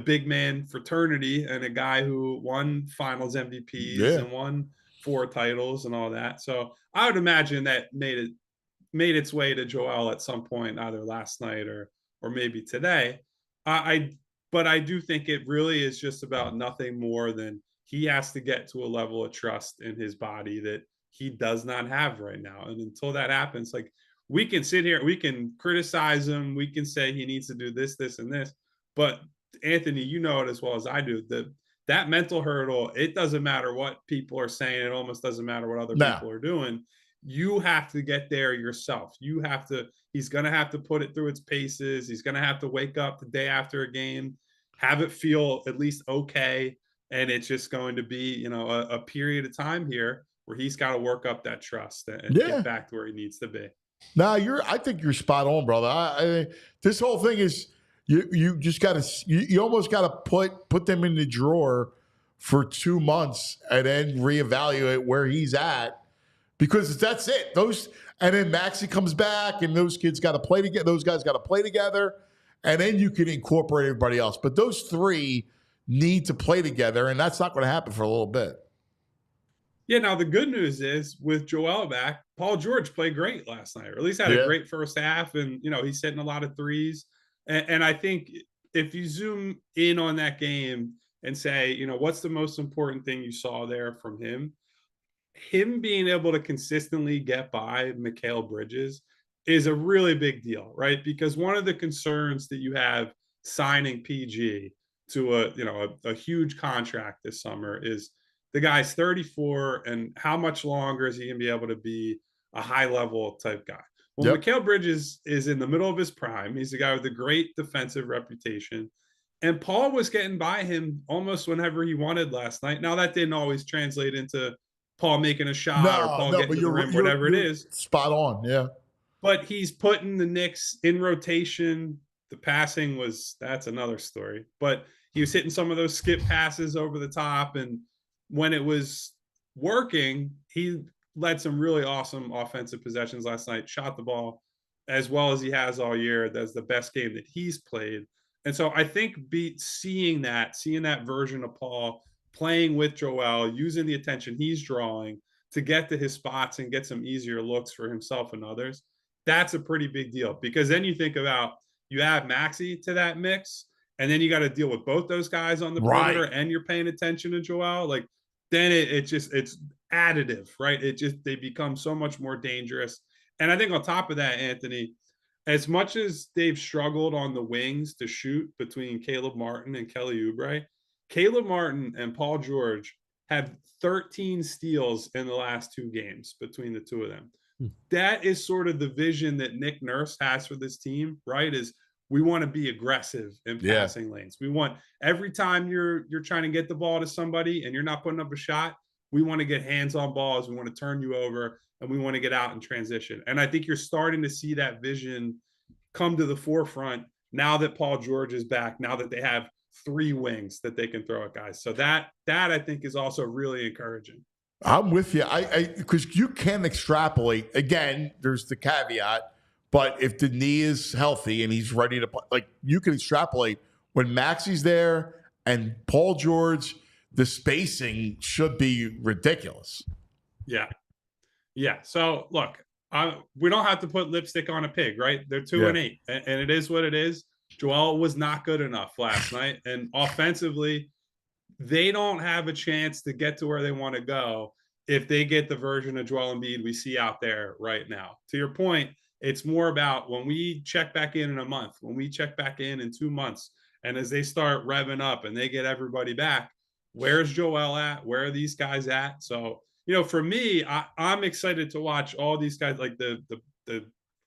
Speaker 9: big man fraternity and a guy who won finals MVPs and won 4 titles and all that. So I would imagine that made its way to Joel at some point, either last night or maybe today. But I do think it really is just about nothing more than he has to get to a level of trust in his body that he does not have right now. And until that happens, like, we can sit here, we can criticize him, we can say he needs to do this, this, and this. But Anthony, you know it as well as I do, that mental hurdle, it doesn't matter what people are saying. It almost doesn't matter what other people are doing. You have to get there yourself. He's going to have to put it through its paces. He's going to have to wake up the day after a game, have it feel at least okay. And it's just going to be, a period of time here where he's got to work up that trust and get back to where he needs to be.
Speaker 2: No, I think you're spot on, brother. This whole thing is, you just got to, you almost got to put them in the drawer for 2 months and then reevaluate where he's at, because that's it. And then Maxey comes back and those kids got to play together. Those guys got to play together, and then you can incorporate everybody else. But those 3 need to play together, and that's not going to happen for a little bit.
Speaker 9: Yeah, now the good news is with Joel back, Paul George played great last night, or at least had a great first half, and he's hitting a lot of threes. And I think if you zoom in on that game and say, what's the most important thing you saw there from him? Him being able to consistently get by Mikal Bridges is a really big deal, right? Because one of the concerns that you have signing PG to a huge contract this summer is the guy's 34, and how much longer is he going to be able to be a high-level type guy? Well, Mikal Bridges is in the middle of his prime. He's a guy with a great defensive reputation. And Paul was getting by him almost whenever he wanted last night. Now, that didn't always translate into Paul making a shot or Paul getting to the rim, whatever it is.
Speaker 2: Spot on, yeah.
Speaker 9: But he's putting the Knicks in rotation. The passing that's another story. But he was hitting some of those skip passes over the top. And when it was working, he led some really awesome offensive possessions last night, shot the ball as well as he has all year. That's the best game that he's played. And so I think seeing that version of Paul playing with Joel, using the attention he's drawing to get to his spots and get some easier looks for himself and others, that's a pretty big deal. Because then you think about, you add Maxey to that mix, and then you got to deal with both those guys on the perimeter, and you're paying attention to Joel. Like, then it's additive, right? They become so much more dangerous. And I think on top of that, Anthony, as much as they've struggled on the wings to shoot between Caleb Martin and Kelly Oubre, Caleb Martin and Paul George have 13 steals in the last 2 games between the 2 of them. That is sort of the vision that Nick Nurse has for this team, right? Is we want to be aggressive in passing lanes. We want, every time you're trying to get the ball to somebody and you're not putting up a shot, we want to get hands on balls. We want to turn you over, and we want to get out and transition. And I think you're starting to see that vision come to the forefront now that Paul George is back, now that they have 3 wings that they can throw at guys. So that I think is also really encouraging.
Speaker 2: I'm with you. Because you can extrapolate. Again, there's the caveat, but if the knee is healthy and he's ready to play, like, you can extrapolate when Maxey's there and Paul George, the spacing should be ridiculous.
Speaker 9: Yeah. Yeah. So look, we don't have to put lipstick on a pig, right? They're 2-8, and it is what it is. Joel was not good enough last night, and offensively, they don't have a chance to get to where they want to go if they get the version of Joel Embiid we see out there right now. To your point, it's more about when we check back in a month, when we check back in 2 months, and as they start revving up and they get everybody back, where's Joel at? Where are these guys at? So, for me, I'm excited to watch all these guys, like the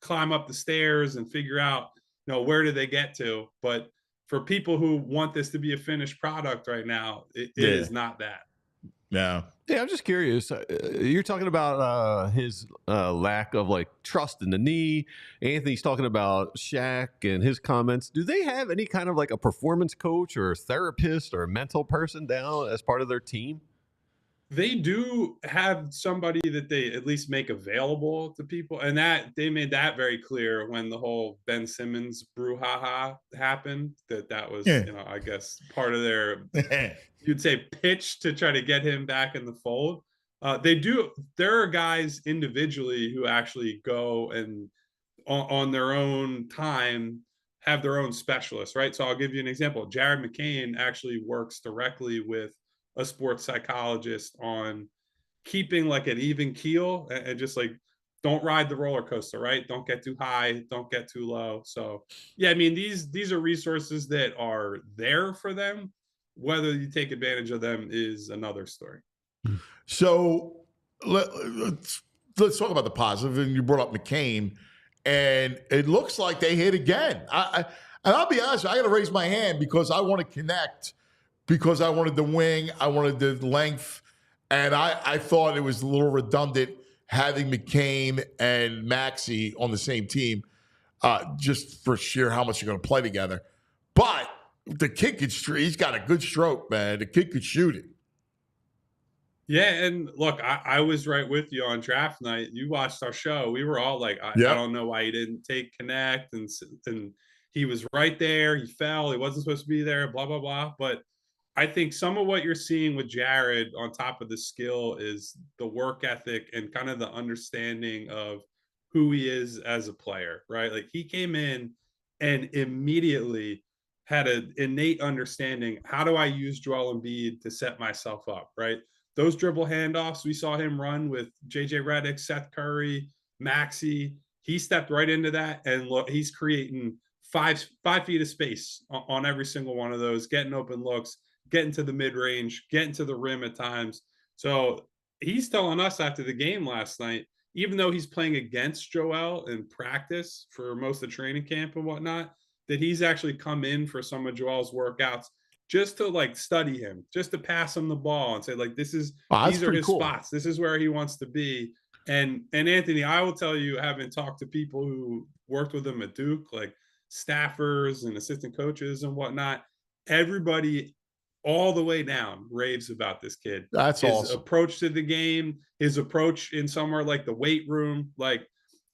Speaker 9: climb up the stairs and figure out, where do they get to? But for people who want this to be a finished product right now, it is not that.
Speaker 2: No.
Speaker 4: Yeah, I'm just curious. You're talking about his lack of trust in the knee. Anthony's talking about Shaq and his comments. Do they have any kind of a performance coach or a therapist or a mental person down as part of their team?
Speaker 9: They do have somebody that they at least make available to people, and that they made that very clear when the whole Ben Simmons brouhaha happened. That was, I guess, part of their, you'd say, pitch to try to get him back in the fold. There are guys individually who actually go and on their own time have their own specialists, right? So I'll give you an example. Jared McCain actually works directly with a sports psychologist on keeping an even keel and just don't ride the roller coaster, right? Don't get too high, don't get too low. So yeah, I mean, these are resources that are there for them. Whether you take advantage of them is another story.
Speaker 2: So let's talk about the positive. And you brought up McCain, and it looks like they hit again. And I'll be honest, I got to raise my hand because I want to connect. Because I wanted the wing, I wanted the length, and I thought it was a little redundant having McCain and Maxey on the same team, just for sheer how much you're going to play together. But the kid he's got a good stroke, man. The kid could shoot it.
Speaker 9: Yeah, and look, I was right with you on draft night. You watched our show. We were all like, I don't know why he didn't take Connect, and he was right there. He fell. He wasn't supposed to be there, blah, blah, blah. But I think some of what you're seeing with Jared on top of the skill is the work ethic and kind of the understanding of who he is as a player, right? He came in and immediately had an innate understanding. How do I use Joel Embiid to set myself up, right? Those dribble handoffs we saw him run with JJ Redick, Seth Curry, Maxey, he stepped right into that, and look, he's creating 5 feet of space on every single one of those, getting open looks, getting to the mid-range, getting to the rim at times. So he's telling us after the game last night, even though he's playing against Joel in practice for most of training camp and whatnot, that he's actually come in for some of Joel's workouts just to study him, just to pass him the ball and say these are his spots. This is where he wants to be. And Anthony, I will tell you, having talked to people who worked with him at Duke, staffers and assistant coaches and whatnot, everybody all the way down raves about this kid.
Speaker 2: That's
Speaker 9: his
Speaker 2: awesome.
Speaker 9: Approach to the game, his approach in somewhere like the weight room,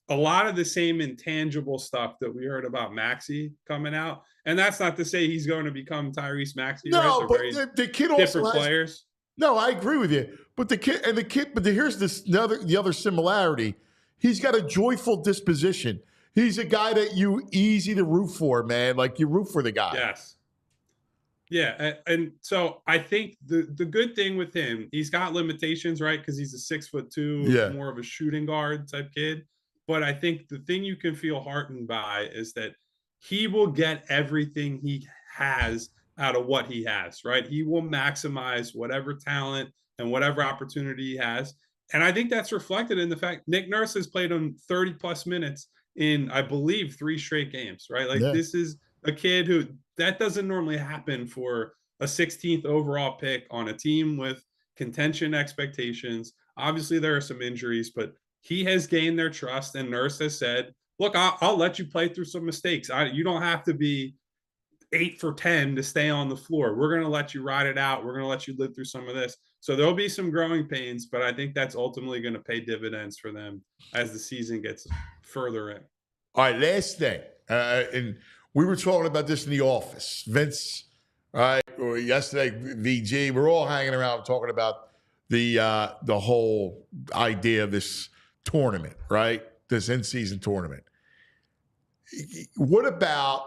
Speaker 9: a lot of the same intangible stuff that we heard about Maxey coming out. And that's not to say he's going to become Tyrese Maxey.
Speaker 2: No, right? But the kid also
Speaker 9: different players.
Speaker 2: No, I agree with you. But here's the other similarity. He's got a joyful disposition. He's a guy that you easy to root for, man. You root for the guy.
Speaker 9: Yes. Yeah, and so I think the good thing with him, he's got limitations, right? Because he's a 6'2", more of a shooting guard type kid. But I think the thing you can feel heartened by is that he will get everything he has out of what he has, right? He will maximize whatever talent and whatever opportunity he has. And I think that's reflected in the fact Nick Nurse has played him 30+ minutes in, I believe, 3 straight games, right? This is a kid who that doesn't normally happen for a 16th overall pick on a team with contention expectations. Obviously, there are some injuries, but he has gained their trust, and Nurse has said, look, I'll let you play through some mistakes. You don't have to be 8 for 10 to stay on the floor. We're going to let you ride it out. We're going to let you live through some of this. So there'll be some growing pains, but I think that's ultimately going to pay dividends for them as the season gets further in.
Speaker 2: All right, last thing. And we were talking about this in the office. Vince, all right, or yesterday, VG, we're all hanging around talking about the whole idea of this tournament, right? This in-season tournament. What about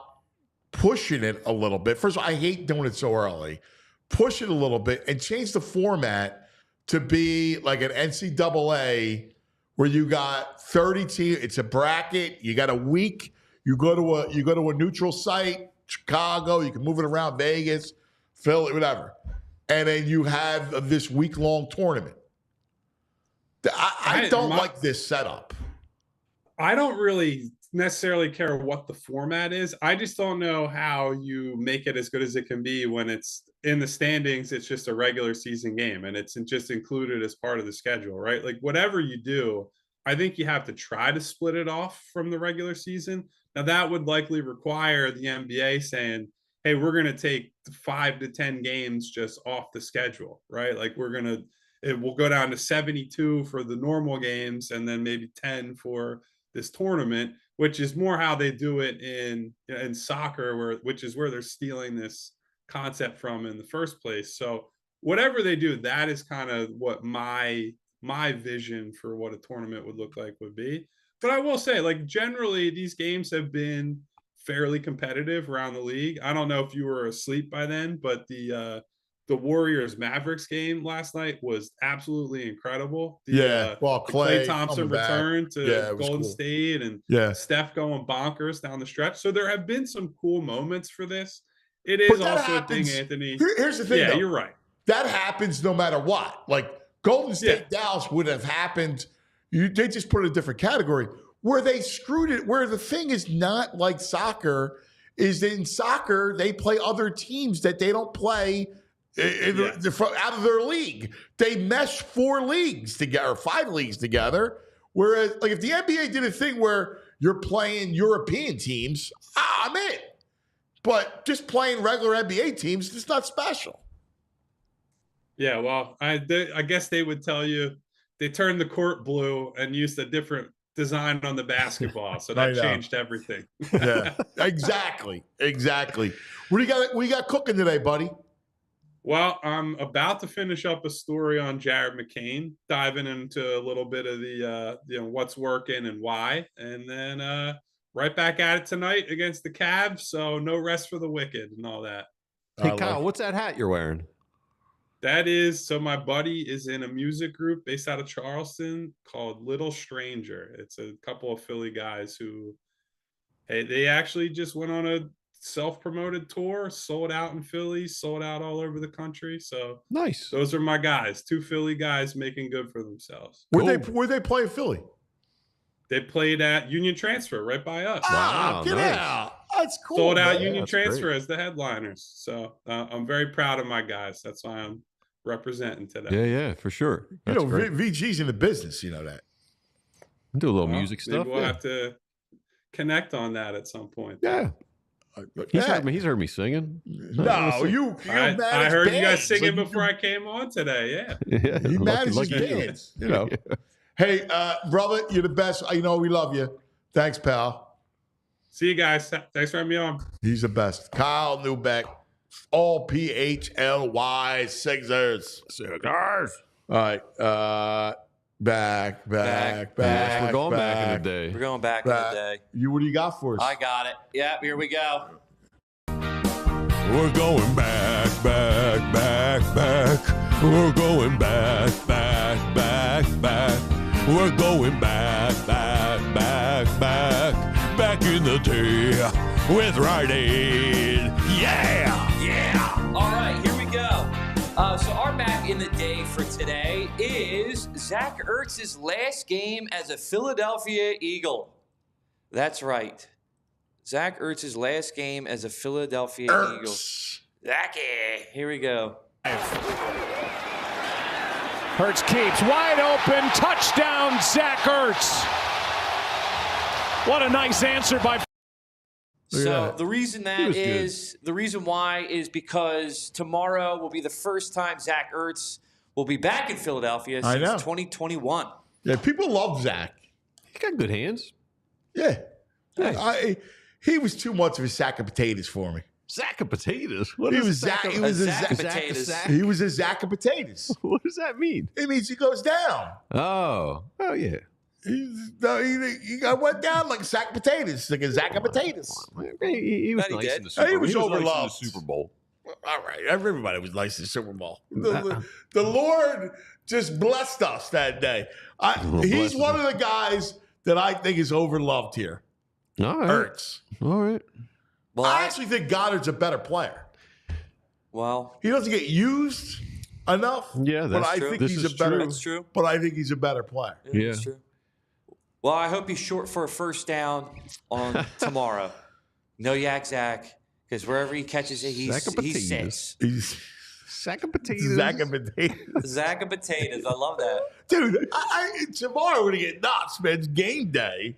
Speaker 2: pushing it a little bit? First of all, I hate doing it so early. Push it a little bit and change the format to be like an NCAA where you got 30 teams. It's a bracket. You got a week. You go to a neutral site, Chicago. You can move it around, Vegas, Philly, whatever. And then you have this week-long tournament. I don't like this setup.
Speaker 9: I don't really necessarily care what the format is. I just don't know how you make it as good as it can be when it's in the standings. It's just a regular season game and it's just included as part of the schedule, right? Like whatever you do, I think you have to try to split it off from the regular season. Now that would likely require the NBA saying, hey, we're going to take 5 to 10 games just off the schedule, right? Like it will go down to 72 for the normal games and then maybe 10 for this tournament, which is more how they do it in soccer, which is where they're stealing this concept from in the first place. So whatever they do, that is kind of what my vision for what a tournament would look like would be. But I will say, like, generally these games have been fairly competitive around the league. I don't know if you were asleep by then, but the Warriors Mavericks game last night was absolutely incredible.
Speaker 2: Klay
Speaker 9: Thompson returned to Golden
Speaker 2: cool.
Speaker 9: State and Steph going bonkers down the stretch. So there have been some cool moments for this. It is also a thing, Anthony.
Speaker 2: Here's the thing.
Speaker 9: Yeah,
Speaker 2: though.
Speaker 9: You're right.
Speaker 2: That happens no matter what. Like Golden State Dallas would have happened. They just put it in a different category. Where they screwed it, where the thing is not like soccer, is that in soccer, they play other teams that they don't play out of their league. They mesh 4 leagues together, 5 leagues together. Whereas, like, if the NBA did a thing where you're playing European teams, I'm in. But just playing regular NBA teams, it's not special.
Speaker 9: Yeah, well, I guess they would tell you they turned the court blue and used a different design on the basketball, so that changed everything.
Speaker 2: Yeah, exactly. What do you got cooking today, buddy?
Speaker 9: Well, I'm about to finish up a story on Jared McCain, diving into a little bit of the what's working and why, and then right back at it tonight against the Cavs. So no rest for the wicked and all that.
Speaker 4: Hey Kyle, what's that hat you're wearing?
Speaker 9: That is, so my buddy is in a music group based out of Charleston called Little Stranger. It's a couple of Philly guys who, hey, they actually just went on a self-promoted tour, sold out in Philly, sold out all over the country. So
Speaker 4: nice.
Speaker 9: Those are my guys, 2 Philly guys making good for themselves.
Speaker 2: Where they play in Philly?
Speaker 9: They played at Union Transfer right by us.
Speaker 2: Wow, get out. That's cool.
Speaker 9: Sold out Union Transfer as the headliners. So I'm very proud of my guys. That's why I'm representing today.
Speaker 4: Yeah, for sure. That's
Speaker 2: VG's in the business, you know that.
Speaker 4: Do a little music stuff.
Speaker 9: Maybe we'll have to connect on that at some point.
Speaker 4: Yeah. He's heard me singing.
Speaker 2: No, you
Speaker 9: I heard you guys singing
Speaker 2: like
Speaker 9: before I came on today.
Speaker 4: Yeah.
Speaker 2: You manage bands, you know. Hey, brother, you're the best. You know we love you. Thanks, pal.
Speaker 9: See you guys. Thanks for having me on.
Speaker 2: He's the best. Kyle Neubeck, all PHLY Sixers. All right. Back.
Speaker 4: We're going back in the day.
Speaker 5: We're going back in the day.
Speaker 2: What do you got for us?
Speaker 5: I got it. Yeah, here we go.
Speaker 10: We're going back. We're going back. We're going back in the day with Rite Aid. Yeah.
Speaker 5: All right, here we go. So our back in the day for today is Zach Ertz's last game as a Philadelphia Eagle. That's right. Zach Ertz's last game as a Philadelphia Eagle. Zachy. Here we go.
Speaker 11: Ertz keeps wide open. Touchdown, Zach Ertz. What a nice answer by.
Speaker 5: So the reason why is because tomorrow will be the first time Zach Ertz will be back in Philadelphia since 2021.
Speaker 2: Yeah, people love Zach.
Speaker 4: He got good hands.
Speaker 2: Yeah.
Speaker 4: Nice.
Speaker 2: He was too much of a sack of potatoes for me.
Speaker 4: Sack of potatoes?
Speaker 2: He was a Zach of potatoes.
Speaker 4: What does that mean?
Speaker 2: It means he goes down.
Speaker 4: Oh yeah.
Speaker 2: He got went down like a sack of potatoes, like a sack of potatoes.
Speaker 4: He was
Speaker 5: Bet he
Speaker 4: nice
Speaker 5: did.
Speaker 4: in the Super Bowl.
Speaker 2: He was
Speaker 4: nice in
Speaker 2: overloved.
Speaker 4: the Super Bowl.
Speaker 2: All right, everybody was nice in the Super Bowl. The Lord just blessed us that day. He's one of the guys that I think is overloved here.
Speaker 4: All right.
Speaker 2: Hurts.
Speaker 4: All right.
Speaker 5: Well,
Speaker 2: I actually think Goddard's a better player.
Speaker 5: well,
Speaker 2: He doesn't get used enough.
Speaker 4: Yeah,
Speaker 2: but
Speaker 4: that's
Speaker 2: I
Speaker 4: true.
Speaker 2: think
Speaker 4: This
Speaker 2: he's
Speaker 4: is
Speaker 2: a better.
Speaker 4: true.
Speaker 5: that's true.
Speaker 2: But I think he's a better player.
Speaker 4: Yeah.
Speaker 5: That's true. Well, I hope he's short for a first down on tomorrow. No yak Zach, because wherever he catches it, he
Speaker 4: Sack of potatoes.
Speaker 5: sits.
Speaker 2: He's
Speaker 4: Sack of potatoes.
Speaker 2: sack of potatoes.
Speaker 5: Zach of potatoes. I love that.
Speaker 2: Dude, tomorrow we're gonna get nuts, man. It's game day.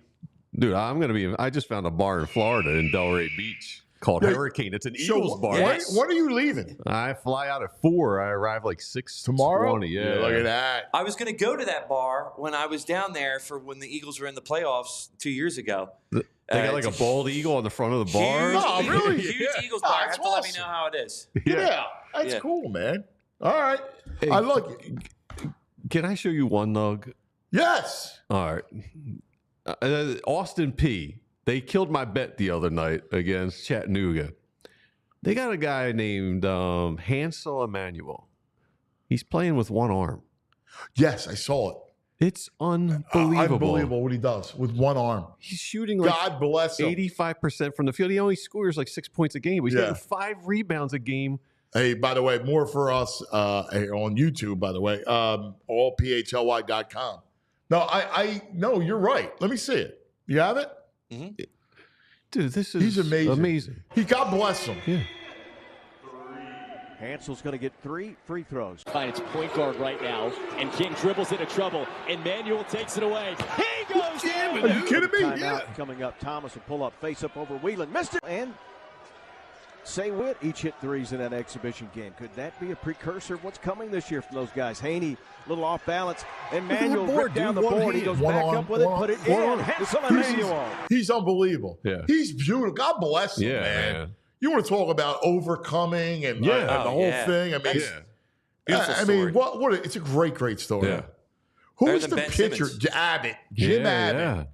Speaker 4: Dude, I just found a bar in Florida in Delray Beach called Hurricane. It's an Eagles bar.
Speaker 5: Yes.
Speaker 2: When are you leaving?
Speaker 4: I fly out at 4. I arrive like 6
Speaker 2: Tomorrow?
Speaker 4: Yeah,
Speaker 2: Look at that.
Speaker 5: I was going to go to that bar when I was down there for when the Eagles were in the playoffs 2 years ago.
Speaker 4: They got like a
Speaker 5: it's
Speaker 4: bald eagle on the front of the bar.
Speaker 5: Huge,
Speaker 2: No, really?
Speaker 5: huge
Speaker 2: Yeah.
Speaker 5: Eagles
Speaker 2: Oh,
Speaker 5: bar.
Speaker 2: that's
Speaker 5: Have to let me
Speaker 2: awesome.
Speaker 5: know how it is.
Speaker 2: Yeah, that's
Speaker 5: Yeah.
Speaker 2: cool, man. All right.
Speaker 4: Hey.
Speaker 2: I like it.
Speaker 4: Can I show you one nug?
Speaker 2: Yes.
Speaker 4: All right. Austin P. They killed my bet the other night against Chattanooga. They got a guy named Hansel Emmanuel. He's playing with one arm.
Speaker 2: Yes, I saw it.
Speaker 4: It's unbelievable.
Speaker 2: Unbelievable what he does with one arm.
Speaker 4: He's shooting like
Speaker 2: God bless him.
Speaker 4: 85% from the field. He only scores like 6 points a game, but he's
Speaker 2: Yeah.
Speaker 4: getting 5 rebounds a game.
Speaker 2: Hey, by the way, more for us on YouTube, by the way, allphly.com. No, you're right. Let me see it. You have it?
Speaker 4: Dude, this is
Speaker 2: He's amazing. God bless him.
Speaker 4: Yeah.
Speaker 12: Hansel's going to get 3 free throws. It's point guard right now, and King dribbles into trouble, and Manuel takes it away. He goes in.
Speaker 2: Are you kidding me?
Speaker 12: Timeout
Speaker 2: Yeah.
Speaker 12: coming up. Thomas will pull up, face up over Whelan. Missed it. And Say Witt each hit threes in that exhibition game. Could that be a precursor of what's coming this year from those guys? Haney, a little off balance. Emmanuel ripped down the board. He goes back up with it, put it in. Hansel Emmanuel.
Speaker 2: He's unbelievable.
Speaker 4: Yeah.
Speaker 2: He's beautiful. God bless him,
Speaker 4: Yeah,
Speaker 2: man.
Speaker 4: man.
Speaker 2: You want to talk about overcoming and, and the whole thing? I mean,
Speaker 5: Beautiful
Speaker 2: I
Speaker 5: story.
Speaker 2: mean, what? It's a great story.
Speaker 4: Yeah.
Speaker 2: Who's
Speaker 5: Better
Speaker 2: the
Speaker 5: than Ben
Speaker 2: pitcher?
Speaker 5: Simmons.
Speaker 2: Abbott. Jim Abbott.
Speaker 4: Yeah.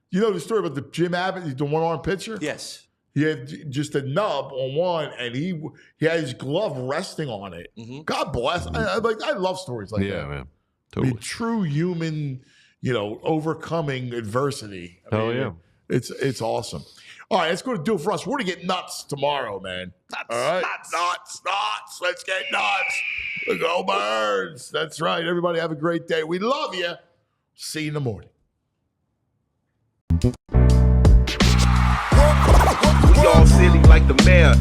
Speaker 2: You know the story about the Jim Abbott, the one-arm pitcher?
Speaker 5: Yes.
Speaker 2: He had just a nub on one, and he had his glove resting on it. God bless. I love stories like that.
Speaker 4: Yeah, man.
Speaker 2: I
Speaker 4: Totally.
Speaker 2: mean, true human, overcoming adversity. I
Speaker 4: Hell
Speaker 2: mean,
Speaker 4: yeah.
Speaker 2: It's awesome. All right, that's going to do it for us. We're going to get nuts tomorrow, man. All right? Nuts. Let's get nuts. Go Birds. That's right. Everybody have a great day. We love you. See you in the morning.
Speaker 13: We all silly like the mayor.